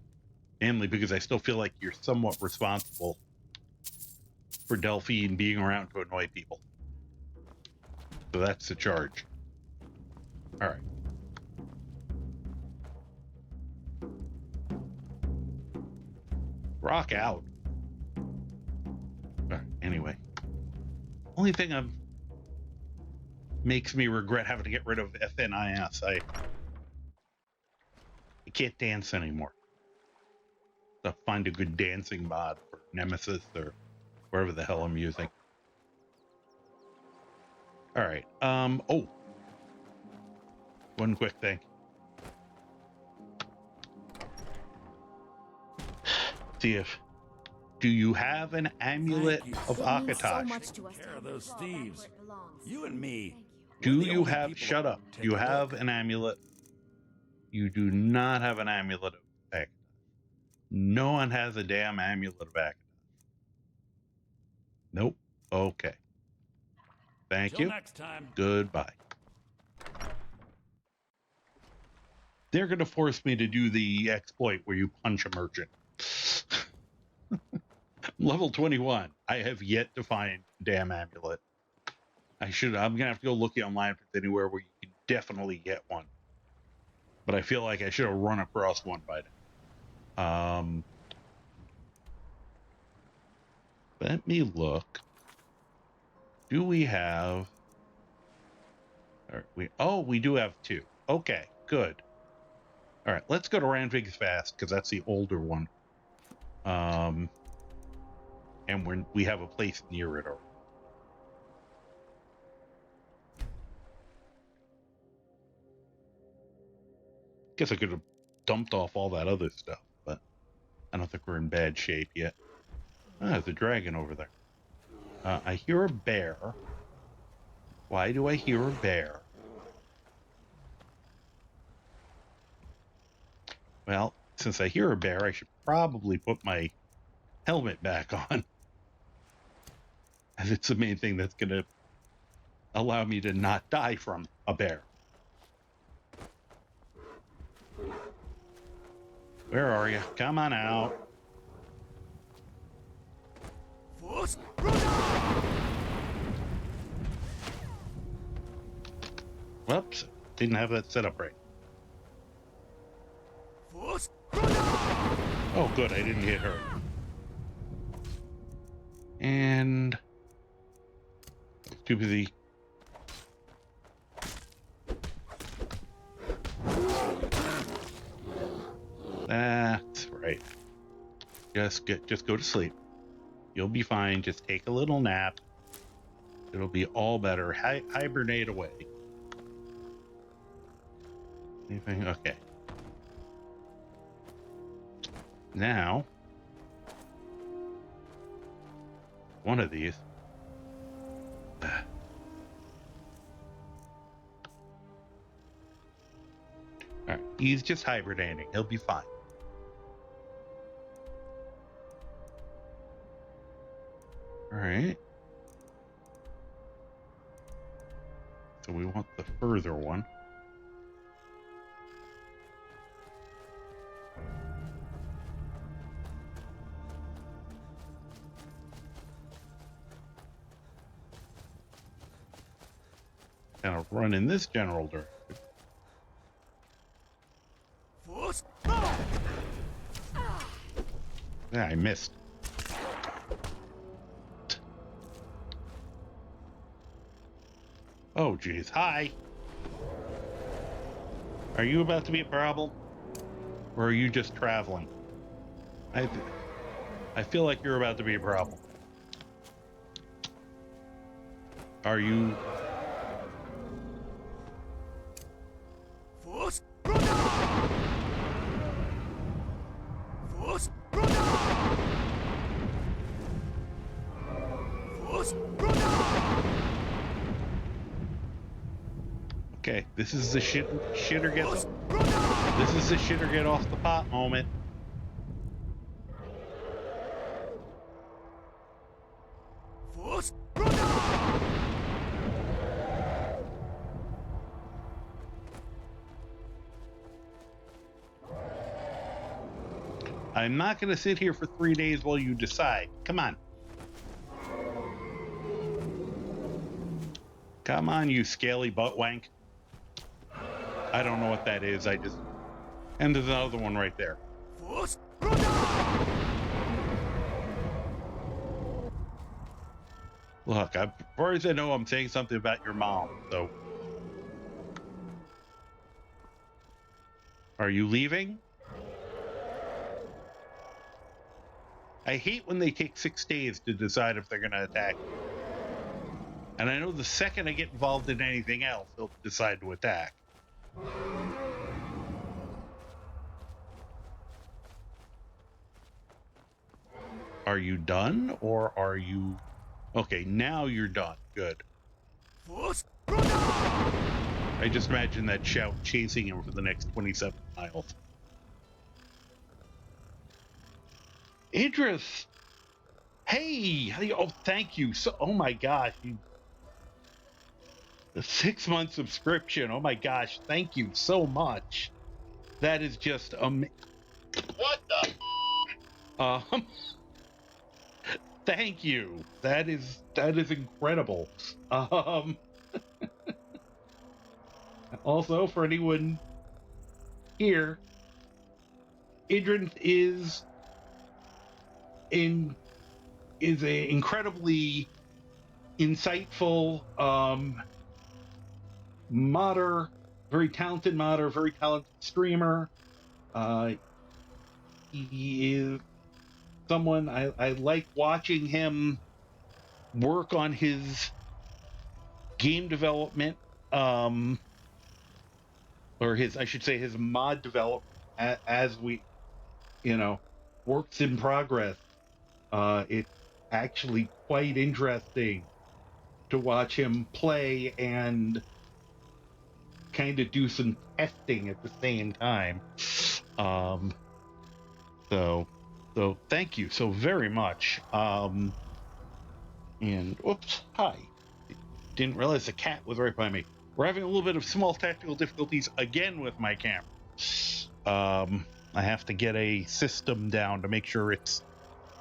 Mainly because I still feel like you're somewhat responsible for Delphine being around to annoy people. So that's the charge. All right. Rock out. All right, anyway. Only thing makes me regret having to get rid of FNIS. I can't dance anymore. To find a good dancing mod for Nemesis or wherever the hell I'm using. All right. Oh, one quick thing. See if. Do you have an amulet of Akatosh? Care of those thieves. You and me. Do you have? Shut up. Do you have an amulet? You do not have an amulet of Akatosh. No one has a damn amulet of Akatosh. Nope. Okay. Thank you. Next time. Goodbye. They're going to force me to do the exploit where you punch a merchant. Level 21. I have yet to find a damn amulet. I'm going to have to go looking online if there's anywhere where you can definitely get one. But I feel like I should have run across one by now. Let me look. Do we have... we do have two. Okay, good. All right, let's go to Ranvig's Fast, because that's the older one. And we have a place near it already. Guess I could have dumped off all that other stuff, but I don't think we're in bad shape yet. Ah, there's a dragon over there. I hear a bear. Why do I hear a bear? Well, since I hear a bear, I should probably put my helmet back on. As it's the main thing that's going to allow me to not die from a bear. Where are you? Come on out. Whoops. Didn't have that set up right. Oh, good. I didn't hit her. And too busy. That's right. Just go to sleep. You'll be fine. Just take a little nap. It'll be all better. Hibernate away. Anything? Okay. Now, one of these. All right, he's just hibernating. He'll be fine. All right. So we want the further one. Kind of run in this general direction. Yeah, I missed. Oh, geez. Hi. Are you about to be a problem? Or are you just traveling? I feel like you're about to be a problem. Are you... Okay, this is the shitter get off the pot moment. I'm not going to sit here for 3 days while you decide. Come on. Come on, you scaly butt wank. I don't know what that is. And there's another one right there. Look, as far as I know, I'm saying something about your mom, so. Are you leaving? I hate when they take 6 days to decide if they're going to attack. And I know the second I get involved in anything else, they'll decide to attack. Are you done, or are you... Okay, now you're done. Good. I just imagine that shout chasing him for the next 27 miles. Idris! Hey! Oh, thank you. So, oh my gosh. The 6-month subscription. Oh my gosh. Thank you so much. That is just what the? Thank you. That is incredible. Also, for anyone here, Idris is an incredibly insightful modder, very talented modder, very talented streamer. He is someone I like watching him work on his game development, or I should say his mod development as we, works in progress. It's actually quite interesting to watch him play and kind of do some testing at the same time. So thank you so very much. And oops, hi. Didn't realize the cat was right by me. We're having a little bit of small technical difficulties again with my camera. I have to get a system down to make sure it's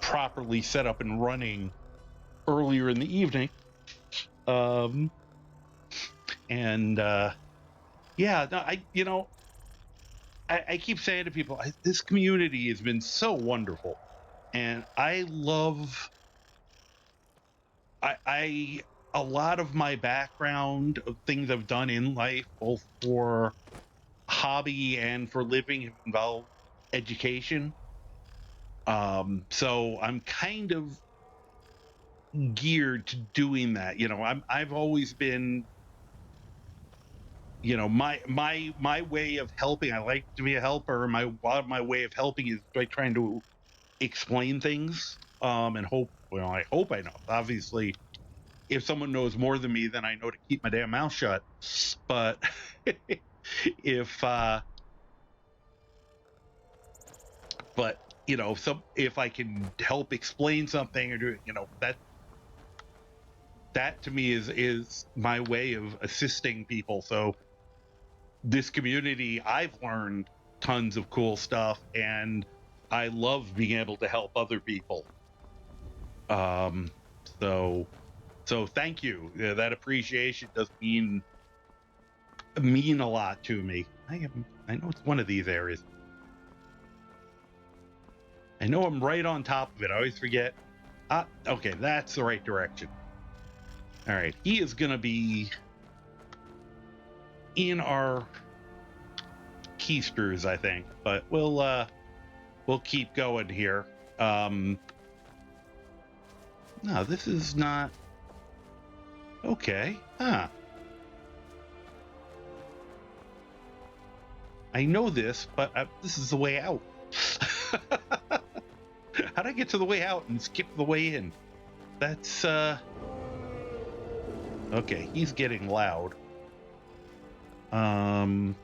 properly set up and running earlier in the evening. Yeah, no, I keep saying to people, this community has been so wonderful, and I love I a lot of my background of things I've done in life, both for hobby and for living, have involved education. So I'm kind of geared to doing that. I've always been, my way of helping. I like to be a helper. My way of helping is by trying to explain things. And hope. Well, I hope I know. Obviously, if someone knows more than me, then I know to keep my damn mouth shut. But if but if I can help explain something or do that to me is my way of assisting people. So this community, I've learned tons of cool stuff, and I love being able to help other people. Um, so thank you. Yeah, that appreciation does mean a lot to me. I know it's one of these areas. I know I'm right on top of it. I always forget. Okay, that's the right direction. All right, he is gonna be in our keisters, I think, but we'll keep going here. No, this is not okay. Huh. I know this, but this is the way out. How'd I get to the way out and skip the way in? That's okay. He's getting loud. What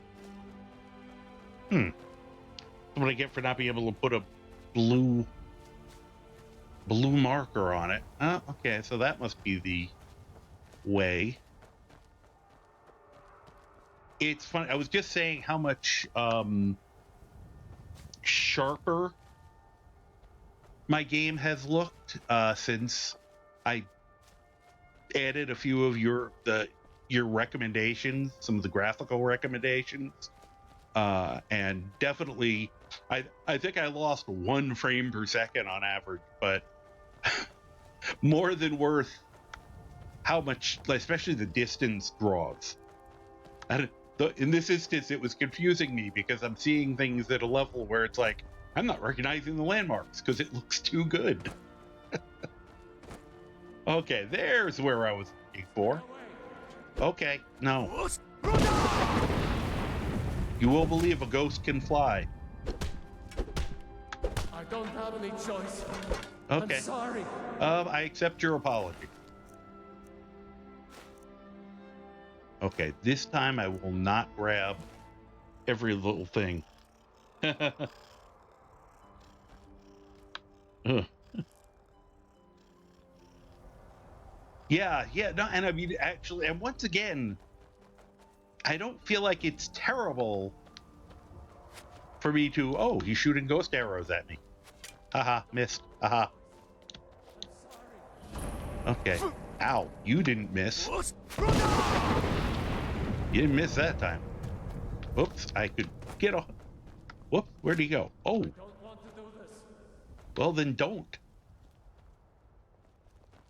I get for not being able to put a blue marker on it. Okay, so that must be the way. It's funny. I was just saying how much sharper my game has looked since I added a few of your recommendations, some of the graphical recommendations, and definitely I think I lost 1 frame per second on average, but more than worth how much, especially the distance draws. In this instance, it was confusing me because I'm seeing things at a level where it's like, I'm not recognizing the landmarks because it looks too good. Okay, there's where I was looking for. Okay, no. You will believe a ghost can fly. I don't have any choice. Okay. I'm sorry. I accept your apology. Okay, this time I will not grab every little thing. Yeah, no, and I mean, actually, and once again, I don't feel like it's terrible for me to, oh, he's shooting ghost arrows at me. Haha, missed. Haha. Okay. Ow, you didn't miss. You didn't miss that time. Whoops, I could get off. Whoops, where'd he go? Oh. I don't want to do this. Well, then don't.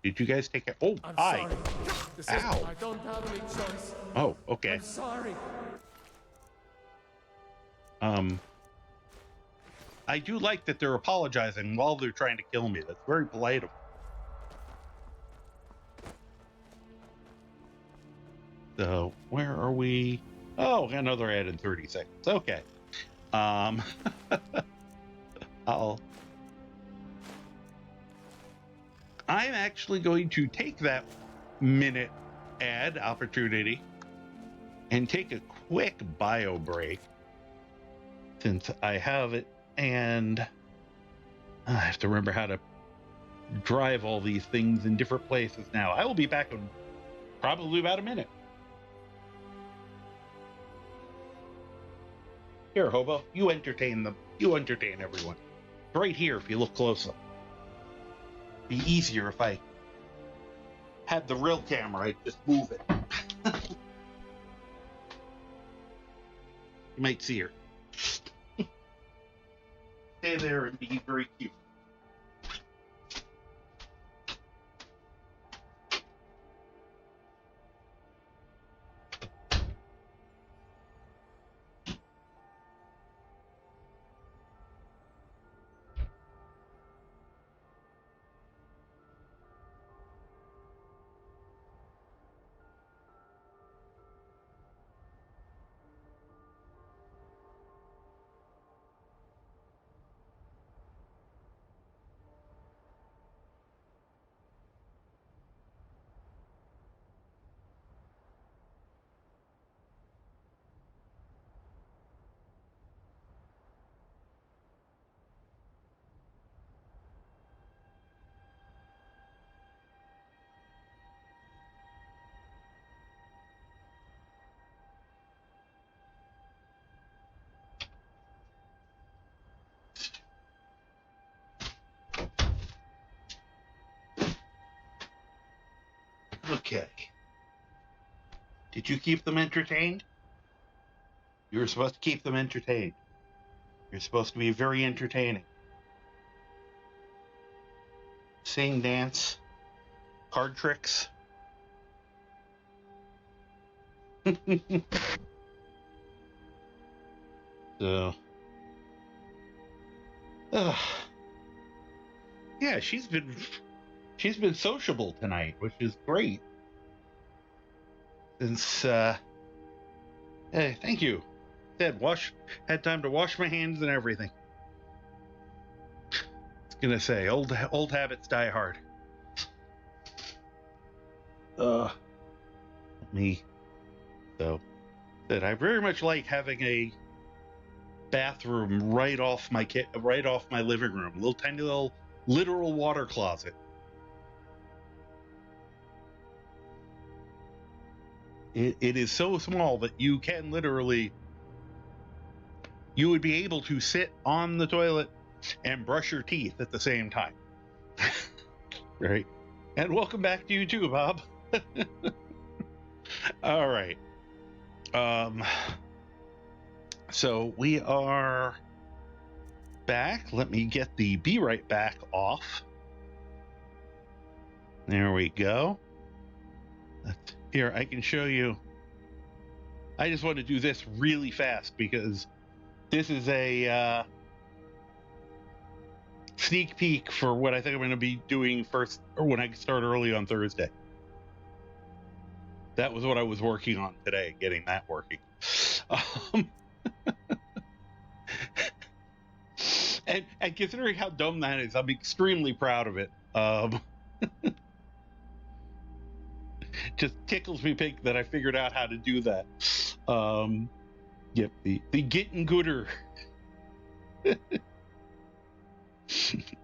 Did you guys take it? Oh, I'm hi. sorry. Ow. I don't have any choice. Oh, okay. I'm sorry. I do like that they're apologizing while they're trying to kill me. That's very polite of them. So, where are we? Oh, another ad in 30 seconds. Okay. I'm actually going to take that minute ad opportunity and take a quick bio break since I have it, and I have to remember how to drive all these things in different places now. I will be back in probably about a minute. Here, Hobo, you entertain them. You entertain everyone. It's right here if you look closely. Be easier if I had the real camera. I'd just move it. You might see her. Stay there and be very cute. Okay. Did you keep them entertained? You were supposed to keep them entertained. You're supposed to be very entertaining. Sing, dance, card tricks. So, yeah, she's been sociable tonight, which is great. Since hey, thank you. Had time to wash my hands and everything. I was gonna say, old habits die hard. Me. So that I very much like having a bathroom right off my living room, little tiny little literal water closet. It is so small that you can literally, you would be able to sit on the toilet and brush your teeth at the same time. Right? And welcome back to you too, Bob. All right. So we are back. Let me get the Be Right Back off. There we go. Here, I can show you. I just want to do this really fast because this is a sneak peek for what I think I'm going to be doing first, or when I start early on Thursday. That was what I was working on today, getting that working. And considering how dumb that is, I'm extremely proud of it. Just tickles me pink that I figured out how to do that. Yep, the getting gooder.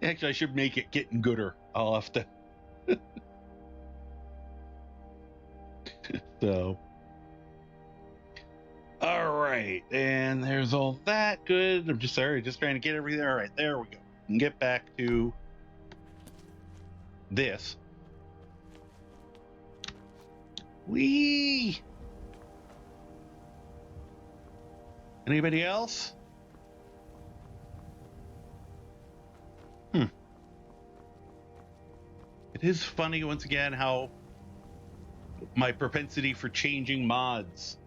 Actually, I should make it getting gooder. I'll have to. So, all right, and there's all that good. I'm just trying to get everything. All right, there we go. And get back to this. Whee! Anybody else? It is funny once again how my propensity for changing mods.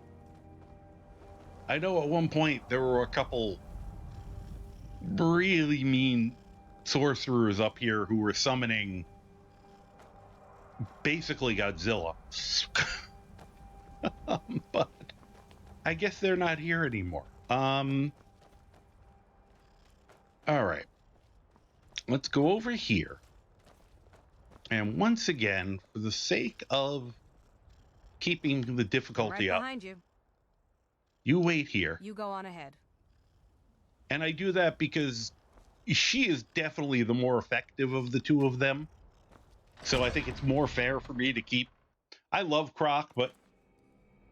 I know at one point there were a couple really mean sorcerers up here who were summoning basically Godzilla. But I guess they're not here anymore. All right. Let's go over here. And once again, for the sake of keeping the difficulty right up, behind you. You wait here. You go on ahead. And I do that because she is definitely the more effective of the two of them. So I think it's more fair for me to keep. I love Croc, but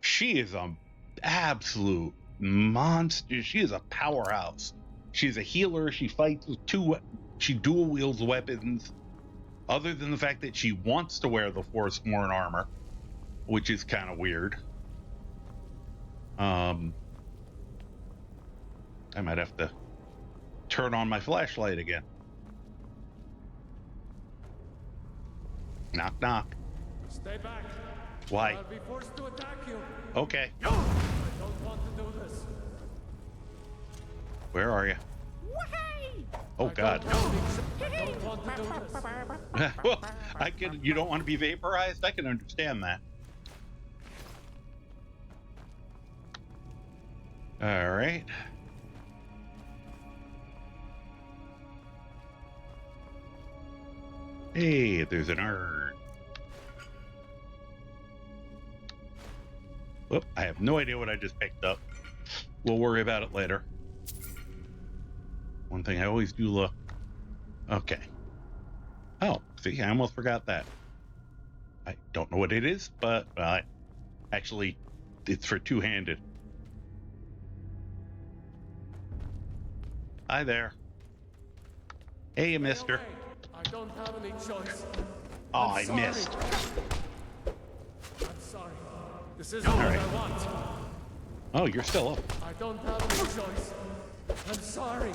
she is an absolute monster. She is a powerhouse. She's a healer. She fights with she dual wields weapons. Other than the fact that she wants to wear the Forsworn armor, which is kind of weird. I might have to turn on my flashlight again. Knock, knock. Stay back. Why? I'll be forced to attack you. Okay. I don't want to do this. Where are you? Oh God. Don't want to do this. Well, you don't want to be vaporized? I can understand that. All right. Hey, there's an urn. Whoop, I have no idea what I just picked up. We'll worry about it later. One thing I always do look. Okay. Oh, see, I almost forgot that. I don't know what it is, but actually, it's for two-handed. Hi there. Hey, mister. I don't have any choice. Oh, I missed. This isn't All what right. I want. Oh, you're still up. I don't have any choice. I'm sorry.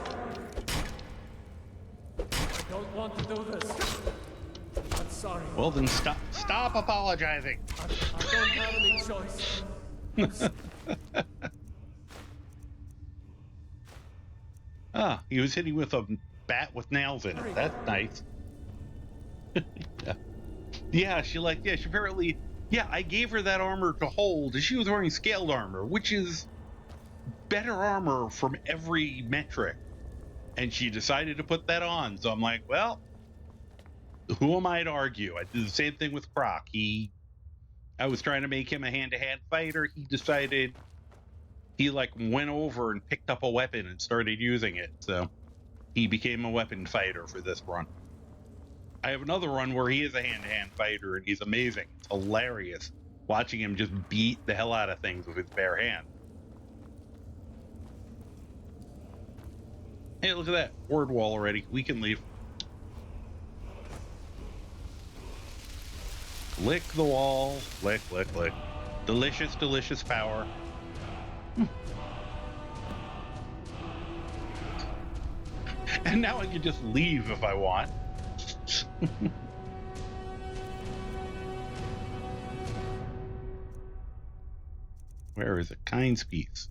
I don't want to do this. I'm sorry. Well, then stop apologizing. I don't have any choice. Ah, he was hitting with a bat with nails in it. That's nice. Yeah, she apparently, I gave her that armor to hold, and she was wearing scaled armor, which is better armor from every metric. And she decided to put that on. So I'm like, well, who am I to argue? I did the same thing with Croc. I was trying to make him a hand-to-hand fighter. He decided he went over and picked up a weapon and started using it. So he became a weapon fighter for this run. I have another run where he is a hand-to-hand fighter and he's amazing. It's hilarious watching him just beat the hell out of things with his bare hand. Hey, look at that. Word wall already. We can leave. Lick the wall. Lick, lick, lick. Delicious, delicious power. And now I can just leave if I want. Where is it? Kind's piece.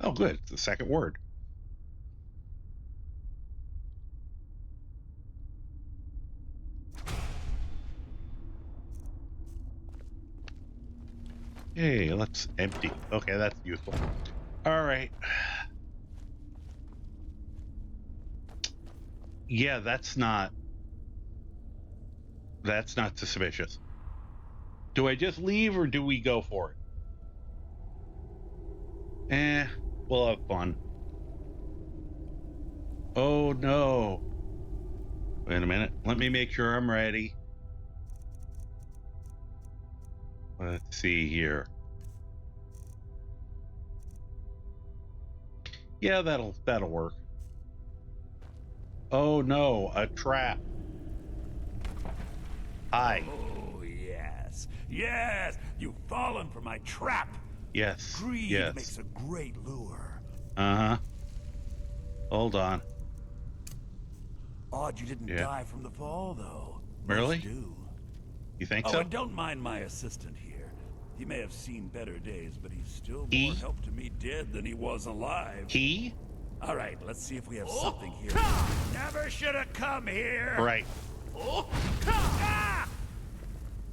Oh, good. It's the second word. Hey, let's empty. Okay, that's useful. All right. Yeah, that's not suspicious. Do I just leave or do we go for it? We'll have fun. Oh no. Wait a minute. Let me make sure I'm ready. Let's see here. Yeah, that'll work. Oh no, a trap. Hi. Oh, yes. Yes! You've fallen for my trap! Yes. Greed yes. makes a great lure. Uh-huh. Hold on. Odd you didn't die from the fall, though. Really? Most do. You think oh, so? And don't mind my assistant here. He may have seen better days, but he's still more help to me dead than he was alive. He? All right, let's see if we have something here. Never should have come here. Right.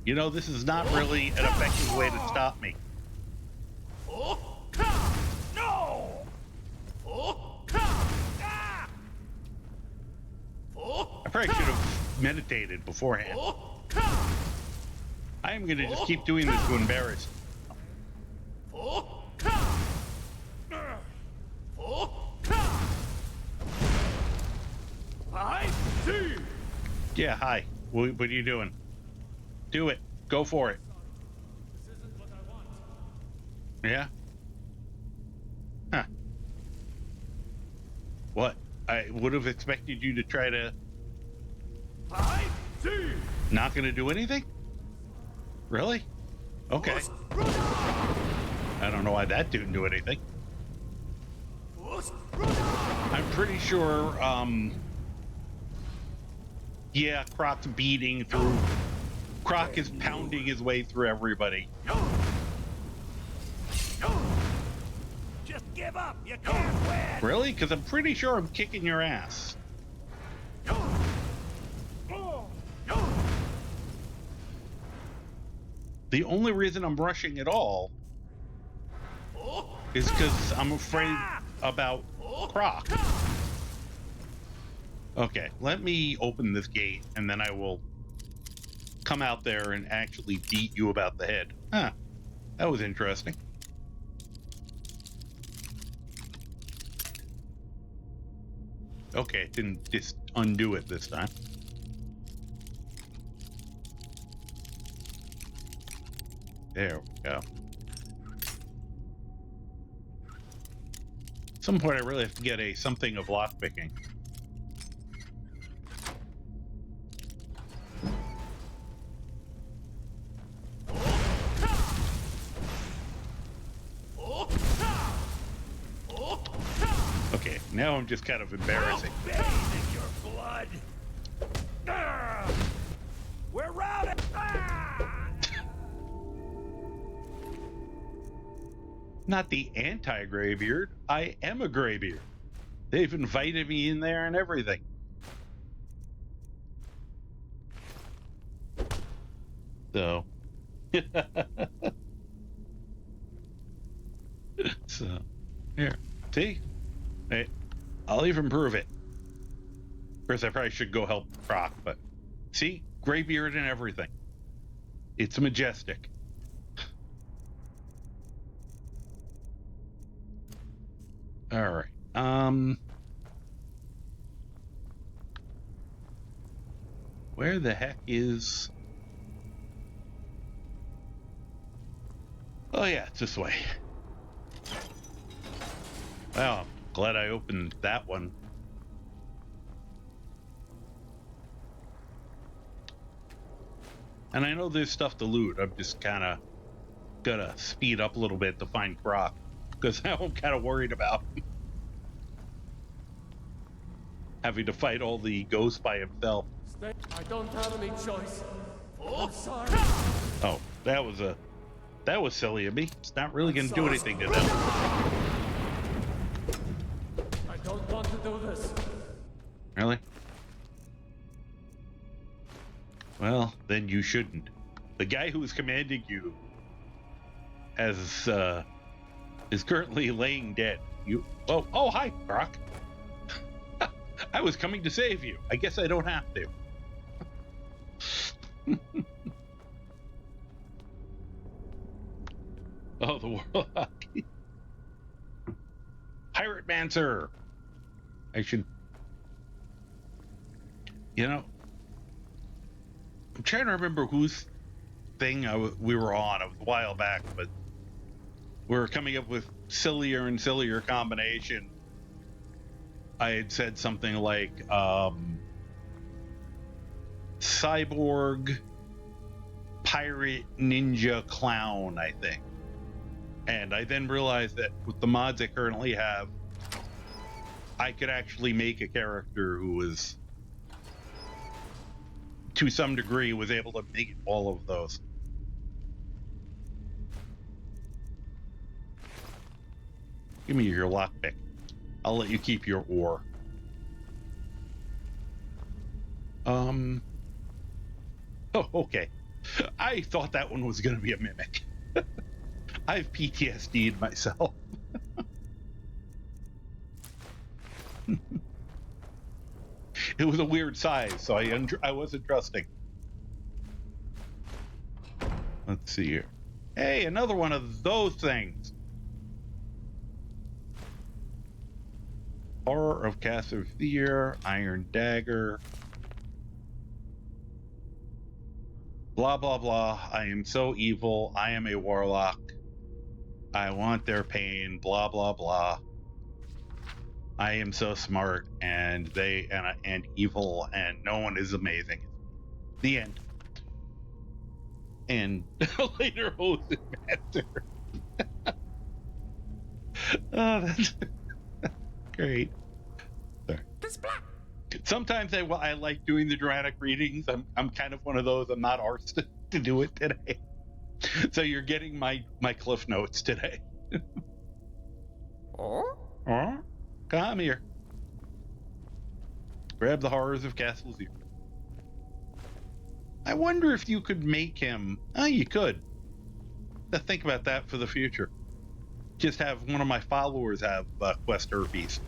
You know, this is not really an effective way to stop me. No! I probably should have meditated beforehand. I am going to just keep doing this to embarrass. I see. Yeah, hi. What are you doing? Do it. Go for it. This isn't what I want. Yeah? Huh. What? I would have expected you to try to... I see. Not gonna do anything? Really? Okay. I don't know why that didn't do anything. I'm pretty sure, yeah, Croc's beating through... Croc is pounding his way through everybody. Just give up. You can't win. Really? Because I'm pretty sure I'm kicking your ass. The only reason I'm rushing at all is because I'm afraid about Croc. Okay, let me open this gate and then I will come out there and actually beat you about the head. Huh. That was interesting. Okay, didn't just undo it this time. There we go. At some point I really have to get something of lockpicking. Now I'm just kind of embarrassing. Bathe in your blood. We're routed. Not the anti-Greybeard. I am a Greybeard. They've invited me in there and everything. So. So, here. See? Hey, I'll even prove it. Of course, I probably should go help Croc, but see? Greybeard and everything. It's majestic. All right. Where the heck is... Oh yeah, it's this way. Well, I'm glad I opened that one. And I know there's stuff to loot. I'm just kind of gonna speed up a little bit to find Croc, because now I'm kind of worried about having to fight all the ghosts by himself. I don't have any choice. I'm sorry. Oh, that was silly of me. It's not really gonna do anything to them. I don't want to do this. Really? Well, then you shouldn't. The guy who is commanding you is currently laying dead. Oh, hi, Croc. I was coming to save you. I guess I don't have to. Oh, the world hockey. Pirate Mancer. I should... You know, I'm trying to remember whose thing we were on. It was a while back, but we were coming up with sillier and sillier combination. I had said something like cyborg, pirate, ninja, clown, I think. And I then realized that with the mods I currently have, I could actually make a character who was, to some degree, was able to make all of those. Give me your lockpick. I'll let you keep your ore. Oh, okay. I thought that one was going to be a mimic. I've PTSD'd myself. It was a weird size, so I wasn't trusting. Let's see here. Hey, another one of those things. Horror of Cast of Fear, Iron Dagger. Blah, blah, blah. I am so evil. I am a warlock. I want their pain. Blah, blah, blah. I am so smart, and and evil, and no one is amazing. The end. And later, Hosen Master. Oh, that's great. Sorry. Sometimes I like doing the dramatic readings. I'm kind of one of those. I'm not arsed to do it today. So you're getting my cliff notes today. Oh? Come here. Grab the horrors of Castle Zero. I wonder if you could make him... Oh, you could. Think about that for the future. Just have one of my followers have quest herpes.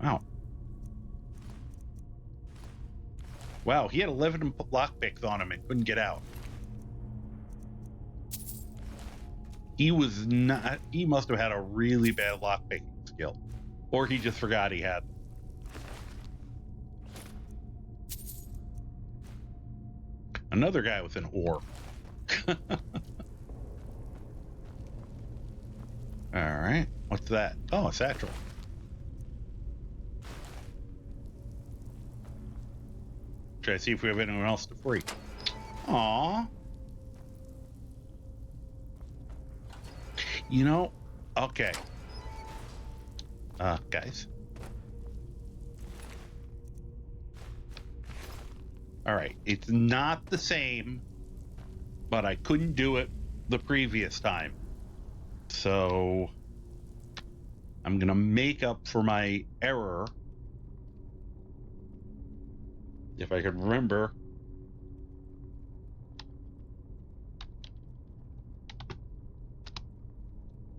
Wow. Wow, he had 11 lockpicks on him and couldn't get out. He was not... He must have had a really bad lockpicking skill. Or he just forgot he had them. Another guy with an ore. Alright. What's that? Oh, a satchel. Try to see if we have anyone else to free. Aww. You know, Okay. Guys. All right. It's not the same, but I couldn't do it the previous time. So I'm going to make up for my error. If I can remember.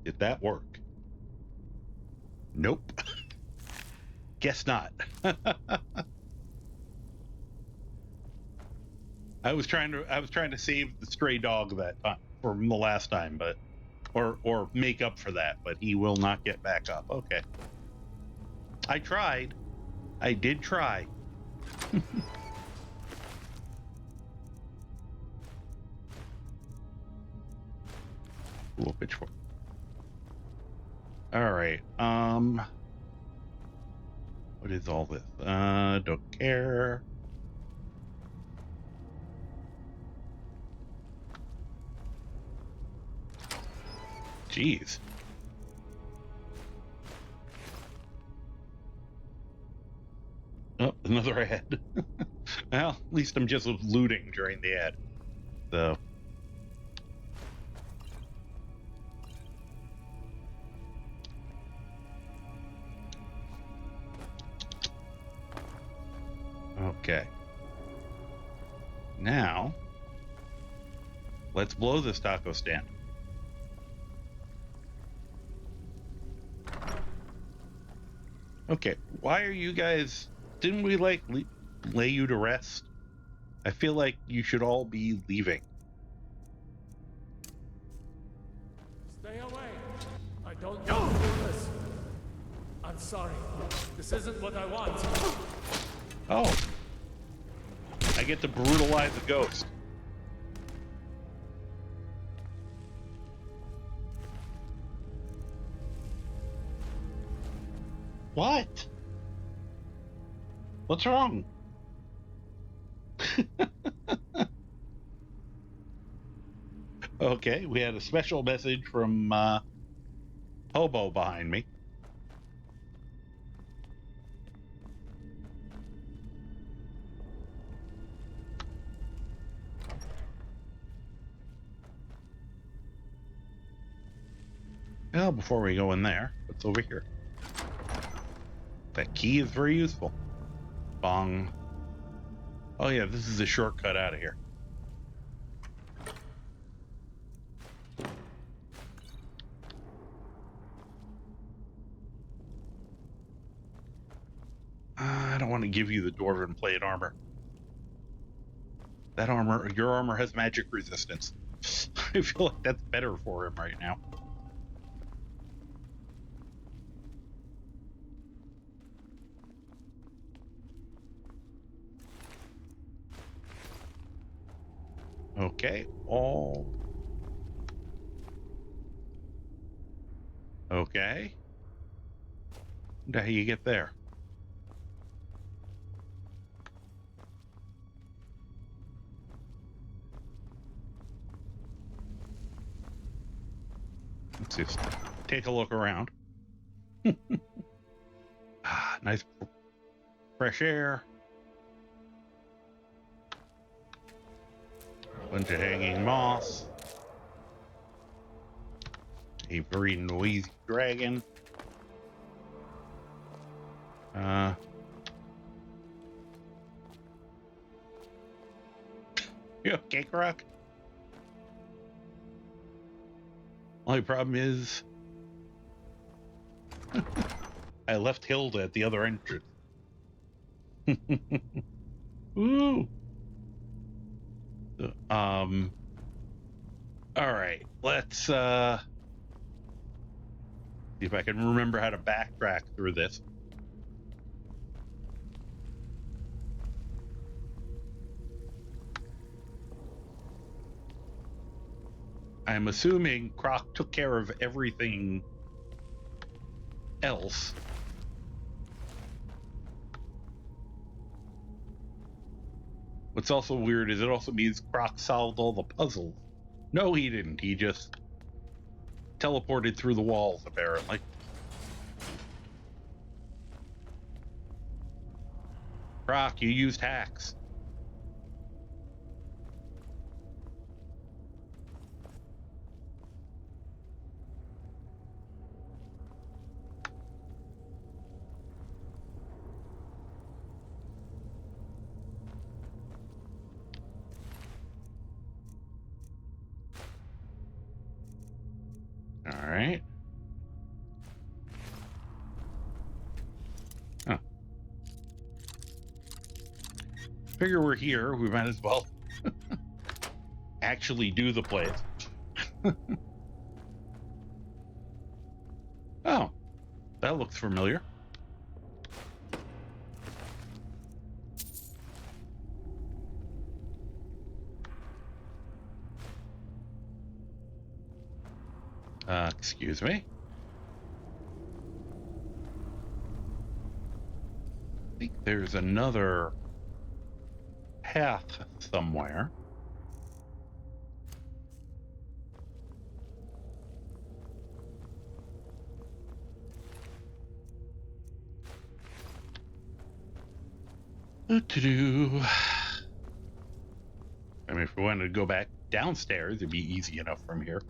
Did that work? Nope. Guess not. I was trying to save the stray dog that time from the last time, but or make up for that, but he will not get back up. Okay. I tried. I did try. Ooh, pitchfork. All right. What is all this? Don't care. Jeez. Oh, another ad. Well, at least I'm just looting during the ad. So. Okay. Now, let's blow this taco stand. Okay, why are you guys... Didn't we, like, lay you to rest? I feel like you should all be leaving. Stay away. I don't want to do this. I'm sorry. This isn't what I want. Oh. I get to brutalize a ghost. What? What's wrong? Okay, we had a special message from Hobo behind me. Well, before we go in there, what's over here? That key is very useful. Bong. Oh yeah, this is a shortcut out of here. I don't want to give you the dwarven plate armor. That armor, your armor has magic resistance. I feel like that's better for him right now. Okay, all... Okay. How do you get there? Let's just take a look around. Nice fresh air. Bunch of hanging moss. A very noisy dragon. You okay, Croc? Only problem is I left Hilda at the other entrance. Ooh. All right, let's see if I can remember how to backtrack through this. I'm assuming Croc took care of everything else. What's also weird is it also means Croc solved all the puzzles. No, he didn't. He just teleported through the walls, apparently. Brock, you used hacks. All right. Huh. Figure we're here. We might as well actually do the place. Oh, that looks familiar. Excuse me. I think there's another path somewhere. Do-do-do. I mean, if we wanted to go back downstairs, it'd be easy enough from here.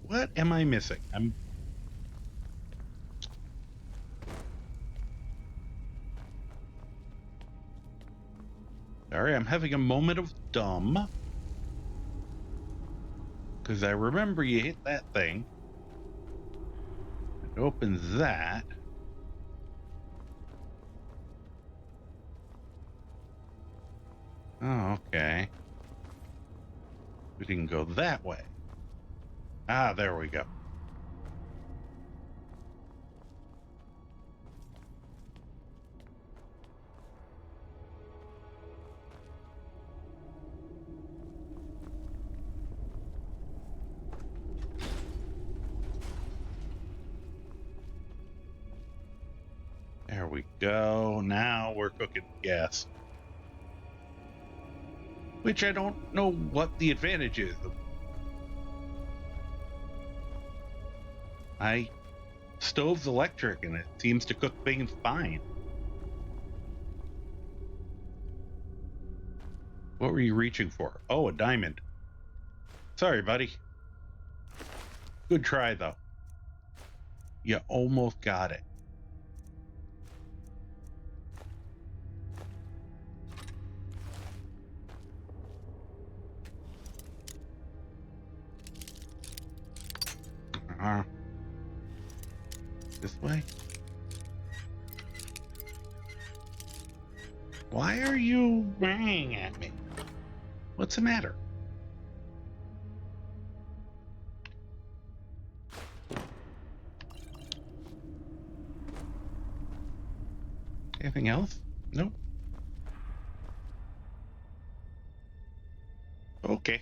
What am I missing? Sorry, I'm having a moment of dumb. Because I remember you hit that thing. It opens that. Oh, okay. We can go that way. Ah, there we go. There we go. Now we're cooking gas. Which I don't know what the advantage is. My stove's electric and it seems to cook things fine. What were you reaching for? Oh, a diamond. Sorry, buddy. Good try, though. You almost got it. This way? Why are you banging at me? What's the matter? Anything else? Nope. Okay.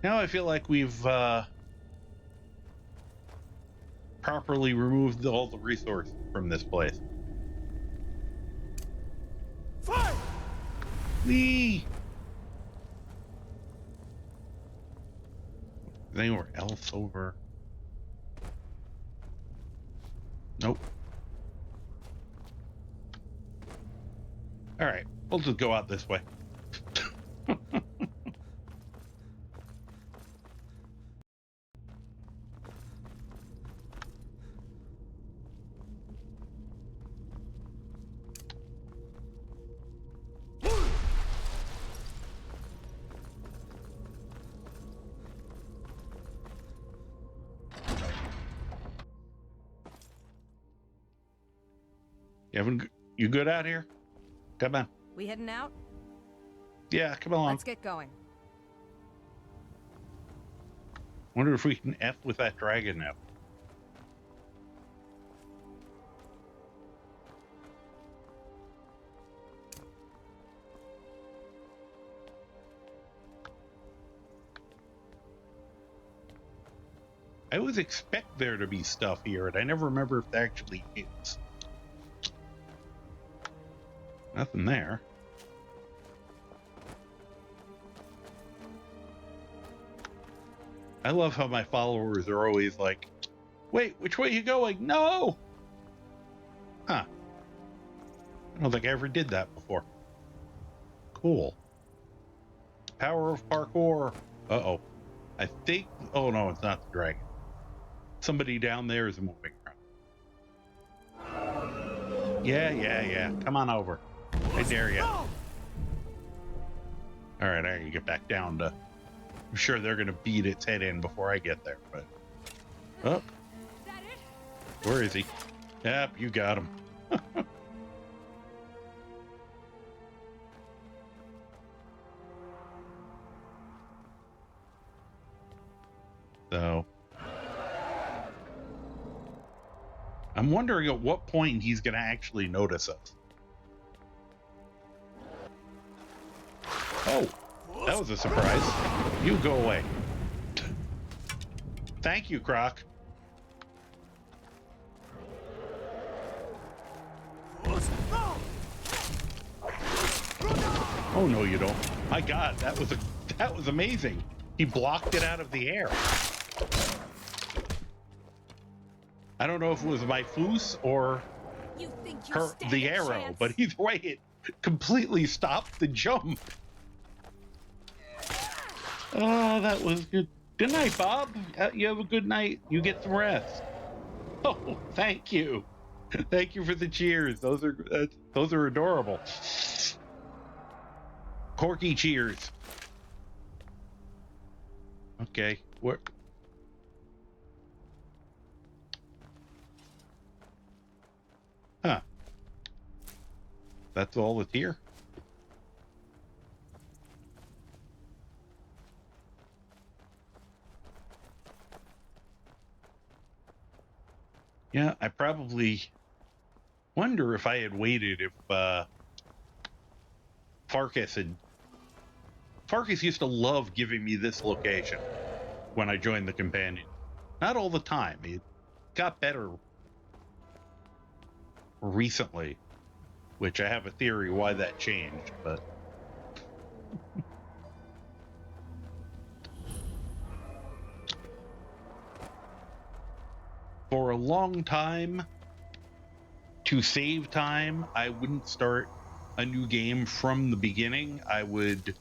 Now I feel like we've properly removed all the resources from this place. Fire! Whee! Is there anywhere else over? Nope. All right, we'll just go out this way. You good out here? Come on. We heading out? Yeah, come along. Let's get going. Wonder if we can F with that dragon now. I always expect there to be stuff here, and I never remember if there actually is. Nothing there. I love how my followers are always like, wait, which way are you going? No! Huh. I don't think I ever did that before. Cool. Power of parkour. Uh-oh. I think... Oh, no, it's not the dragon. Somebody down there is moving around. Yeah. Come on over. I dare you. All right, I gotta get back down to... I'm sure they're gonna beat its head in before I get there, but... Oh. Where is he? Yep, you got him. So... I'm wondering at what point he's gonna actually notice us. Oh, that was a surprise. You go away. Thank you, Croc. Oh no, you don't. My God, that was amazing. He blocked it out of the air. I don't know if it was my foos or the arrow, but either way, it completely stopped the jump. Oh, that was good. Good night, Bob. You have a good night. You get some rest. Oh, thank you. Thank you for the cheers. Those are adorable. Corky cheers. Okay, what? Huh. That's all that's here. Yeah, I probably wonder if I had waited if Farkas used to love giving me this location when I joined the companion. Not all the time. It got better recently, which I have a theory why that changed, but for a long time, to save time, I wouldn't start a new game from the beginning. I would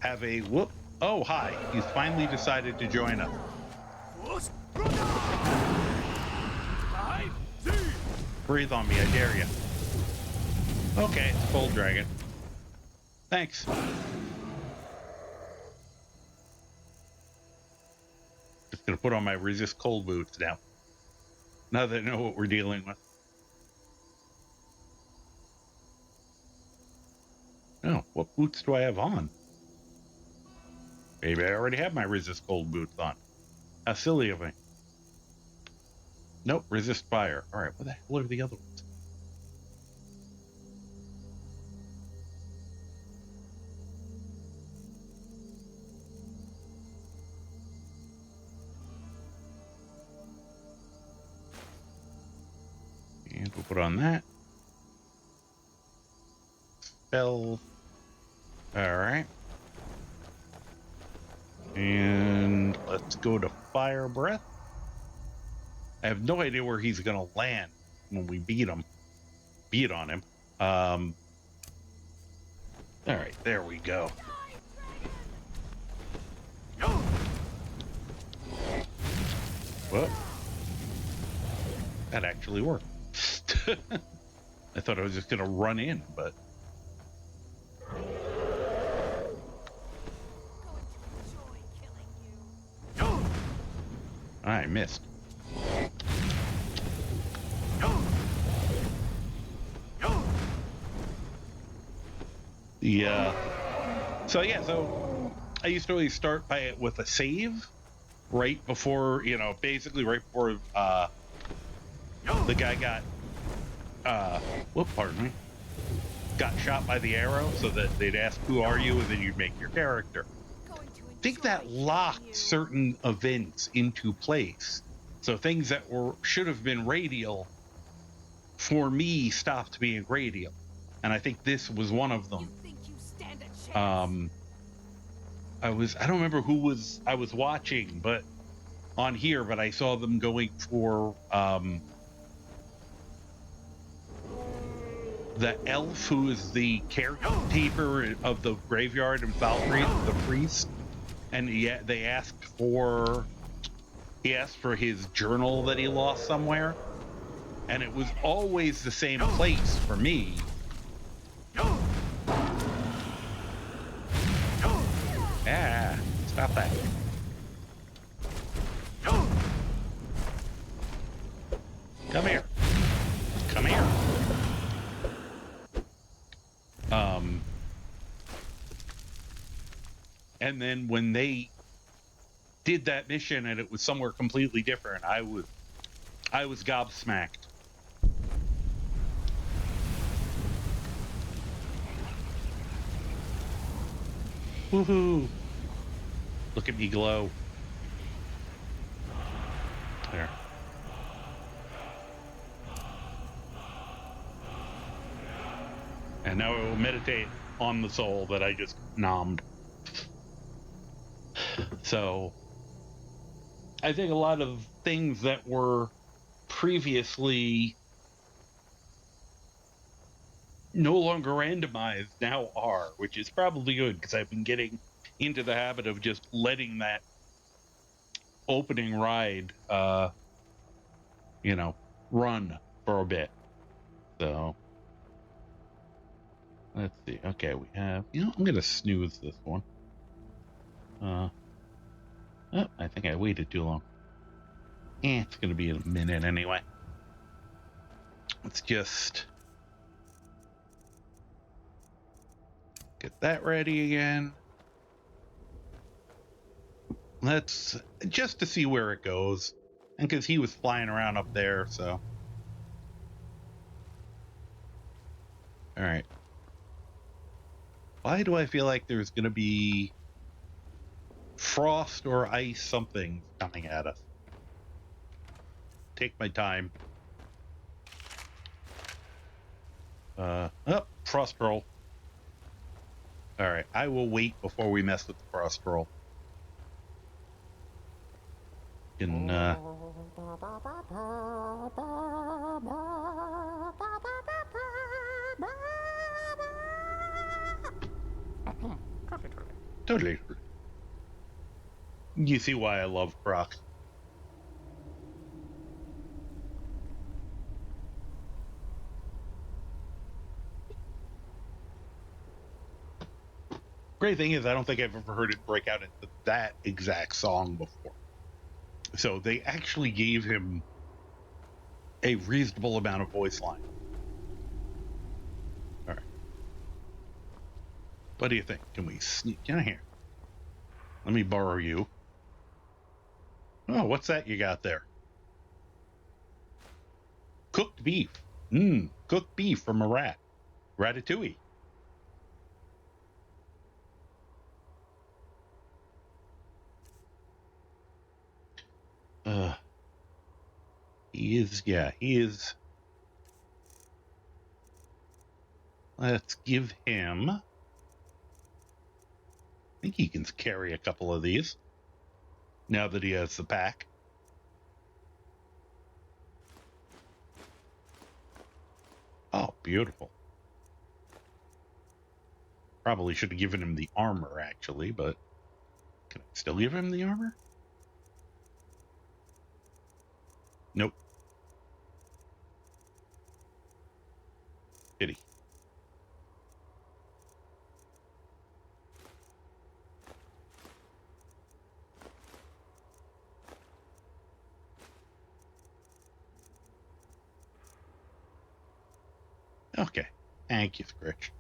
have a whoop. Oh, hi. He's finally decided to join us. Breathe on me, I dare you. Okay, it's Cold Dragon. Thanks. Just gonna put on my resist cold boots now. Now that I know what we're dealing with. Oh, what boots do I have on? Maybe I already have my resist cold boots on. How silly of me. Nope, resist fire. Alright, what the hell are the other ones? And we'll put on that. Spell. Alright. And let's go to Fire Breath. I have no idea where he's going to land when we beat on him. All right, there we go. Well, that actually worked. I thought I was just going to run in, but... I missed. So I used to always start with a save right before, basically right before the guy got got shot by the arrow, so that they'd ask, who are you? And then you'd make your character. think that locked certain events into place. So things that should have been radial, for me, stopped being radial. And I think this was one of them. I don't remember who I was watching, but on here, but I saw them going for the elf who is the caretaker of the graveyard in Valkyrie, the priest, and he asked for his journal that he lost somewhere, and it was always the same place for me. Ah, stop that. Come here. Come here. And then when they did that mission and it was somewhere completely different, I was gobsmacked. Woohoo! Look at me glow. There. And now I will meditate on the soul that I just nommed. So, I think a lot of things that were previously no longer randomized now are, which is probably good because I've been getting into the habit of just letting that opening ride, run for a bit. So, let's see. Okay, we have, I'm going to snooze this one. I think I waited too long. It's going to be a minute anyway. Let's just get that ready again. Let's just to see where it goes. And because he was flying around up there, so. All right. Why do I feel like there's going to be frost or ice something coming at us? Take my time. Frost pearl. All right, I will wait before we mess with the frost pearl. Totally. You see why I love Croc. Great thing is, I don't think I've ever heard it break out into that exact song before. So they actually gave him a reasonable amount of voice line. All right. What do you think? Can we sneak in here? Let me borrow you. Oh, what's that you got there? Cooked beef. Cooked beef from a rat. Ratatouille. He is. Let's give him. I think he can carry a couple of these. Now that he has the pack. Oh, beautiful. Probably should have given him the armor, actually, but can I still give him the armor? Nope. Pity. Okay. Thank you, Scritch.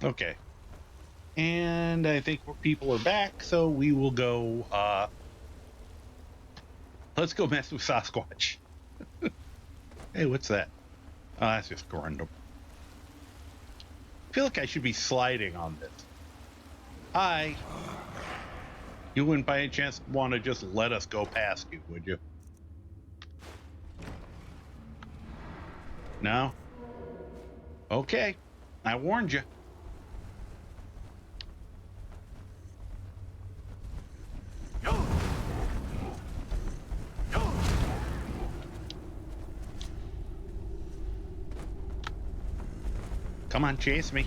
Okay. And I think people are back, so we will go, let's go mess with Sasquatch. Hey, what's that? Oh, that's just Grundle. I feel like I should be sliding on this. Hi. You wouldn't by any chance want to just let us go past you, would you? No? Okay. I warned you. Come on, chase me.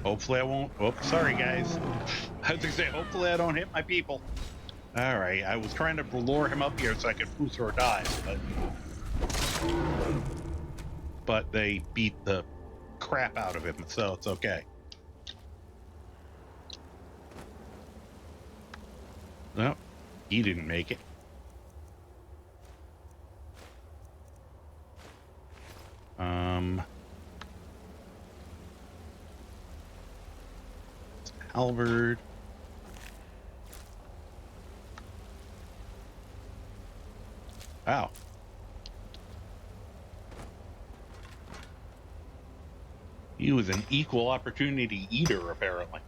Hopefully I won't. Oh, sorry, guys. I was gonna say, hopefully I don't hit my people. All right, I was trying to lure him up here so I could boost or die, but they beat the crap out of him, so it's okay. No, he didn't make it. Halberd. Wow. He was an equal opportunity eater, apparently.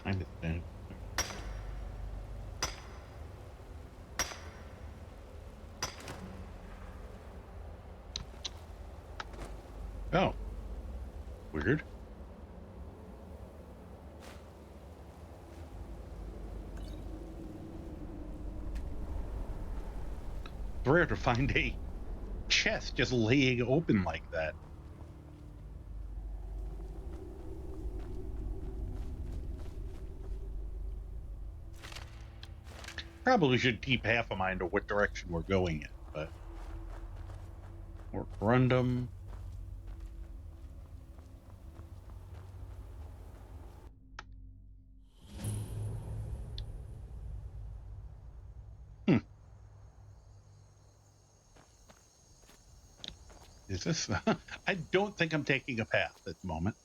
Kind of thing. Oh. Weird. It's rare to find a chest just laying open like that. Probably should keep half a mind to what direction we're going in, but or Grundum. Is this? I don't think I'm taking a path at the moment.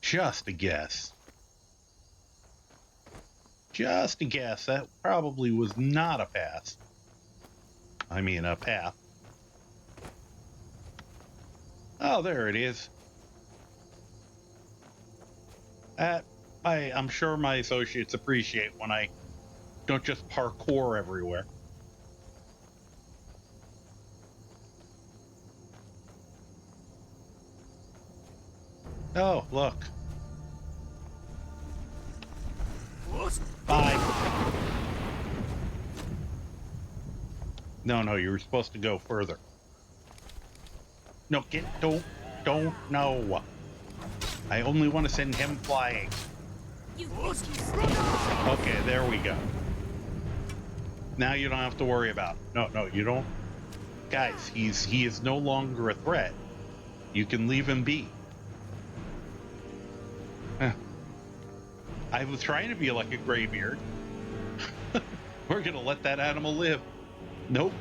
Just a guess. Just a guess. That probably was not a pass. I mean, a path. Oh, there it is. I'm sure my associates appreciate when I don't just parkour everywhere. Oh, look. Bye. No, you were supposed to go further. No, don't, no. I only want to send him flying. Okay, there we go. Now you don't have to worry about it. No, you don't. Guys, he is no longer a threat. You can leave him be. I was trying to be like a Greybeard. We're gonna let that animal live. Nope.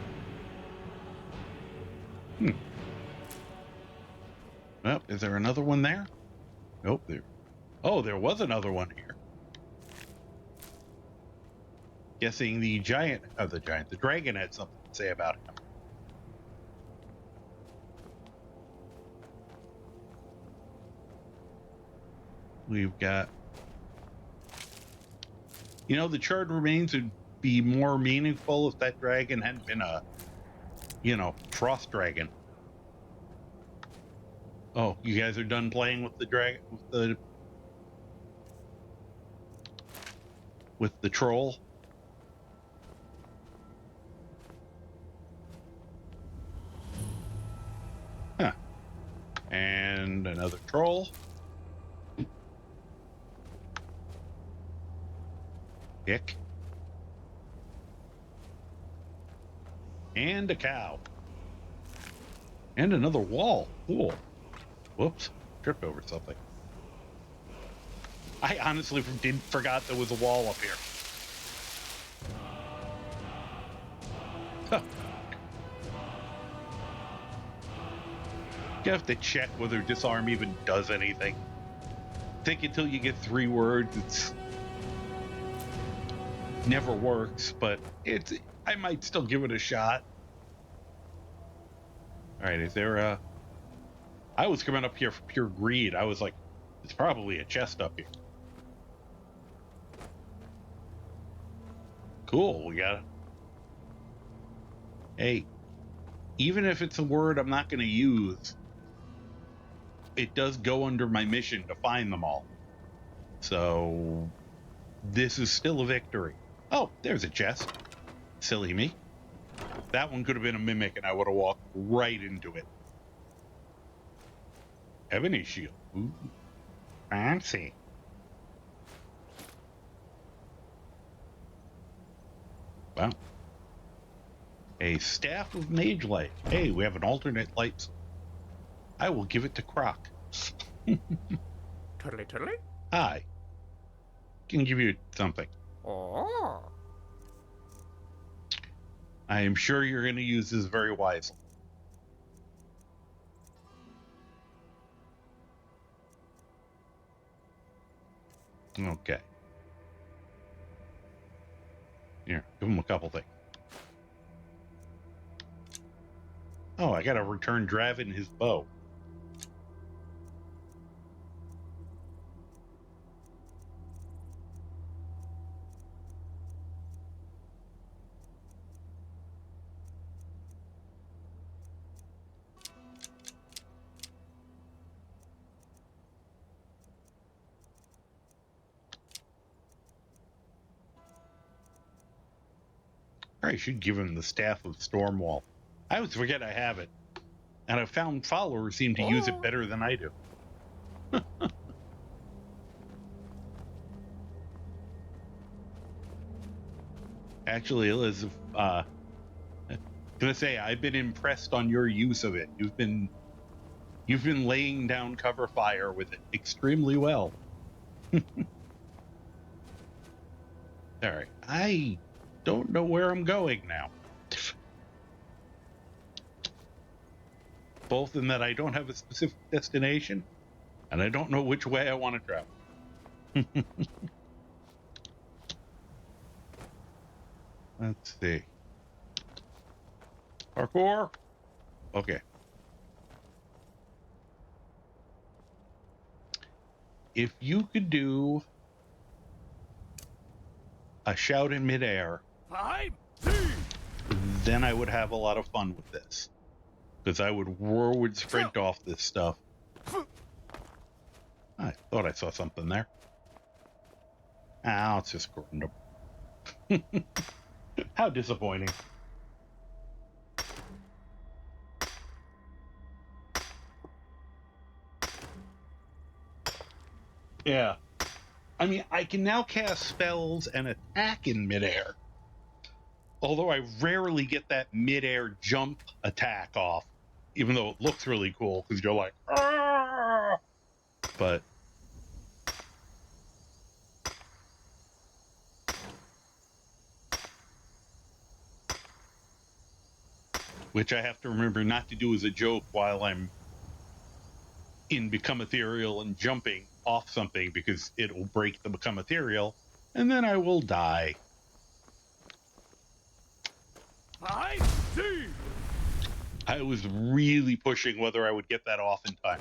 Well, is there another one there? Nope. There was another one here. Guessing the dragon had something to say about him. We've got, the charred remains would be more meaningful if that dragon hadn't been a, frost dragon. Oh, you guys are done playing with the dragon, with the troll? Huh. And another troll. Dick. And a cow. And another wall. Cool. Whoops. Tripped over something. I honestly forgot there was a wall up here. Huh. You have to check whether disarm even does anything. Think until you get 3 words, it's never works, but I might still give it a shot. All right, is there a... I was coming up here for pure greed. I was like, it's probably a chest up here. Cool, we got it. Hey, even if it's a word I'm not going to use, it does go under my mission to find them all. So this is still a victory. Oh, there's a chest. Silly me. That one could have been a mimic and I would have walked right into it. Ebony shield. Ooh, fancy. Wow. A staff of mage light. Hey, we have an alternate light. I will give it to Croc. Turtley, turtley? Hi. Can give you something. Oh. I am sure you're going to use this very wisely. Okay. Here, give him a couple things. Oh, I got to return Draven his bow. I should give him the Staff of Stormwall. I always forget I have it. And I've found followers seem to use it better than I do. Actually, Elizabeth, gonna say I've been impressed on your use of it. You've been laying down cover fire with it extremely well. Alright, I don't know where I'm going now. Both in that I don't have a specific destination, and I don't know which way I want to travel. Let's see. Parkour? Okay. If you could do a shout in midair, then I would have a lot of fun with this. Because I would whirlwind sprint off this stuff. I thought I saw something there. Ah, it's just Grundam. How disappointing. Yeah. I mean, I can now cast spells and attack in midair. Although I rarely get that midair jump attack off, even though it looks really cool, because you're like, ah! But which I have to remember not to do as a joke while I'm in Become Ethereal and jumping off something, because it will break the Become Ethereal, and then I will die. I was really pushing whether I would get that off in time.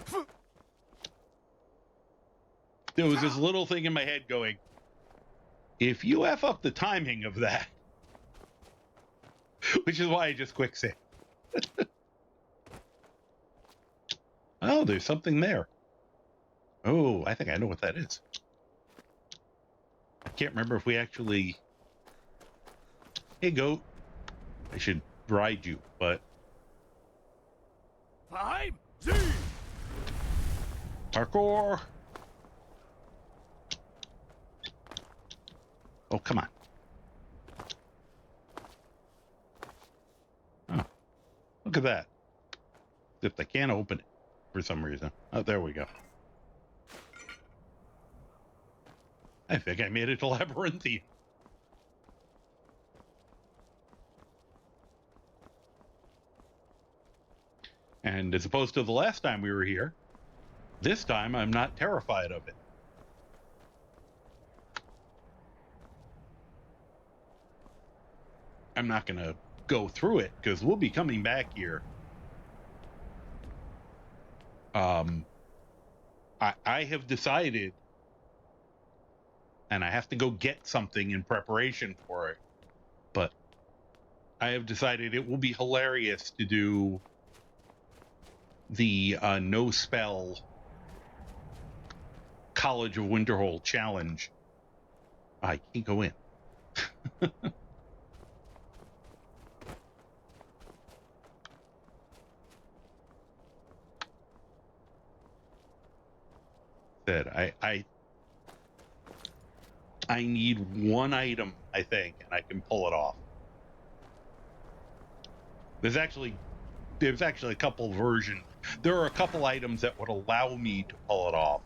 There was this little thing in my head going, if you F up the timing of that, which is why I just quick save. Oh, there's something there. Oh, I think I know what that is. I can't remember if we actually... Hey, goat. I should ride you, but... Parkour! Oh, come on. Oh, look at that. Except I can't open it for some reason. Oh, there we go. I think I made it to Labyrinthian. And as opposed to the last time we were here, this time I'm not terrified of it. I'm not going to go through it, because we'll be coming back here I have decided, and I have to go get something in preparation for it, but I have decided it will be hilarious to do the no spell College of Winterhold challenge. I can't go in. Said I need one item, I think, and I can pull it off. There's actually a couple versions. There are a couple items that would allow me to pull it off.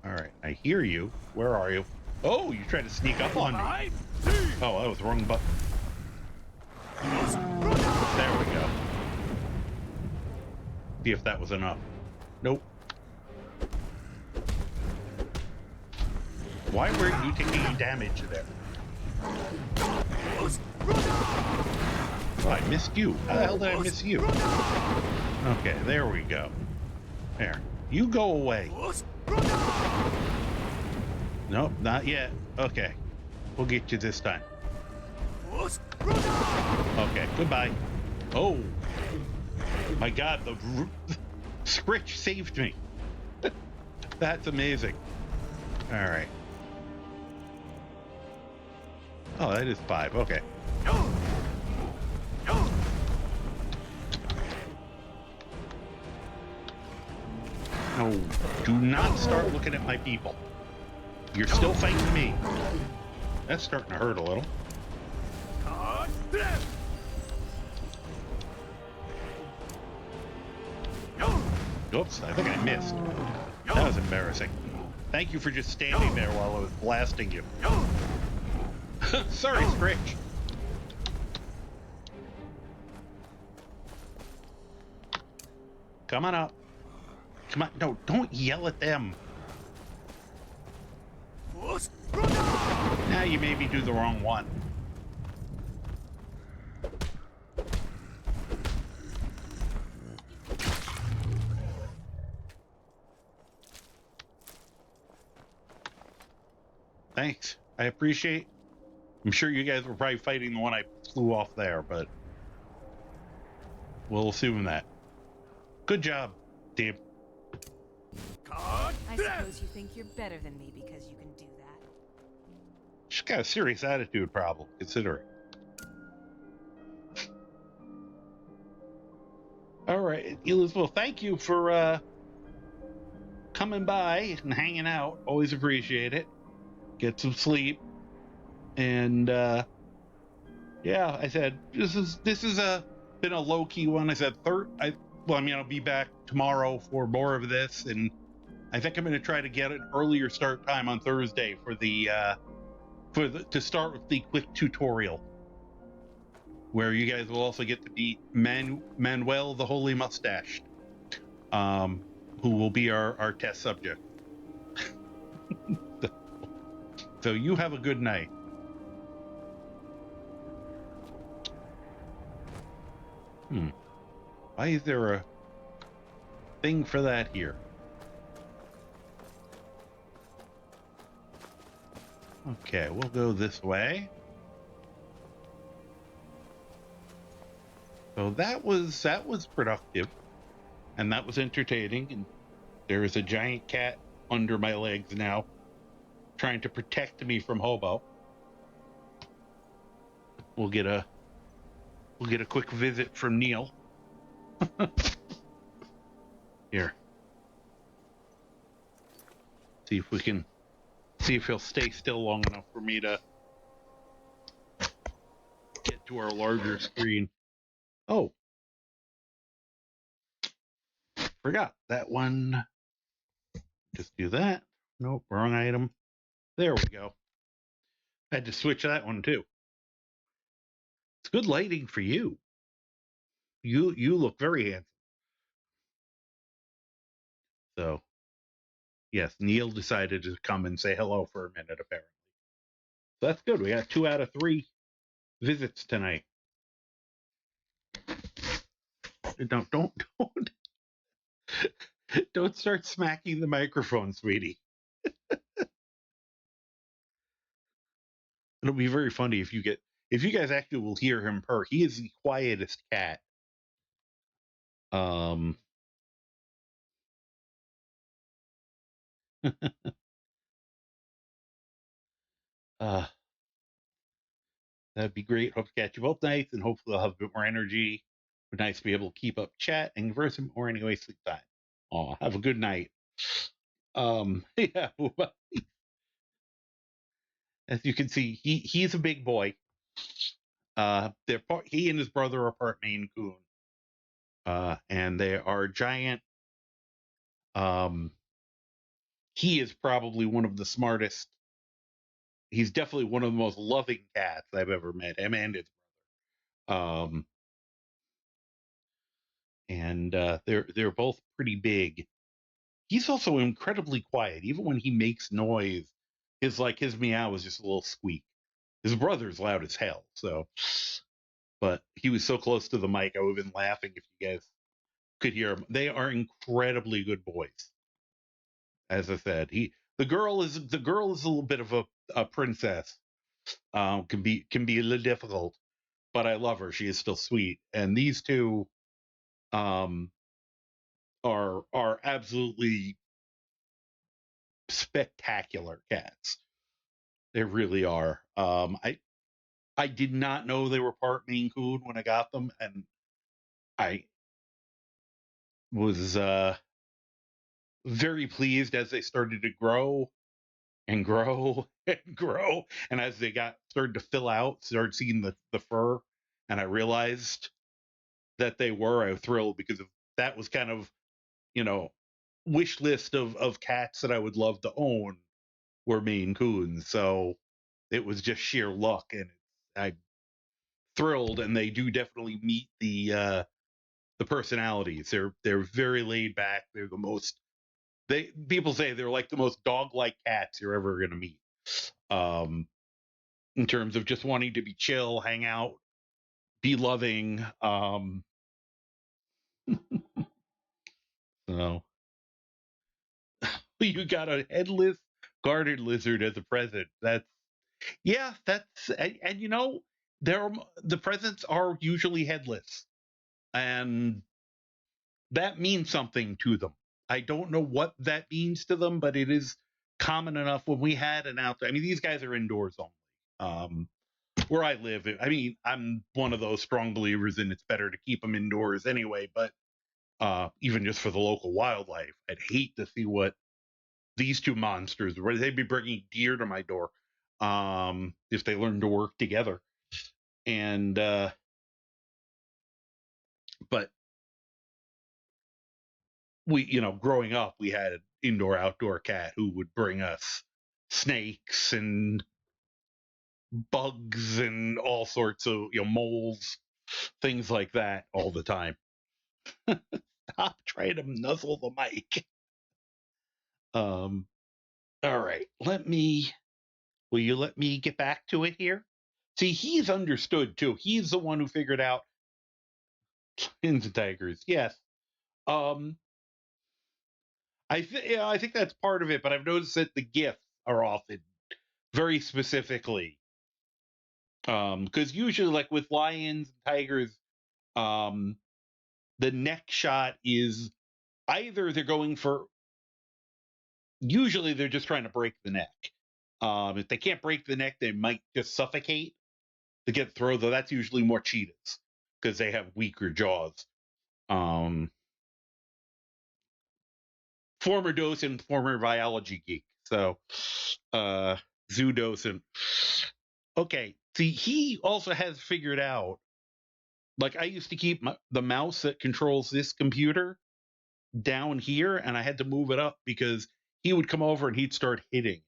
All right, I hear you. Where are you? Oh, you tried to sneak up on me. Oh, that was the wrong button. There we go. See if that was enough. Nope. Why weren't you taking any damage there? Oh, I missed you. How the hell did I miss you? Okay, there we go. There. You go away. Nope, not yet. Okay. We'll get you this time. Okay, goodbye. Oh. My God, the Scritch saved me. That's amazing. All right. Oh, that is 5. Okay. No, do not start looking at my people. You're still fighting me. That's starting to hurt a little. Oops, I think I missed. That was embarrassing. Thank you for just standing there while I was blasting you. Sorry, Scritch. Come on up. Come on. No, don't yell at them. Now you made me do the wrong one. Thanks. I appreciate. I'm sure you guys were probably fighting the one I flew off there, but we'll assume that. Good job, team. I suppose you think you're better than me because you can do that. She's got a serious attitude problem, considering. All right, Elizabeth, thank you for coming by and hanging out. Always appreciate it. Get some sleep. And yeah, I said this is been a low key one. I said I'll be back tomorrow for more of this, and I think I'm going to try to get an earlier start time on Thursday for to start with the quick tutorial, where you guys will also get to meet Manuel the Holy Mustache, who will be our test subject. So you have a good night. Why is there a thing for that here? Okay, we'll go this way. So that was productive, and that was entertaining. And there is a giant cat under my legs now, trying to protect me from Hobo. We'll get a quick visit from Neil. Here. See if he'll stay still long enough for me to get to our larger screen. Oh. Forgot that one. Just do that. Nope, wrong item. There we go. I had to switch that one too. It's good lighting for you. You look very handsome. So, yes, Neil decided to come and say hello for a minute, apparently. So that's good. We got 2 out of 3 visits tonight. Don't. Don't start smacking the microphone, sweetie. It'll be very funny if you guys actually will hear him purr. He is the quietest cat. uh That'd be great. Hope to catch you both nights, and hopefully I'll have a bit more energy. It'd be nice to be able to keep up chat and converse more anyway. Sleep time. Oh, have a good night. Yeah. As you can see, he's a big boy. He and his brother are part Maine Coon. And they are giant. He is probably one of the smartest. He's definitely one of the most loving cats I've ever met. Him and his brother. And they're both pretty big. He's also incredibly quiet. Even when he makes noise, his meow is just a little squeak. His brother's loud as hell. So, but he was so close to the mic, I would have been laughing if you guys could hear him. They are incredibly good boys. As I said, the girl is a little bit of a princess. Can be a little difficult, but I love her. She is still sweet. And these two are absolutely spectacular cats. They really are. I did not know they were part Maine Coon when I got them, and I was very pleased as they started to grow and grow and grow, and as they started to fill out, started seeing the fur, and I realized that I was thrilled because that was kind of, wish list of cats that I would love to own were Maine Coons. So it was just sheer luck, and I thrilled, and they do definitely meet the personalities. They're very laid back. They're the most people say they're like the most dog-like cats you're ever going to meet. In terms of just wanting to be chill, hang out, be loving. So you got a headless garden lizard as a present. That's and the presents are usually headless, and that means something to them. I don't know what that means to them, but it is common enough. When we had an outdoor, I mean, these guys are indoors only. Where I live, I mean, I'm one of those strong believers in it's better to keep them indoors anyway, but even just for the local wildlife, I'd hate to see what these two monsters, where they'd be bringing deer to my door, if they learn to work together. And but we, growing up, we had an indoor outdoor cat who would bring us snakes and bugs and all sorts of moles, things like that all the time. Stop trying to nuzzle the mic. All right, will you let me get back to it here? See, he's understood too. He's the one who figured out lions and tigers. Yes. I think that's part of it, but I've noticed that the gifts are often very specifically, because usually, like with lions and tigers, the neck shot is either they're going for. Usually, they're just trying to break the neck. If they can't break the neck, they might just suffocate to get through. Though that's usually more cheetahs because they have weaker jaws. Former docent, former biology geek. So, zoo docent. Okay, see, he also has figured out. Like, I used to keep the mouse that controls this computer down here, and I had to move it up because he would come over and he'd start hitting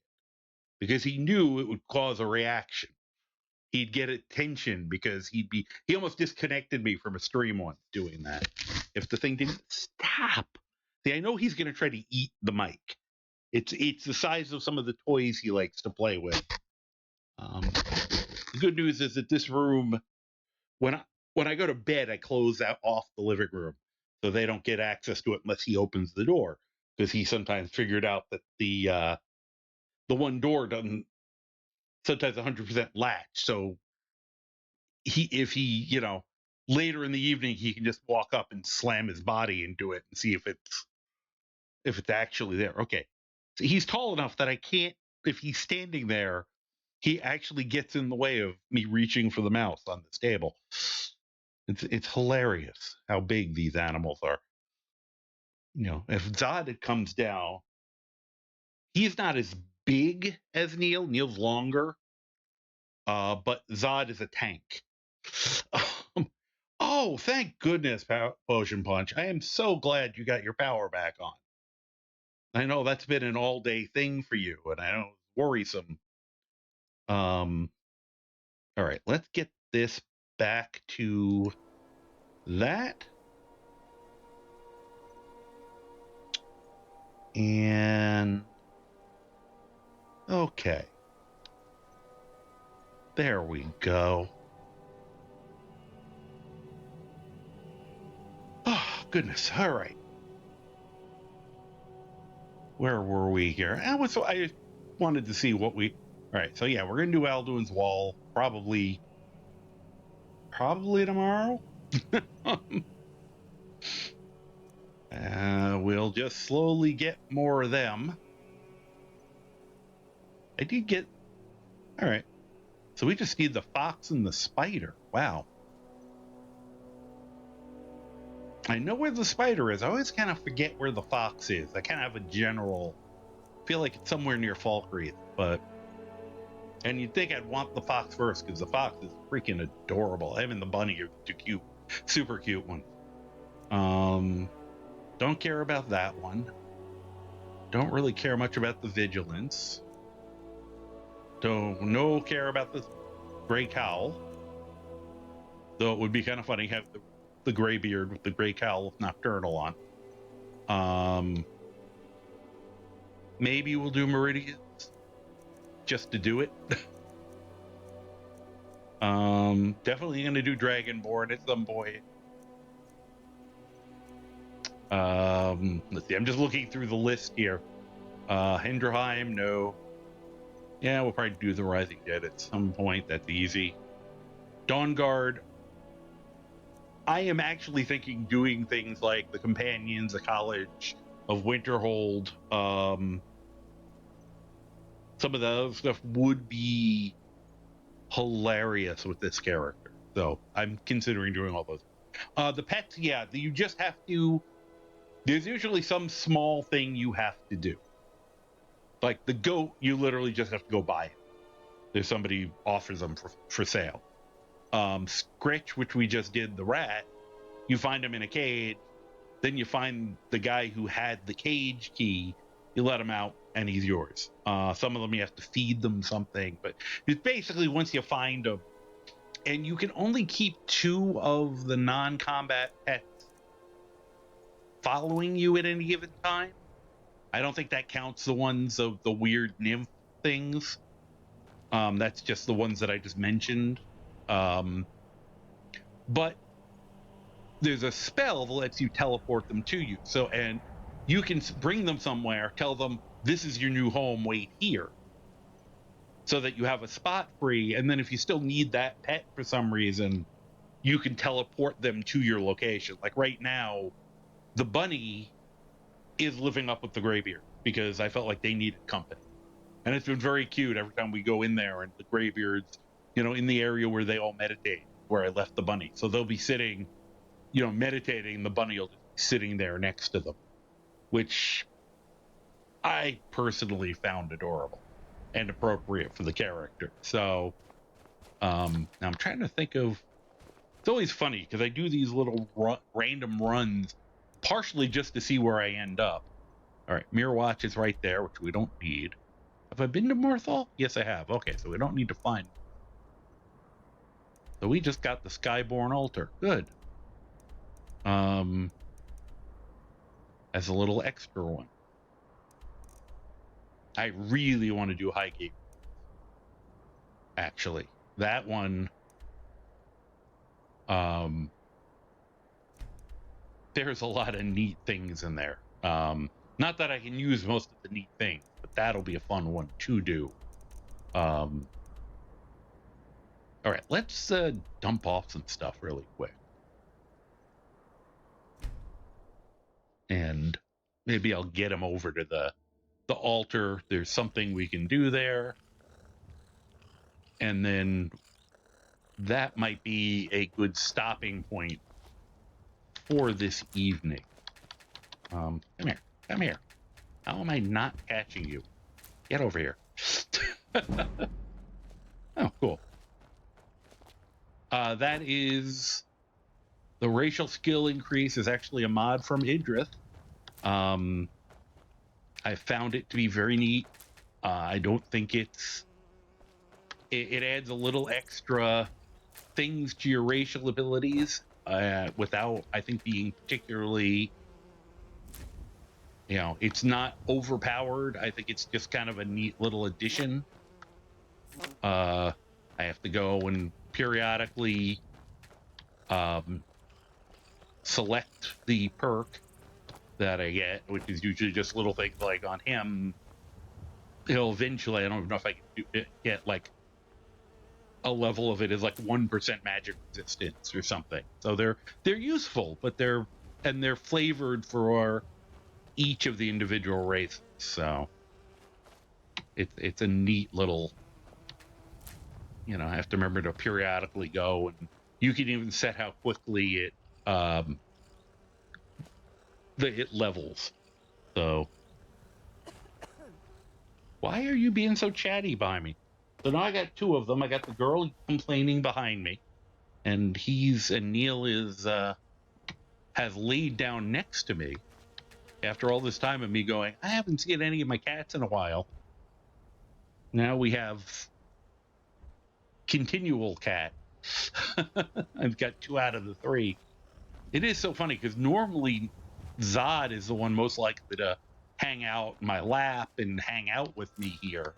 because he knew it would cause a reaction. He'd get attention because he almost disconnected me from a stream once doing that. If the thing didn't stop. See, I know he's going to try to eat the mic. It's the size of some of the toys he likes to play with. The good news is that this room, when I go to bed, I close off the living room so they don't get access to it unless he opens the door, because he sometimes figured out that the one door doesn't sometimes 100% latch. So if he later in the evening he can just walk up and slam his body into it and see if it's actually there. Okay, so he's tall enough that I can't. If he's standing there, he actually gets in the way of me reaching for the mouse on this table. It's hilarious how big these animals are. If Zod comes down, he's not as big as Neil. Neil's longer, but Zod is a tank. Oh, thank goodness, Potion Punch. I am so glad you got your power back on. I know that's been an all-day thing for you, and I know it's worrisome. All right, let's get this back to that. And okay. There we go. Oh, goodness. All right. Where were we here? I wanted to see what we... All right, so yeah, we're going to do Alduin's Wall probably tomorrow. We'll just slowly get more of them. I did get... All right. So we just need the fox and the spider. Wow. I know where the spider is. I always kind of forget where the fox is. I kind of have a general... feel like it's somewhere near Falkreath, but... And you'd think I'd want the fox first, because the fox is freaking adorable. Him and the bunny are too cute. Super cute one. Don't care about that one. Don't really care much about the vigilance. No care about the gray cowl. Though it would be kind of funny to have the Greybeard with the gray cowl of Nocturnal on. Maybe we'll do Meridians just to do it. Definitely gonna do Dragonborn at some point. Let's see, I'm just looking through the list here. Hindraheim, no. Yeah, we'll probably do the Rising Dead at some point. That's easy. Dawnguard. I am actually thinking doing things like the Companions, the College of Winterhold. Some of the other stuff would be hilarious with this character. So I'm considering doing all those. The pets, yeah, you just have to... There's usually some small thing you have to do. Like the goat, you literally just have to go buy it. There's somebody who offers them for sale. Scritch, which we just did, the rat, you find him in a cage. Then you find the guy who had the cage key. You let him out, and he's yours. Some of them you have to feed them something, but it's basically once you find them, and you can only keep 2 of the non-combat pets following you at any given time. I don't think that counts the ones of the weird nymph things. That's just the ones that I just mentioned. But there's a spell that lets you teleport them to you. So, and you can bring them somewhere, tell them, this is your new home, wait here. So that you have a spot free, and then if you still need that pet for some reason, you can teleport them to your location. Like right now, the bunny is living up with the Greybeard because I felt like they needed company. And it's been very cute every time we go in there and the Greybeards, in the area where they all meditate, where I left the bunny. So they'll be sitting, meditating, the bunny will be sitting there next to them, which I personally found adorable and appropriate for the character. So now I'm trying to think of... It's always funny because I do these little random runs partially just to see where I end up. All right, Mirror Watch is right there, which we don't need. Have I been to Morthal? Yes, I have. Okay, so we don't need to find... So we just got the Skyborn Altar. Good. As a little extra one. I really want to do Highgate. Actually, that one... there's a lot of neat things in there. Not that I can use most of the neat things, but that'll be a fun one to do. All right, let's dump off some stuff really quick. And maybe I'll get him over to the altar. There's something we can do there. And then that might be a good stopping point for this evening. Come here. Come here. How am I not catching you? Get over here. Oh, cool. That is... The racial skill increase is actually a mod from Idrith. I found it to be very neat. I don't think it adds a little extra things to your racial abilities without, I think, being particularly, it's not overpowered. I think it's just kind of a neat little addition. I have to go and periodically select the perk that I get, which is usually just little things like on him. He'll eventually, I don't even know if I can get like a level of it is like 1% magic resistance or something. So they're useful, but they're flavored for each of the individual races. So it's a neat little, I have to remember to periodically go, and you can even set how quickly it levels. So why are you being so chatty by me? So now I got two of them. I got the girl complaining behind me, and Neil has laid down next to me after all this time of me going, I haven't seen any of my cats in a while. Now we have continual cat. I've got 2 out of the 3. It is so funny because normally Zod is the one most likely to hang out in my lap and hang out with me here.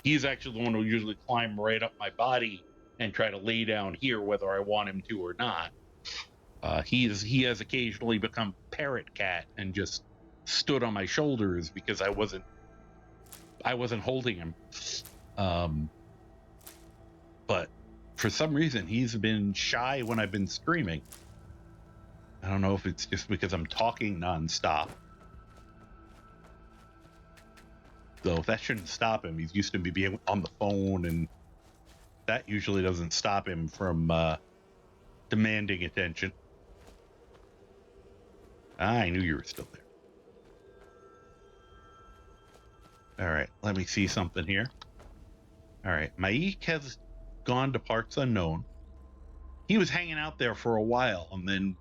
He's actually the one who usually climb right up my body and try to lay down here whether I want him to or not. He has occasionally become parrot cat and just stood on my shoulders because I wasn't holding him. But for some reason he's been shy when I've been streaming. I don't know if it's just because I'm talking nonstop. Though that shouldn't stop him. He's used to me being on the phone, and that usually doesn't stop him from demanding attention. I knew you were still there. All right, let me see something here. All right, Maik has gone to parts unknown. He was hanging out there for a while, and then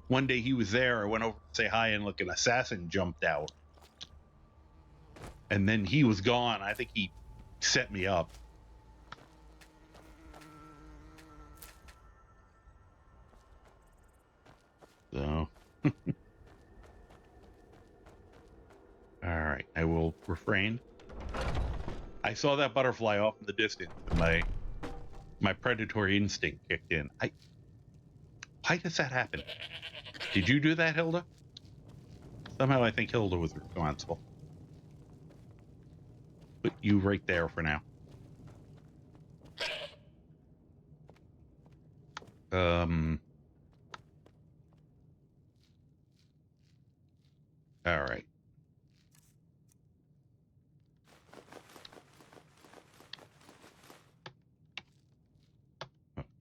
one day he was there. I went over to say hi, and look, an assassin jumped out. And then he was gone. I think he set me up. So. All right, I will refrain. I saw that butterfly off in the distance, and my predatory instinct kicked in. Why does that happen? Did you do that, Hilda? Somehow I think Hilda was responsible. Put you right there for now. All right.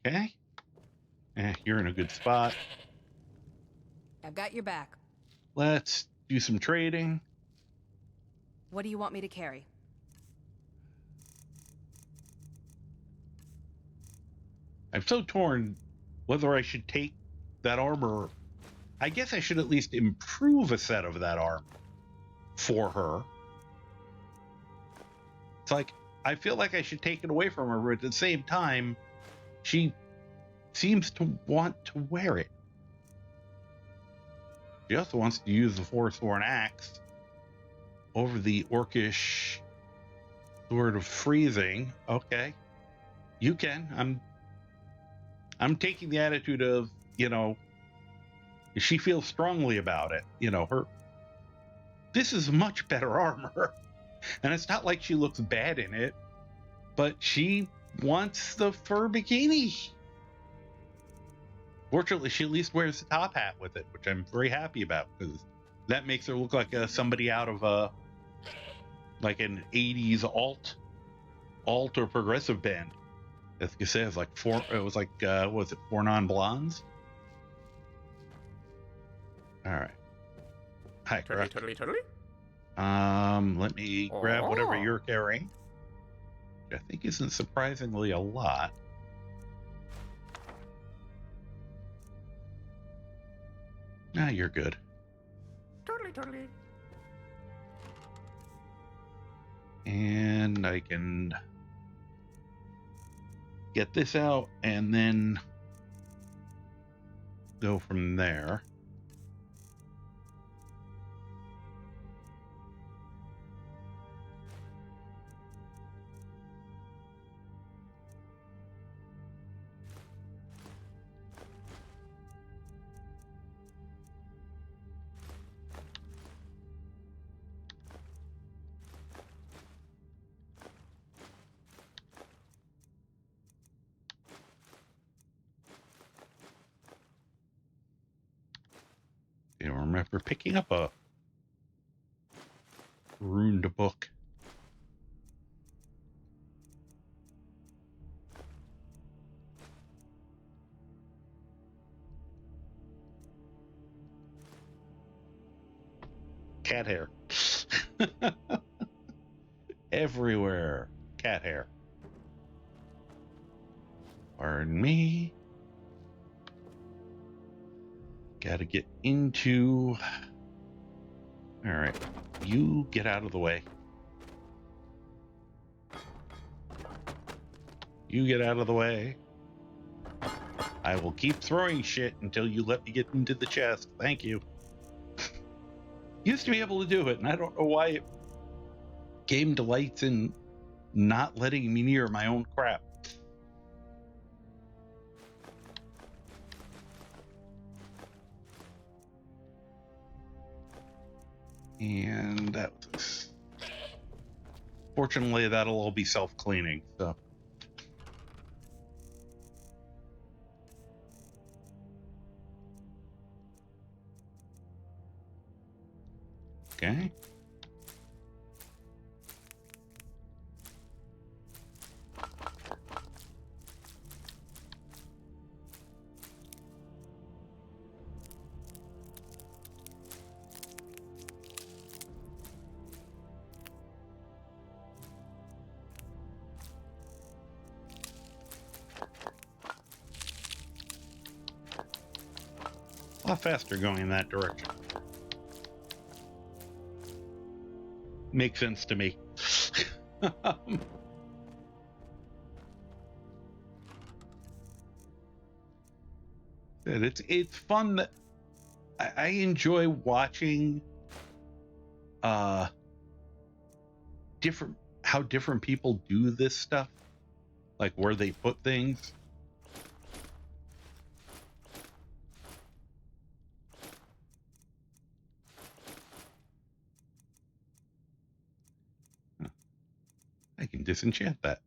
Okay. You're in a good spot. I've got your back. Let's do some trading. What do you want me to carry? I'm so torn whether I should take that armor. I guess I should at least improve a set of that armor for her. It's like, I feel like I should take it away from her, but at the same time, she seems to want to wear it. She also wants to use the Forsworn Axe over the Orcish Sword of Freezing. Okay. You can. I'm taking the attitude of, She feels strongly about it. You know, this is much better armor. And it's not like she looks bad in it, but she wants the fur bikini. Fortunately, she at least wears the top hat with it, which I'm very happy about, because that makes her look like somebody out of like an 80s alt or progressive band. As you say, it was like what was it, Four Non-Blondes? All right. Hi, Totally. Let me grab whatever you're carrying. Which I think isn't surprisingly a lot. Nah, you're good. Totally. And I can get this out and then go from there. I remember picking up a ruined book. Cat hair. Everywhere. Cat hair. Pardon me. Gotta get into... Alright. You get out of the way. You get out of the way. I will keep throwing shit until you let me get into the chest. Thank you. Used to be able to do it, and I don't know why game delights in not letting me near my own crap. And that was... Fortunately, that'll all be self-cleaning, so... Okay. A lot faster going in that direction. Makes sense to me. It's fun that I enjoy watching how different people do this stuff, like where they put things. I can disenchant that.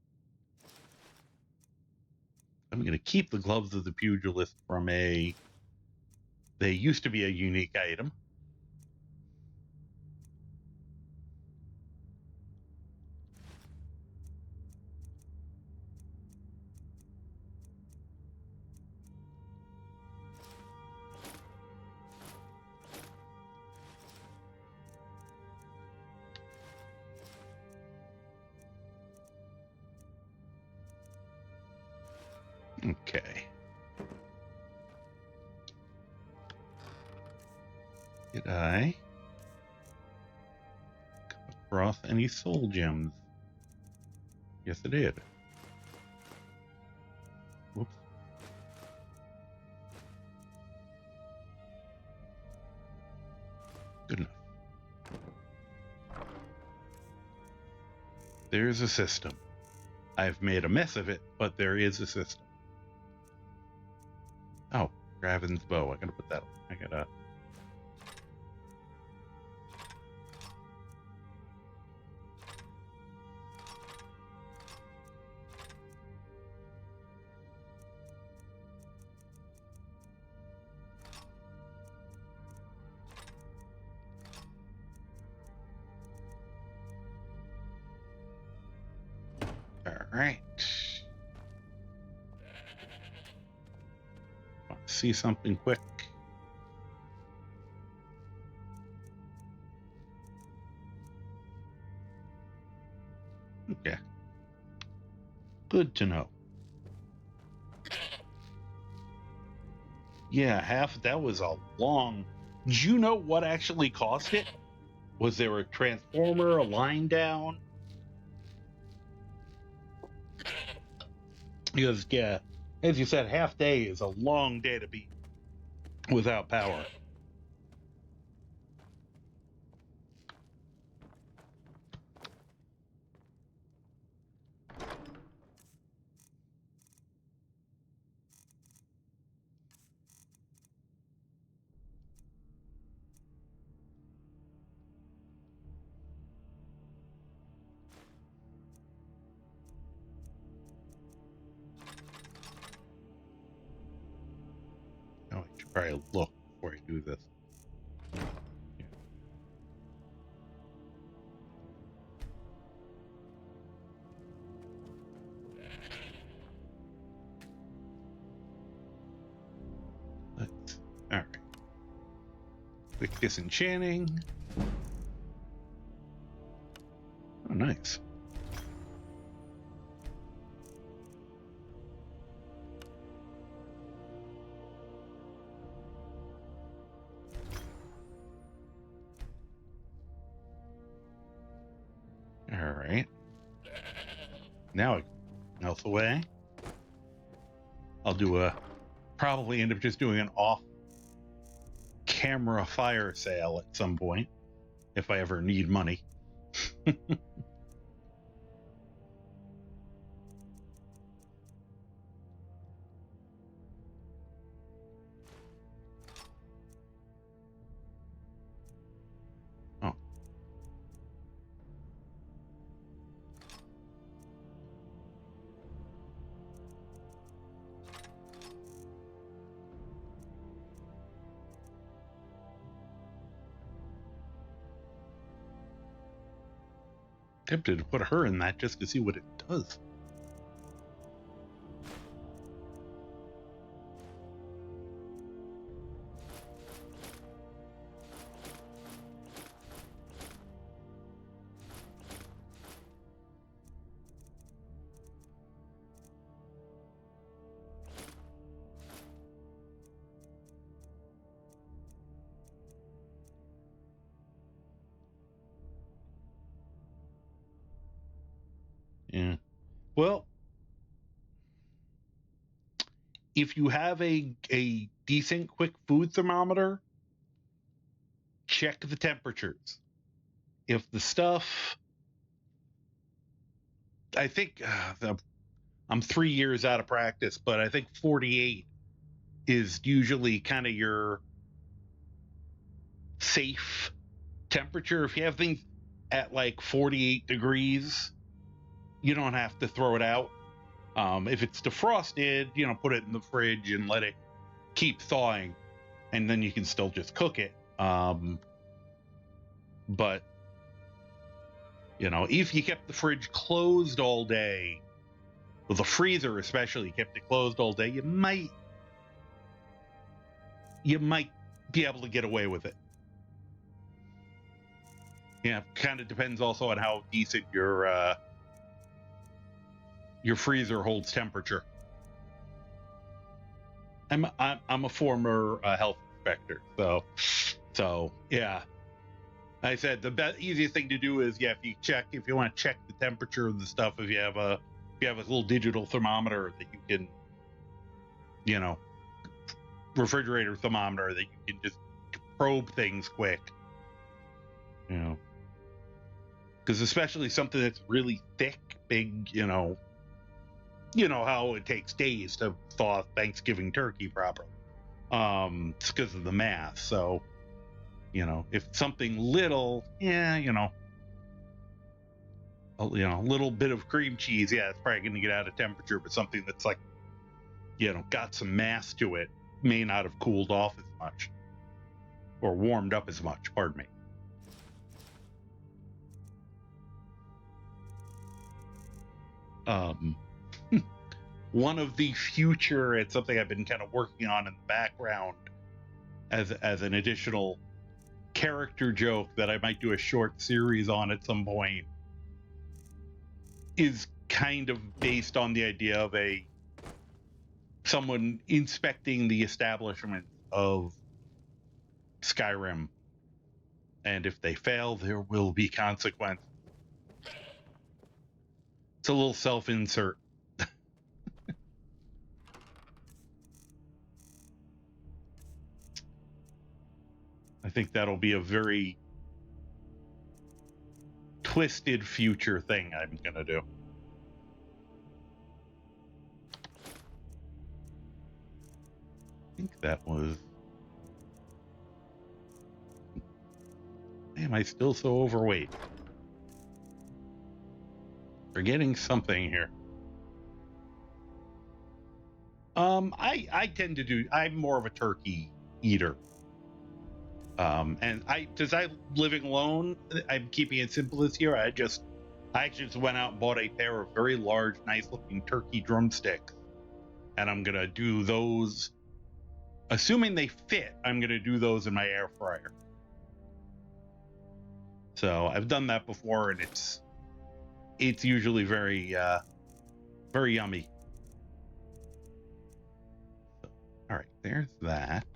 I'm going to keep the gloves of the pugilist from they used to be a unique item. Okay. Did I come across any soul gems? Yes, I did. Whoops. Good enough. There's a system. I've made a mess of it, but there is a system. Oh, Graven's bow. I gotta put that. I gotta. All right. See something quick. Okay. Good to know. Yeah, that was a long. Do you know what actually caused it? Was there a transformer, a line down? Because, yeah, as you said, half day is a long day to be without power. Oh, I should probably look before I do this. Yeah. All right. Quick disenchanting. Oh, nice. All right. Now I melt away. I'll do probably end up just doing an off-camera fire sale at some point if I ever need money. Oh. Tempted to put her in that just to see what it does. Yeah. Well, if you have a decent quick food thermometer, check the temperatures. If the stuff, I think I'm 3 years out of practice, but I think 48 is usually kind of your safe temperature. If you have things at like 48 degrees, you don't have to throw it out. If it's defrosted, put it in the fridge and let it keep thawing, and then you can still just cook it. But if you kept the fridge closed all day, well, the freezer especially kept it closed all day, you might be able to get away with it. Yeah, kind of depends also on how decent your freezer holds temperature. I'm a former health inspector, so yeah. I said the easiest thing to do is if you want to check the temperature of the stuff, if you have a little digital thermometer that you can, refrigerator thermometer that you can just probe things quick, because especially something that's really thick, big, you know how it takes days to thaw Thanksgiving turkey properly. It's because of the math. So, if something little, a little bit of cream cheese, it's probably going to get out of temperature. But something that's like, got some mass to it may not have cooled off as much or warmed up as much. Pardon me. One of the future, it's something I've been kind of working on in the background as an additional character joke that I might do a short series on at some point, is kind of based on the idea of someone inspecting the establishment of Skyrim, and if they fail, there will be consequences. It's a little self-insert. I think that'll be a very twisted future thing I'm gonna do. I think that was... Am I still so overweight? Forgetting something here. I tend to do... I'm more of a turkey eater. And since I'm living alone, I'm keeping it simple this year. I actually just went out and bought a pair of very large, nice looking turkey drumsticks. And I'm gonna do those, assuming they fit, I'm gonna do those in my air fryer. So I've done that before, and it's usually very, very yummy. So, all right, there's that.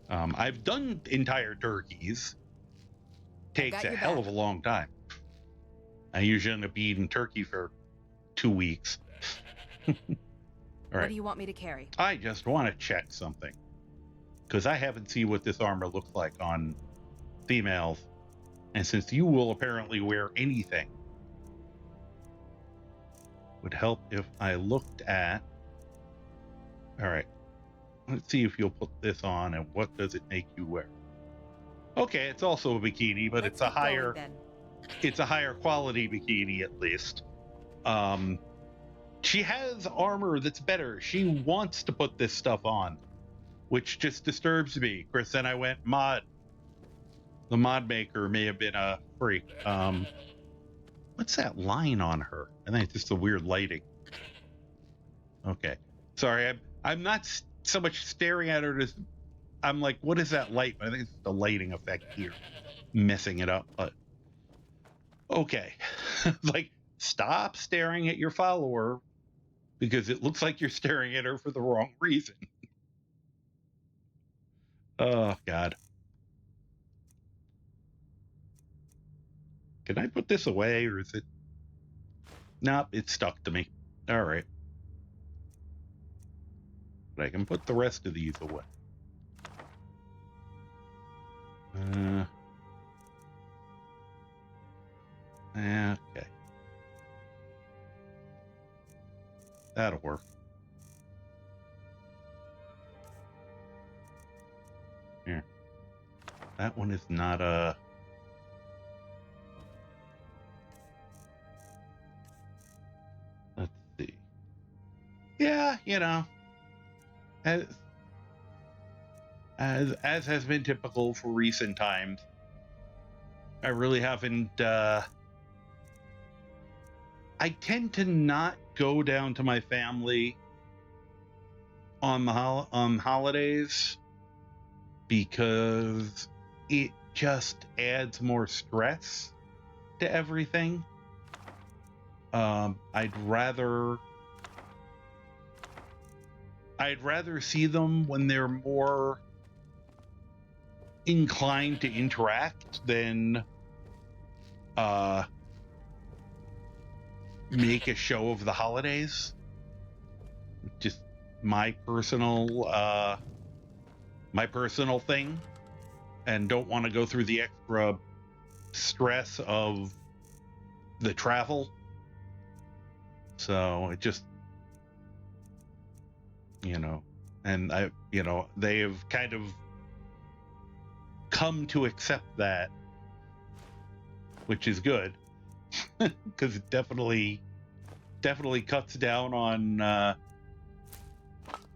I've done entire turkeys. Takes a hell of a long time. I usually end up eating turkey for 2 weeks. All right. What do you want me to carry? I just want to check something, because I haven't seen what this armor looks like on females, and since you will apparently wear anything, would help if I looked at... All right. Let's see if you'll put this on, and what does it make you wear? Okay, it's also a bikini, but it's a higher quality bikini at least. She has armor that's better. She wants to put this stuff on, which just disturbs me. Chris and I went mod. The mod maker may have been a freak. What's that line on her? I think it's just the weird lighting. Okay, sorry, I'm not so much staring at her as I'm like, what is that light? I think it's the lighting effect here messing it up. But okay. Like, stop staring at your follower, because it looks like you're staring at her for the wrong reason. Oh God. Can I put this away, or is it... Nope, it's stuck to me. All right. But I can put the rest of these away. Okay. That'll work. Here. That one is not a... Let's see. Yeah, as has been typical for recent times, I really haven't... I tend to not go down to my family on the holidays, because it just adds more stress to everything. I'd rather see them when they're more inclined to interact than make a show of the holidays. Just my personal thing, and don't want to go through the extra stress of the travel. So it just, you know, and they have kind of come to accept that, which is good, because it definitely cuts down on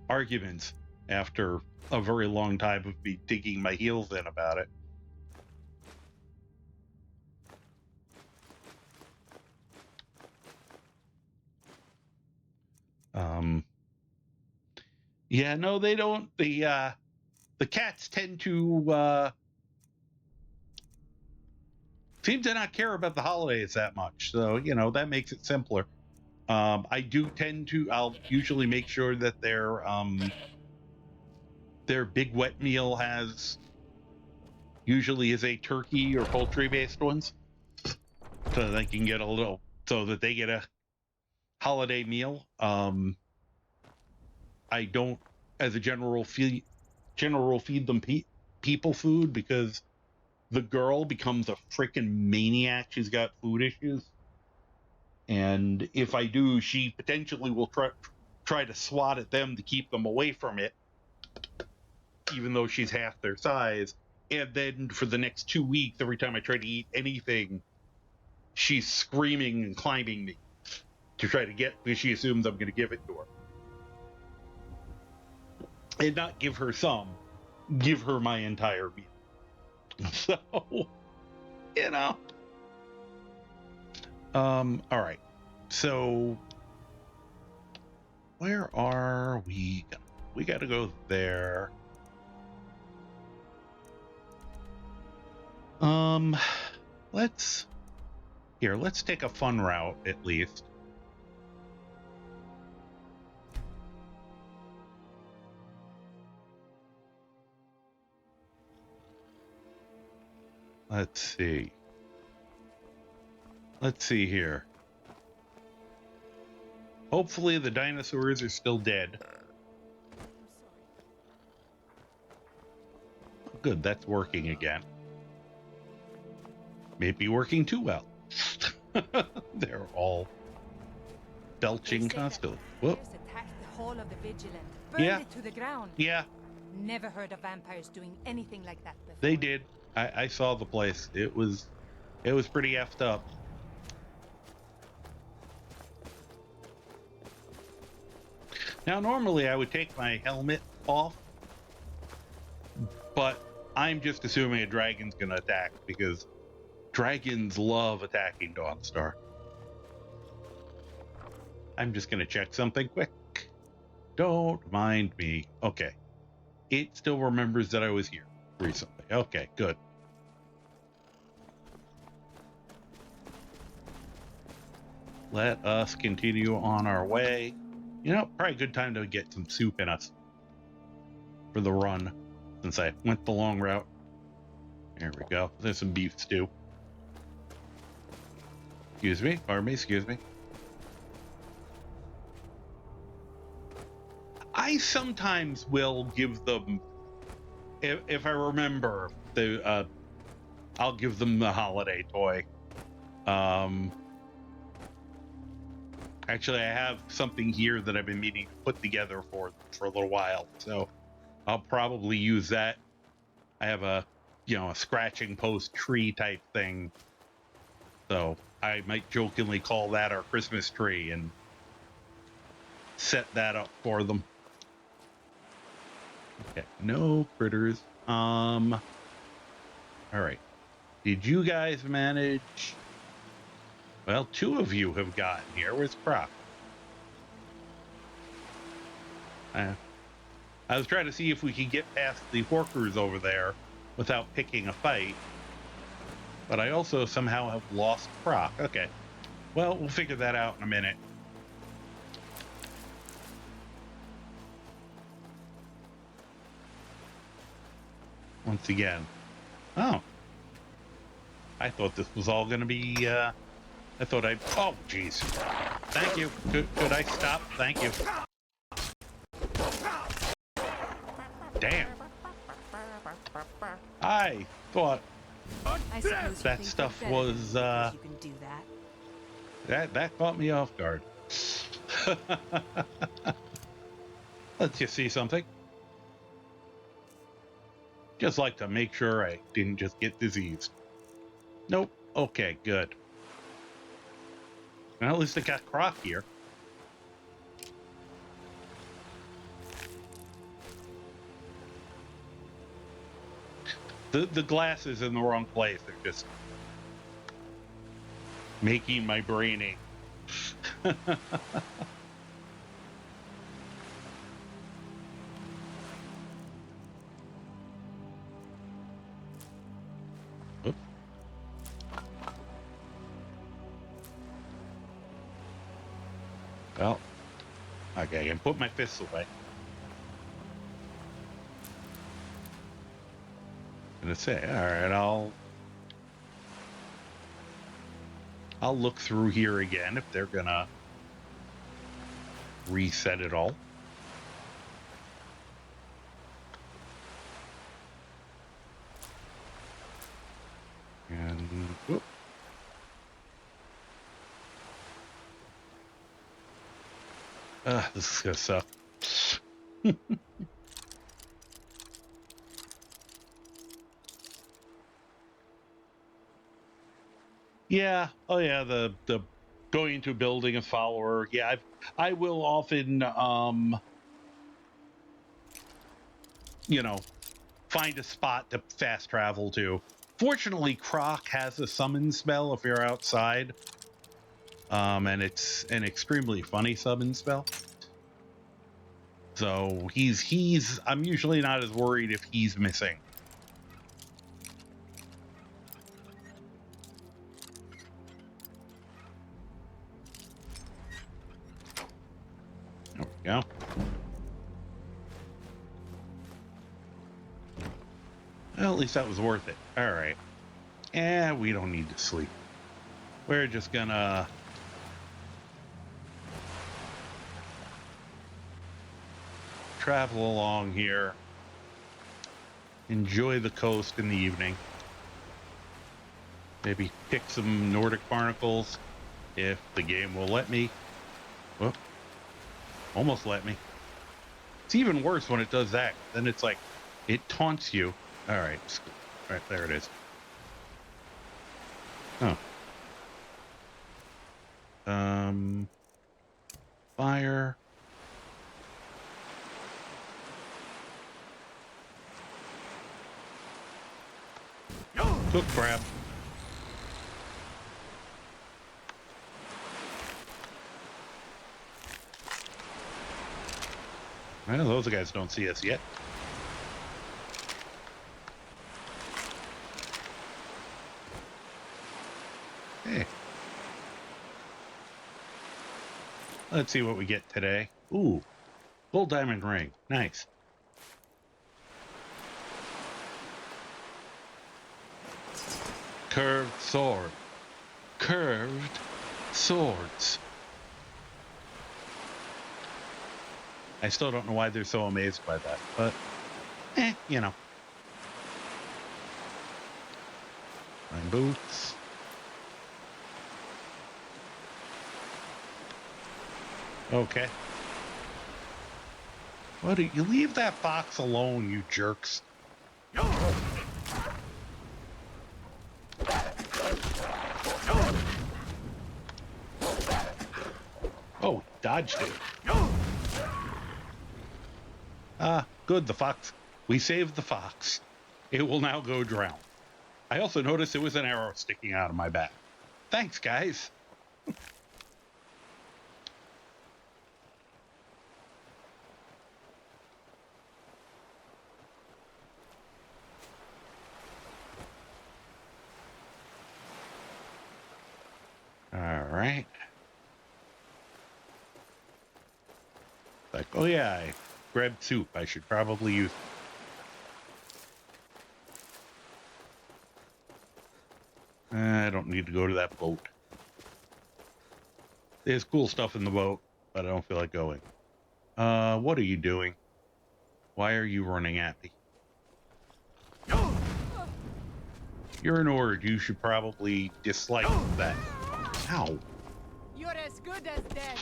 arguments after a very long time of me digging my heels in about it. Yeah, no, they don't. The cats tend to seem to not care about the holidays that much, so that makes it simpler. I do tend to. I'll usually make sure that their big wet meal usually is a turkey or poultry based ones, so they can get so that they get a holiday meal. I don't, as a general feed them people food, because the girl becomes a freaking maniac. She's got food issues, and if I do, she potentially will try to swat at them to keep them away from it, even though she's half their size. And then for the next 2 weeks, every time I try to eat anything, she's screaming and climbing me to try to get, because she assumes I'm going to give it to her. And not give her some, give her my entire meal. So, all right. So, where are we? We got to go there. Let's take a fun route at least. Let's see. Let's see here. Hopefully the dinosaurs are still dead. Good, that's working again. Maybe working too well. They're all belching constantly. Whoop. Attacked the hall of the Vigilant, burned it to the ground. Yeah. Never heard of vampires doing anything like that before. They did. I saw the place. It was pretty effed up. Now, normally I would take my helmet off, but I'm just assuming a dragon's gonna attack, because dragons love attacking Dawnstar. I'm just gonna check something quick. Don't mind me. Okay. It still remembers that I was here recently. Okay, good. Let us continue on our way. Probably a good time to get some soup in us for the run, since I went the long route. There we go. There's some beef stew. Excuse me. Pardon me. Excuse me. I sometimes will give them, if I remember, I'll give them the holiday toy. Actually, I have something here that I've been meaning to put together for a little while, so I'll probably use that. I have a scratching post tree type thing, so I might jokingly call that our Christmas tree and set that up for them. Okay, no critters. All right. Did you guys manage? Well, 2 of you have gotten here. Where's Croc? I was trying to see if we could get past the Horkers over there without picking a fight, but I also somehow have lost Croc. Okay. Well, we'll figure that out in a minute. Once again. Oh. I thought this was all going to be, I thought I'd... Oh, jeez. Thank you. Could I stop? Thank you. Damn. I thought that stuff was, You can do that. that caught me off guard. Let's just see something. Just like to make sure I didn't just get diseased. Nope. Okay, good. Well, at least I got Croc here. The glass is in the wrong place. They're just making my brain ache. Oops. Well, okay, I can put my fists away. Gonna say, all right, I'll look through here again if they're gonna reset it all. And whoop. This is gonna suck. Yeah. Oh yeah. The going into building a follower. Yeah. I will often you know, find a spot to fast travel to. Fortunately, Croc has a summon spell if you're outside. And it's an extremely funny summon spell. So I'm usually not as worried if he's missing. There we go. Well, at least that was worth it. All right. We don't need to sleep. We're just gonna travel along here. Enjoy the coast in the evening. Maybe pick some Nordic barnacles if the game will let me. Whoop. Almost let me. It's even worse when it does that. Then it's like, it taunts you. All right. Right, there it is. Oh. Fire. Cook crab. Well, those guys don't see us yet. Hey. Let's see what we get today. Ooh, gold diamond ring. Nice. Curved sword. Curved swords. I still don't know why they're so amazed by that, but, you know. My boots. Okay. What do you leave that fox alone, you jerks? Oh, dodged it. Good, the fox. We saved the fox. It will now go drown. I also noticed there was an arrow sticking out of my back. Thanks, guys. All right. Like, oh yeah, I grabbed soup. I should probably use it. I don't need to go to that boat. There's cool stuff in the boat, but I don't feel like going. What are you doing? Why are you running at me? You're an Ord. You should probably dislike that. Ow. You're as good as dead.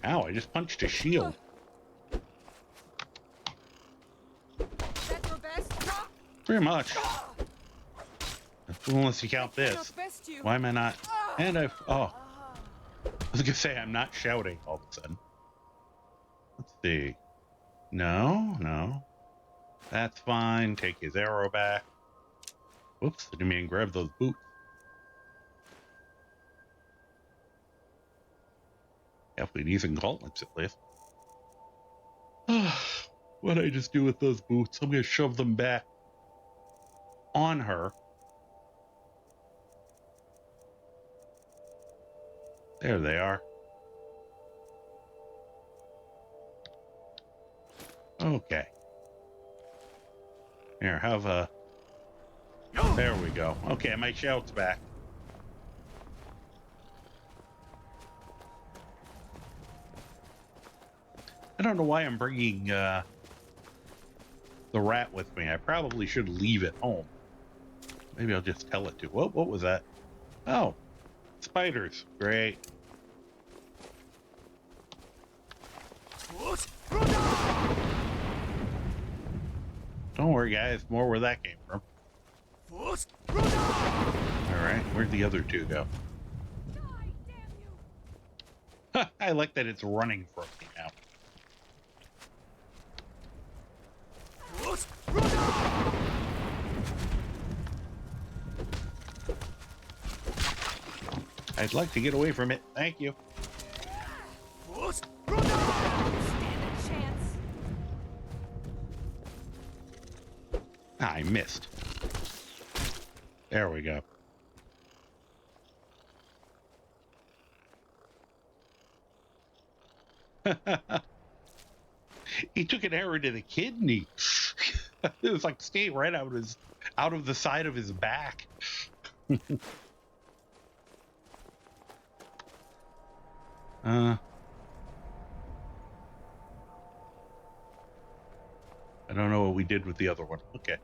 Ow, I just punched a shield. That's your best? Pretty much. Unless you count this. Why am I not? And I was gonna say I'm not shouting all of a sudden. Let's see. No. That's fine. Take his arrow back. Whoops, I didn't mean to grab those boots. Definitely needs some gauntlets at least. What did I just do with those boots? I'm gonna shove them back on her. There they are. Okay. Here, have a... There we go. Okay, my shout's back. I don't know why I'm bringing the rat with me. I probably should leave it home. Maybe I'll just tell it to. What was that? Oh, spiders. Great. Don't worry, guys. More where that came from. All right, where'd the other two go? I like that it's running from me now. I'd like to get away from it. Thank you. Stand a chance. I missed. There we go. He took an arrow to the kidney. It was like staying right out of the side of his back. I don't know what we did with the other one. Okay.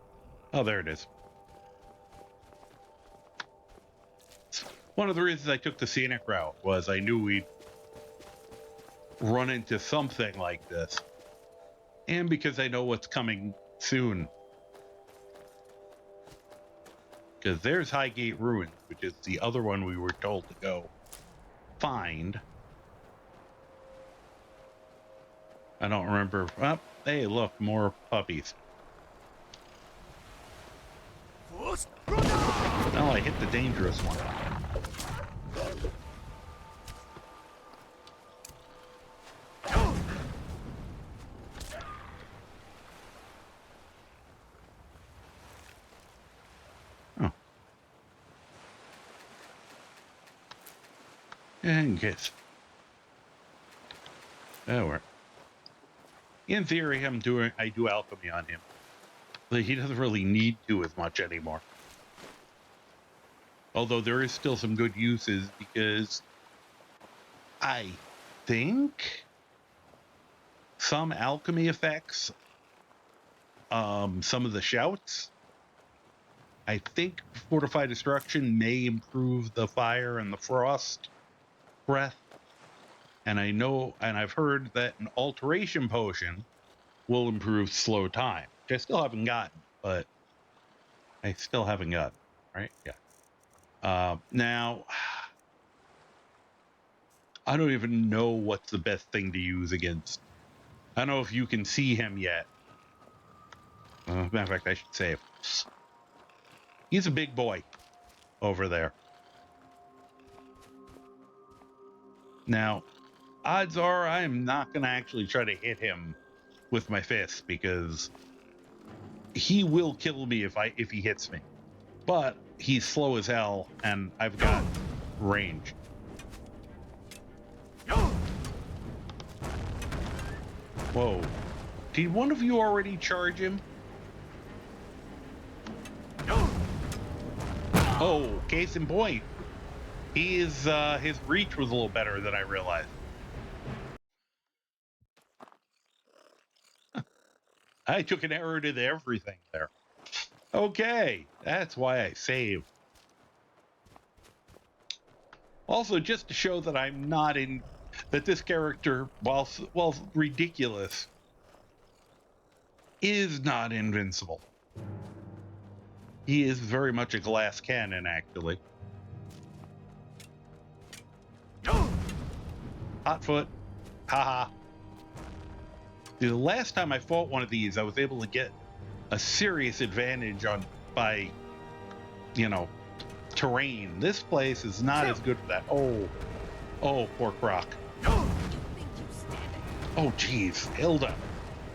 Oh, there it is. One of the reasons I took the scenic route was I knew we'd run into something like this. And because I know what's coming soon. Because there's Highgate Ruins, which is the other one we were told to go find. I don't remember. Oh, hey, look, more puppies. Oh, I hit the dangerous one. Oh. And kiss. Oh, we're... In theory, I do alchemy on him. But he doesn't really need to as much anymore. Although there is still some good uses because I think some alchemy effects, some of the shouts, I think Fortified Destruction may improve the fire and the frost breath. And I know, and I've heard that an alteration potion will improve slow time, which I still haven't gotten, but I still haven't gotten, right? Yeah. Now, I don't even know what's the best thing to use against. I don't know if you can see him yet. Matter of fact, I should save. He's a big boy over there. Now, odds are I am not going to actually try to hit him with my fists because he will kill me if he hits me. But he's slow as hell, and I've got range. Whoa. Did one of you already charge him? Oh, case in point. He is, his reach was a little better than I realized. I took an arrow to everything there. Okay, that's why I saved. Also, just to show that I'm not in... that this character, while ridiculous, is not invincible. He is very much a glass cannon, actually. Hot foot. Haha. The last time I fought one of these, I was able to get a serious advantage by, terrain. This place is not as good for that. Oh, poor Croc. Oh, geez, Hilda,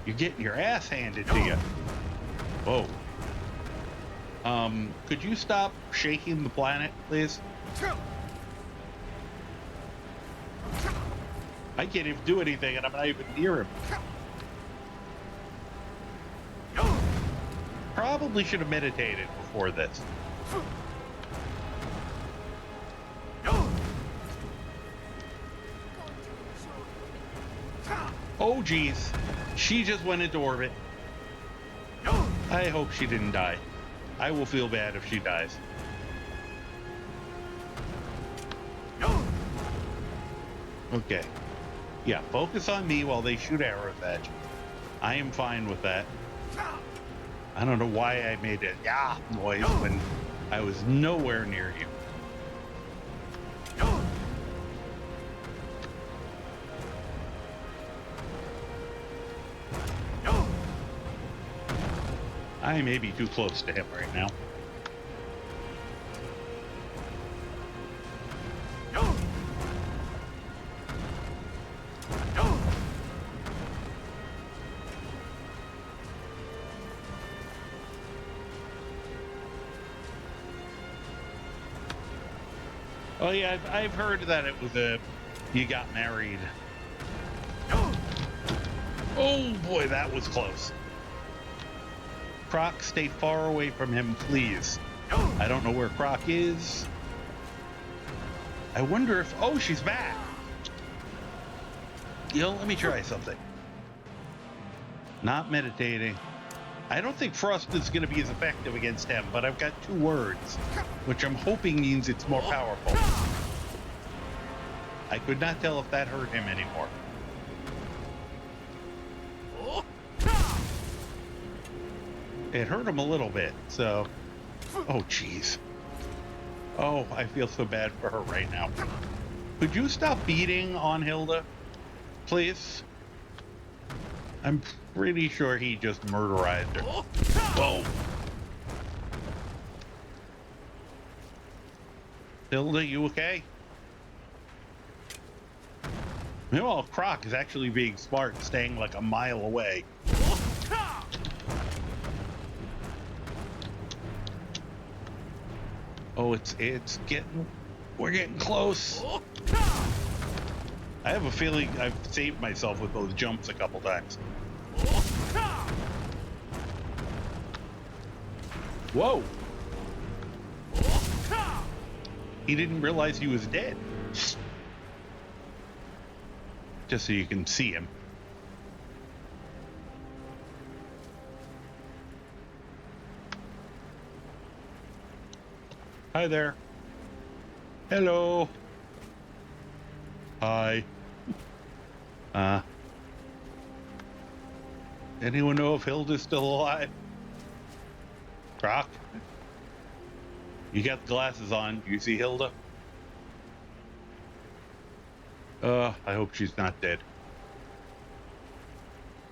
you're getting your ass handed to you. Whoa. Could you stop shaking the planet, please? I can't even do anything, and I'm not even near him. Probably should have meditated before this. Oh, geez. She just went into orbit. I hope she didn't die. I will feel bad if she dies. Okay. Yeah, focus on me while they shoot arrows at you. I am fine with that. I don't know why I made a "yeah" noise when I was nowhere near you. I may be too close to him right now. Oh yeah, I've heard that it was you got married. Oh boy, that was close. Croc, stay far away from him, please. I don't know where Croc is. I wonder if... Oh, she's back. Let me try something. Not meditating. I don't think Frost is going to be as effective against him, but I've got 2 words, which I'm hoping means it's more powerful. I could not tell if that hurt him anymore. It hurt him a little bit, so... Oh, jeez. Oh, I feel so bad for her right now. Could you stop beating on Hilda, please? I'm pretty sure he just murderized her. Whoa. Hilda, you okay? Meanwhile, Croc is actually being smart, staying like a mile away. Oh, we're getting close. I have a feeling I've saved myself with those jumps a couple times. Whoa. He didn't realize he was dead. Just so you can see him. Hi there. Hello. Hi. Anyone know if Hilda's still alive? Croc? You got the glasses on. Do you see Hilda? I hope she's not dead.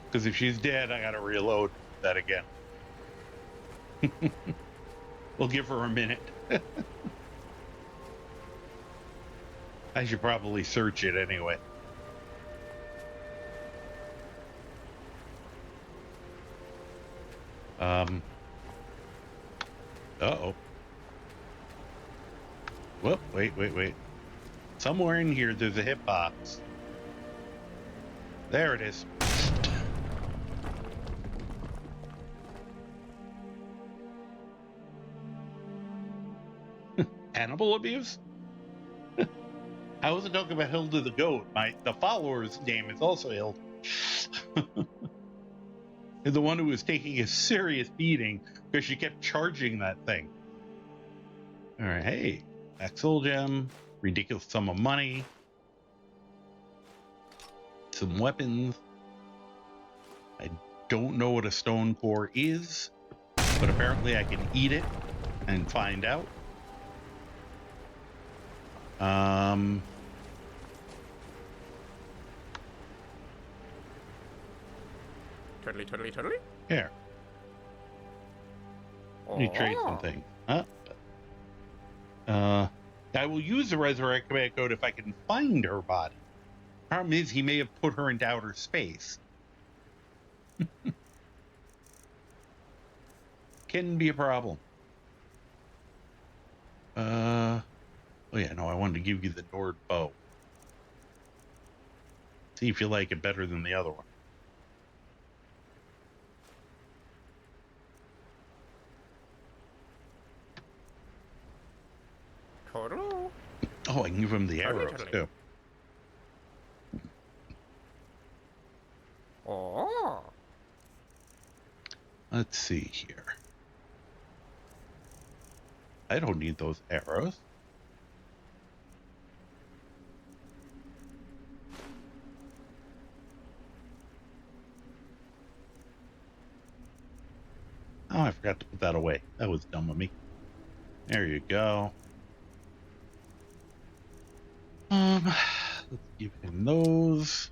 Because if she's dead, I gotta reload that again. We'll give her a minute. I should probably search it anyway. Uh-oh. Whoop, wait. Somewhere in here, there's a hitbox. There it is. Animal abuse? I wasn't talking about Hilda the goat. The follower's name is also Hilda. And the one who was taking a serious beating because she kept charging that thing. All right, hey, Axel gem, ridiculous sum of money. some weapons. I don't know what a stone core is, but apparently I can eat it and find out. Turtly. Here. Let me trade some things. Huh? I will use the resurrect command code if I can find her body. Problem is, he may have put her into outer space. Can be a problem. Oh yeah, no, I wanted to give you the Nord bow. See if you like it better than the other one. Turtle. Oh, I can give him the arrows too. Oh. Let's see here. I don't need those arrows. Oh, I forgot to put that away. That was dumb of me. There you go. Let's give him those.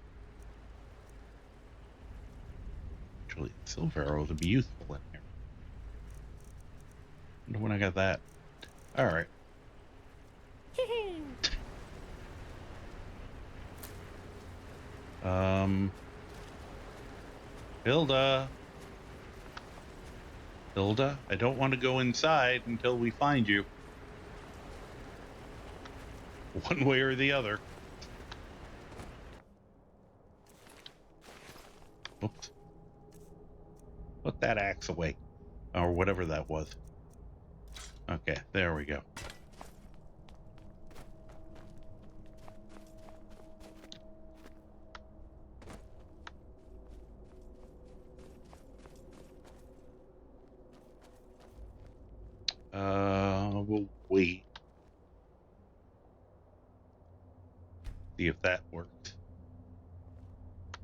Actually, silver arrows would be useful in here. Wonder when I got that. All right. Hilda, I don't want to go inside until we find you. One way or the other. Oops. Put that axe away. Or whatever that was. Okay, there we go. We'll wait. See if that works.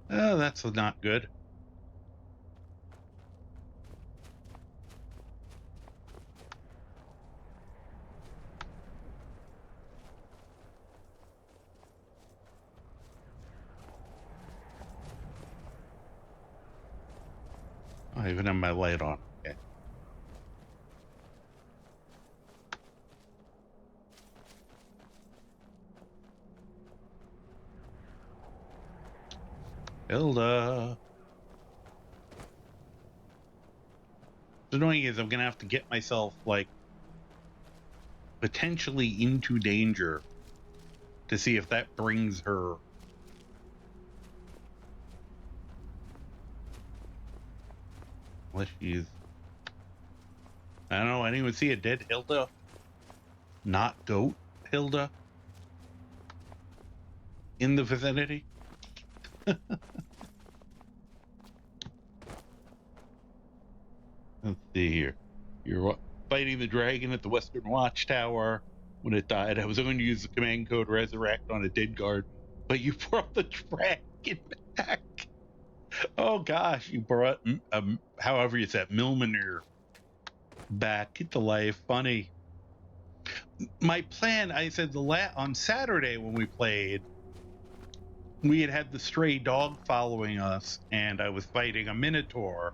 That's not good. I even have my light on. Okay. Hilda. The annoying is I'm gonna have to get myself like potentially into danger to see if that brings her. Unless she's, I don't know, anyone see a dead Hilda? Not goat Hilda in the vicinity? Let's see here. You're fighting the dragon at the Western Watchtower. When it died, I was going to use the command code resurrect on a dead guard, but you brought the dragon back. Oh gosh, you brought, however you said, Milmanir back to life. Funny. My plan, I said on Saturday when we played, we had the stray dog following us, and I was fighting a Minotaur,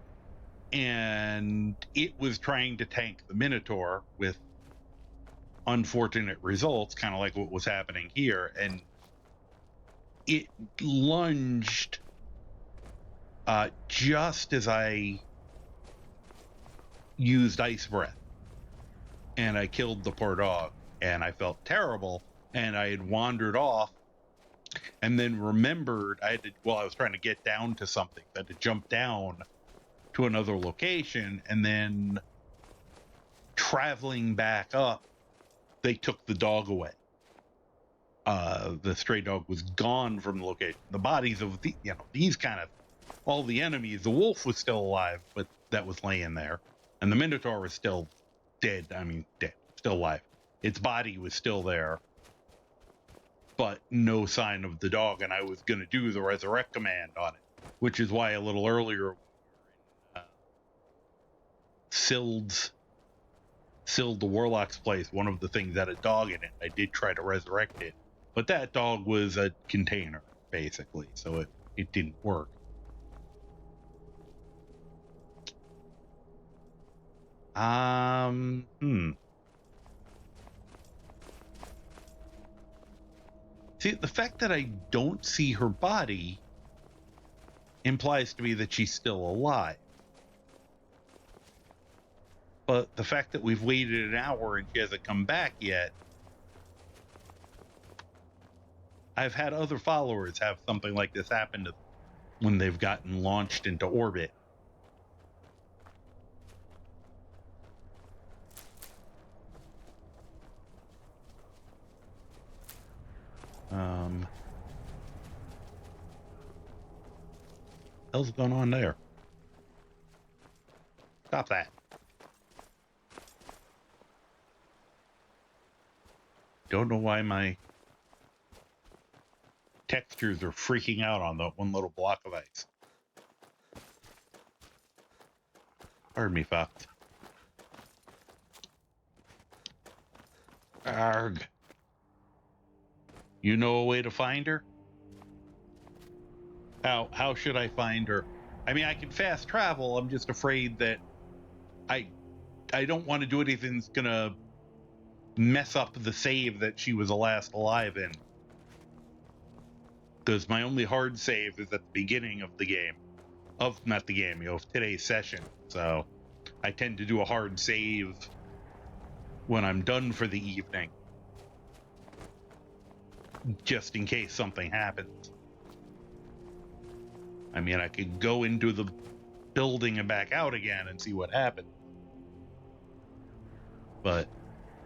and it was trying to tank the Minotaur with unfortunate results, kind of like what was happening here, and it lunged just as I used Ice Breath, and I killed the poor dog, and I felt terrible, and I had wandered off, and then remembered I was trying to get down to something, I had to jump down to another location, and then traveling back up, they took the dog away. The stray dog was gone from the location. The bodies of these kind of all the enemies, the wolf was still alive, but that was laying there, and the Minotaur was still dead. I mean, dead, still alive. Its body was still there, but no sign of the dog, and I was going to do the resurrect command on it, which is why a little earlier Sild the Warlock's place, one of the things had a dog in it. I did try to resurrect it, but that dog was a container, basically, so it didn't work. See, the fact that I don't see her body implies to me that she's still alive. But the fact that we've waited an hour and she hasn't come back yet, I've had other followers have something like this happen to them when they've gotten launched into orbit. Hell's going on there? Stop that. Don't know why my textures are freaking out on that one little block of ice. Pardon me, Fox. Arg. You know a way to find her? How should I find her? I mean, I can fast travel. I'm just afraid that I don't want to do anything that's gonna mess up the save that she was the last alive in. Because my only hard save is at the beginning of the game. Of today's session. So I tend to do a hard save when I'm done for the evening. Just in case something happens. I mean, I could go into the building and back out again and see what happens. But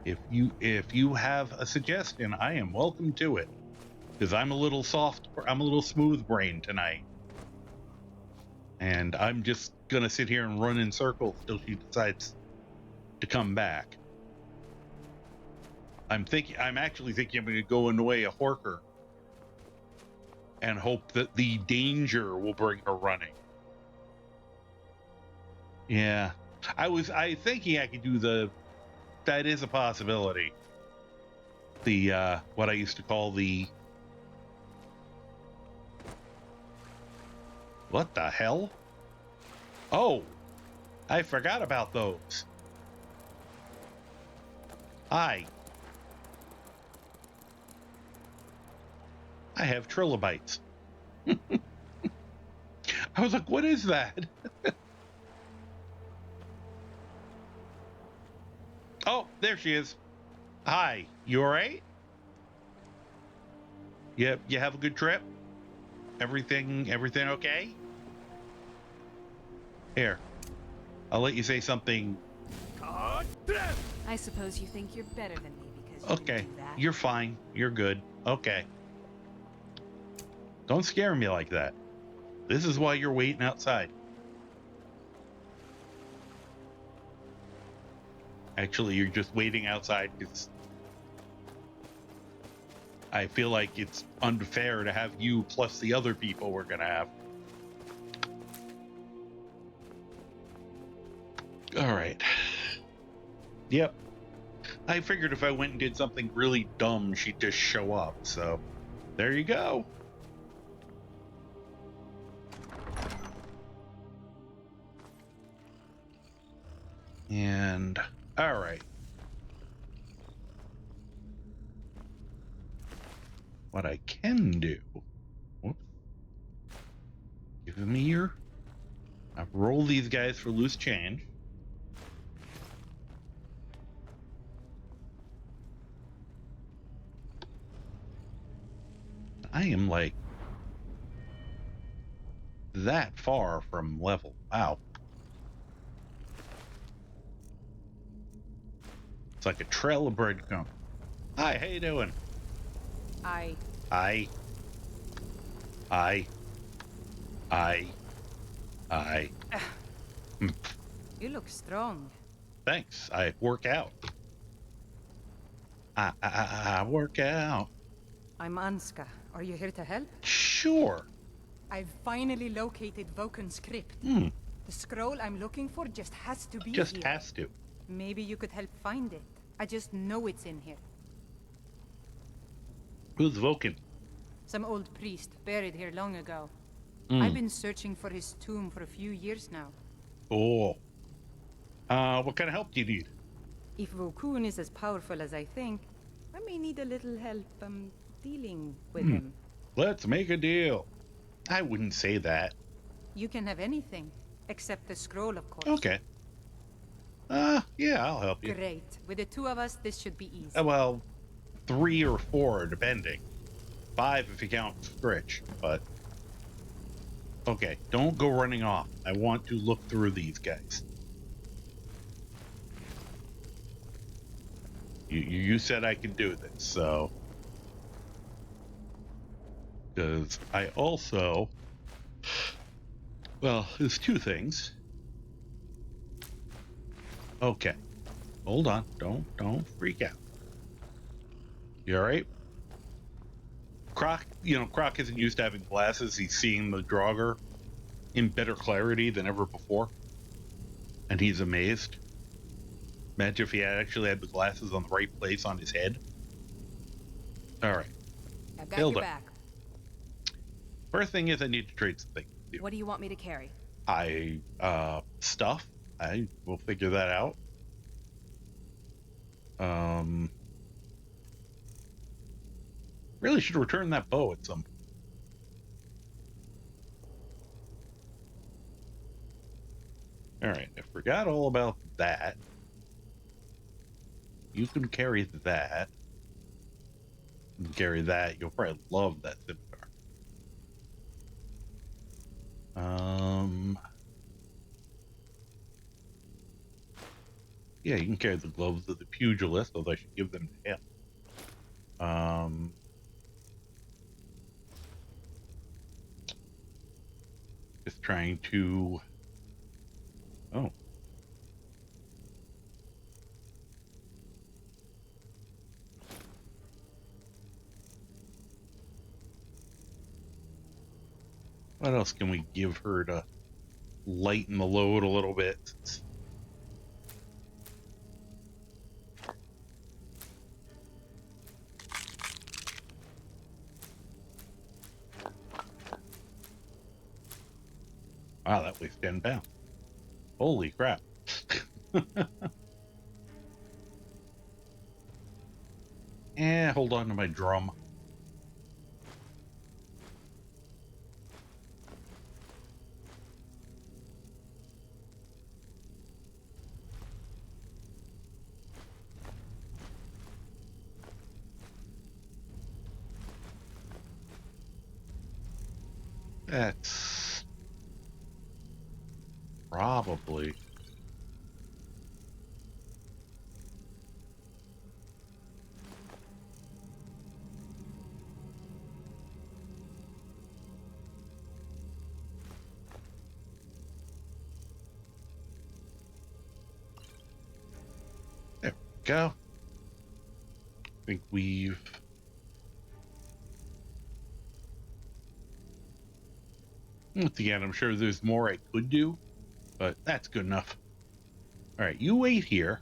if you have a suggestion, I am welcome to it. Because I'm a little smooth brained tonight. And I'm just gonna sit here and run in circles till she decides to come back. I'm actually thinking I'm gonna go in the way of Horker and hope that the danger will bring her running. Yeah. I thinking I could do that is a possibility. The what I used to call the what the hell? Oh, I forgot about those. I have trilobites. I was like, what is that? Oh, there she is. Hi, you all right? You have a good trip? Everything okay? Here, I'll let you say something. I suppose you think you're better than me because you Okay, can do that. you're fine. You're good. Okay. Don't scare me like that. This is why you're waiting outside. Actually, you're just waiting outside because I feel like it's unfair to have you plus the other people we're gonna have. All right. Yep. I figured if I went and did something really dumb, she'd just show up. So there you go. And all right. What I can do, whoops, give me your, I'll roll these guys for loose change. I am like that far from level. Wow. It's like a trail of breadcrumbs. Hi, how you doing? I You look strong. Thanks. I work out. I work out. I'm Anska. Are you here to help? Sure. I've finally located Voken's crypt. Hmm. The scroll I'm looking for just has to be Just here. has to. Maybe you could help find it. I just know it's in here. Who's Voken? Some old priest buried here long ago. Hmm. I've been searching for his tomb for a few years now. Oh. What kind of help do you need? If Vokun is as powerful as I think, I may need a little help, dealing with him. Let's make a deal. I wouldn't say that. You can have anything, except the scroll, of course. Okay. Yeah, I'll help you. Great. With the two of us, this should be easy. Well, 3 or 4, depending. 5 if you count Scritch, but... Okay, don't go running off. I want to look through these guys. You said I could do this, so... Because I also... Well, there's 2 things. Okay. Hold on. Don't freak out. You alright? Croc isn't used to having glasses. He's seeing the Draugr in better clarity than ever before. And he's amazed. Imagine if he actually had the glasses on the right place on his head. Alright. I've got Hilda. your back. First thing is I need to trade something with you. What do you want me to carry? Stuff. I will figure that out. Really should return that bow at some point. Alright, I forgot all about that. You can carry that. You can carry that. You'll probably love that scimitar. Yeah, you can carry the gloves of the pugilist, although I should give them to him. Just trying to... Oh. What else can we give her to lighten the load a little bit? Wow, that weighs 10 pounds. Holy crap. Hold on to my drum. That's probably... There we go. I think we've... Once again, I'm sure there's more I could do, but that's good enough. All right, you wait here.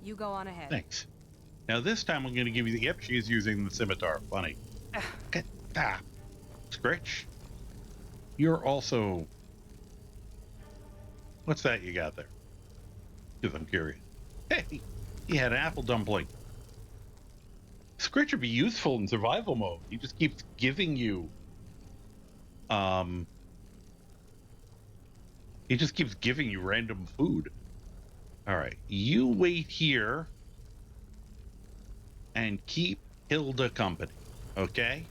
You go on ahead. Thanks. Now this time I'm going to give you the... Yep, she's using the scimitar. Funny. Scritch. You're also... What's that you got there? Because I'm curious. Hey, he had an apple dumpling. Scritch would be useful in survival mode. He just keeps giving you... He just keeps giving you random food. Alright, you wait here and keep Hilda company, okay?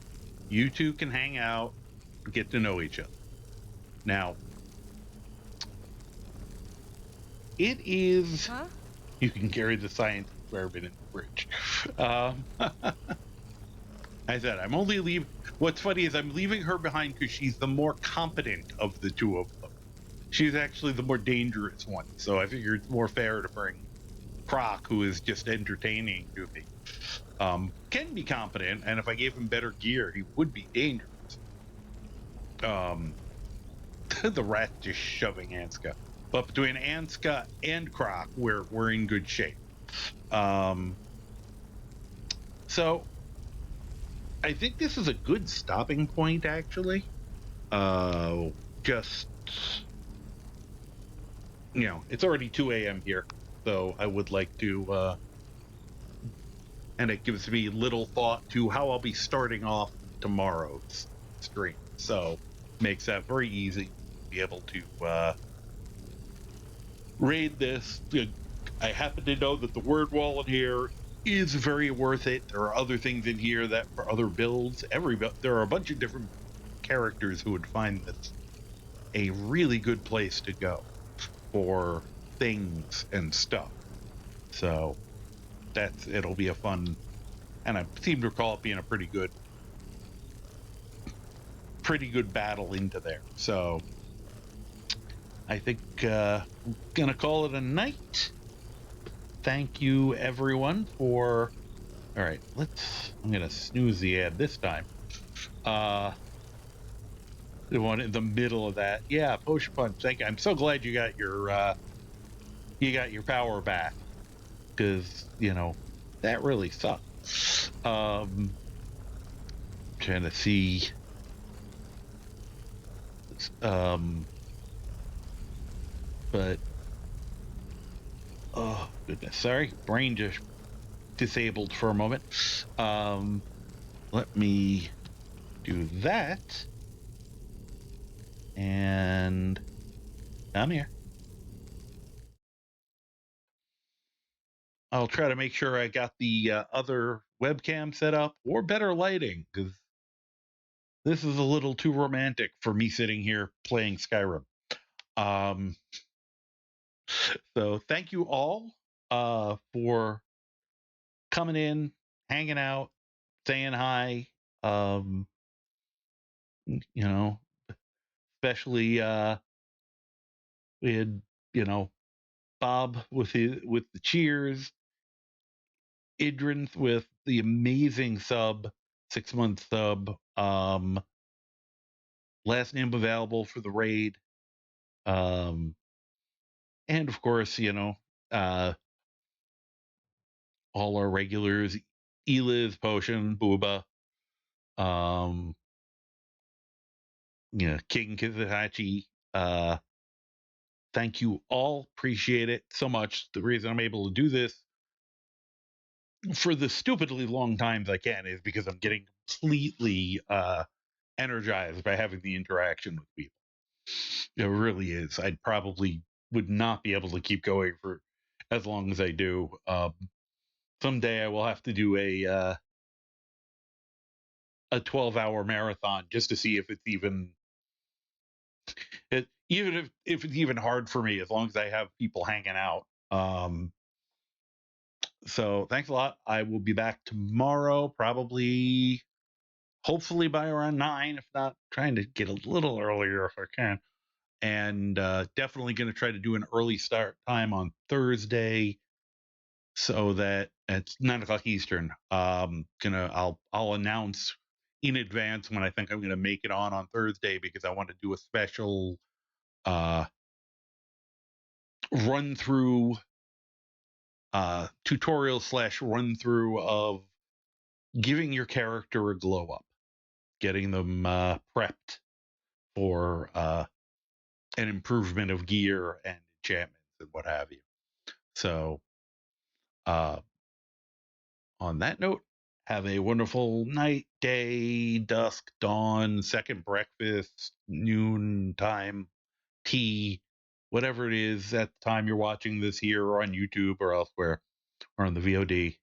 You two can hang out and get to know each other. Now, it is... Huh? You can carry the science experiment in the fridge. I said, I'm only leaving... What's funny is I'm leaving her behind because she's the more competent of the two of them. She's actually the more dangerous one, so I figure it's more fair to bring Croc, who is just entertaining to me, can be competent, and if I gave him better gear, he would be dangerous. The rat just shoving Anska. But between Anska and Croc, we're in good shape. So I think this is a good stopping point, actually. Just, it's already 2 a.m. here, so I would like to, and it gives me little thought to how I'll be starting off tomorrow's stream. So makes that very easy to be able to raid this. I happen to know that the word wall in here is very worth it. There are other things in here that for other builds, there are a bunch of different characters who would find this a really good place to go for things and stuff. So it'll be a fun, and I seem to recall it being a pretty good battle into there. So I think gonna call it a night. Thank you everyone for. All right, I'm gonna snooze the ad this time. The one in the middle of that, yeah, potion punch. Thank you. I'm so glad you got your power back, because that really sucked. Trying to see. But oh goodness, sorry, brain just disabled for a moment. Let me do that, and I'm here. I'll try to make sure I got the other webcam set up or better lighting, because this is a little too romantic for me sitting here playing Skyrim. So thank you all for coming in, hanging out, saying hi. Especially we had Bob with the cheers, Idrinth with the amazing 6-month sub. Last name available for the raid. And of course, all our regulars, Eliz, Potion, Booba, King Kizahachi. Thank you all. Appreciate it so much. The reason I'm able to do this for the stupidly long times I can is because I'm getting completely energized by having the interaction with people. It really is. I probably would not be able to keep going for as long as I do. Someday I will have to do a 12-hour marathon just to see if it's even if it's even hard for me, as long as I have people hanging out. So thanks a lot. I will be back tomorrow, probably, hopefully by around 9, if not trying to get a little earlier if I can. And definitely going to try to do an early start time on Thursday, so that it's 9 o'clock Eastern. I'll announce in advance when I think I'm going to make it on Thursday, because I want to do a special run through tutorial / run through of giving your character a glow up, getting them prepped for an improvement of gear and enchantments and what have you. So on that note, have a wonderful night, day, dusk, dawn, second breakfast, noon time, tea, whatever it is at the time you're watching this here or on YouTube or elsewhere or on the VOD.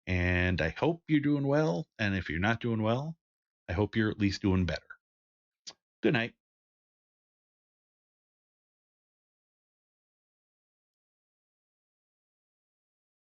And I hope you're doing well. And if you're not doing well, I hope you're at least doing better. Good night.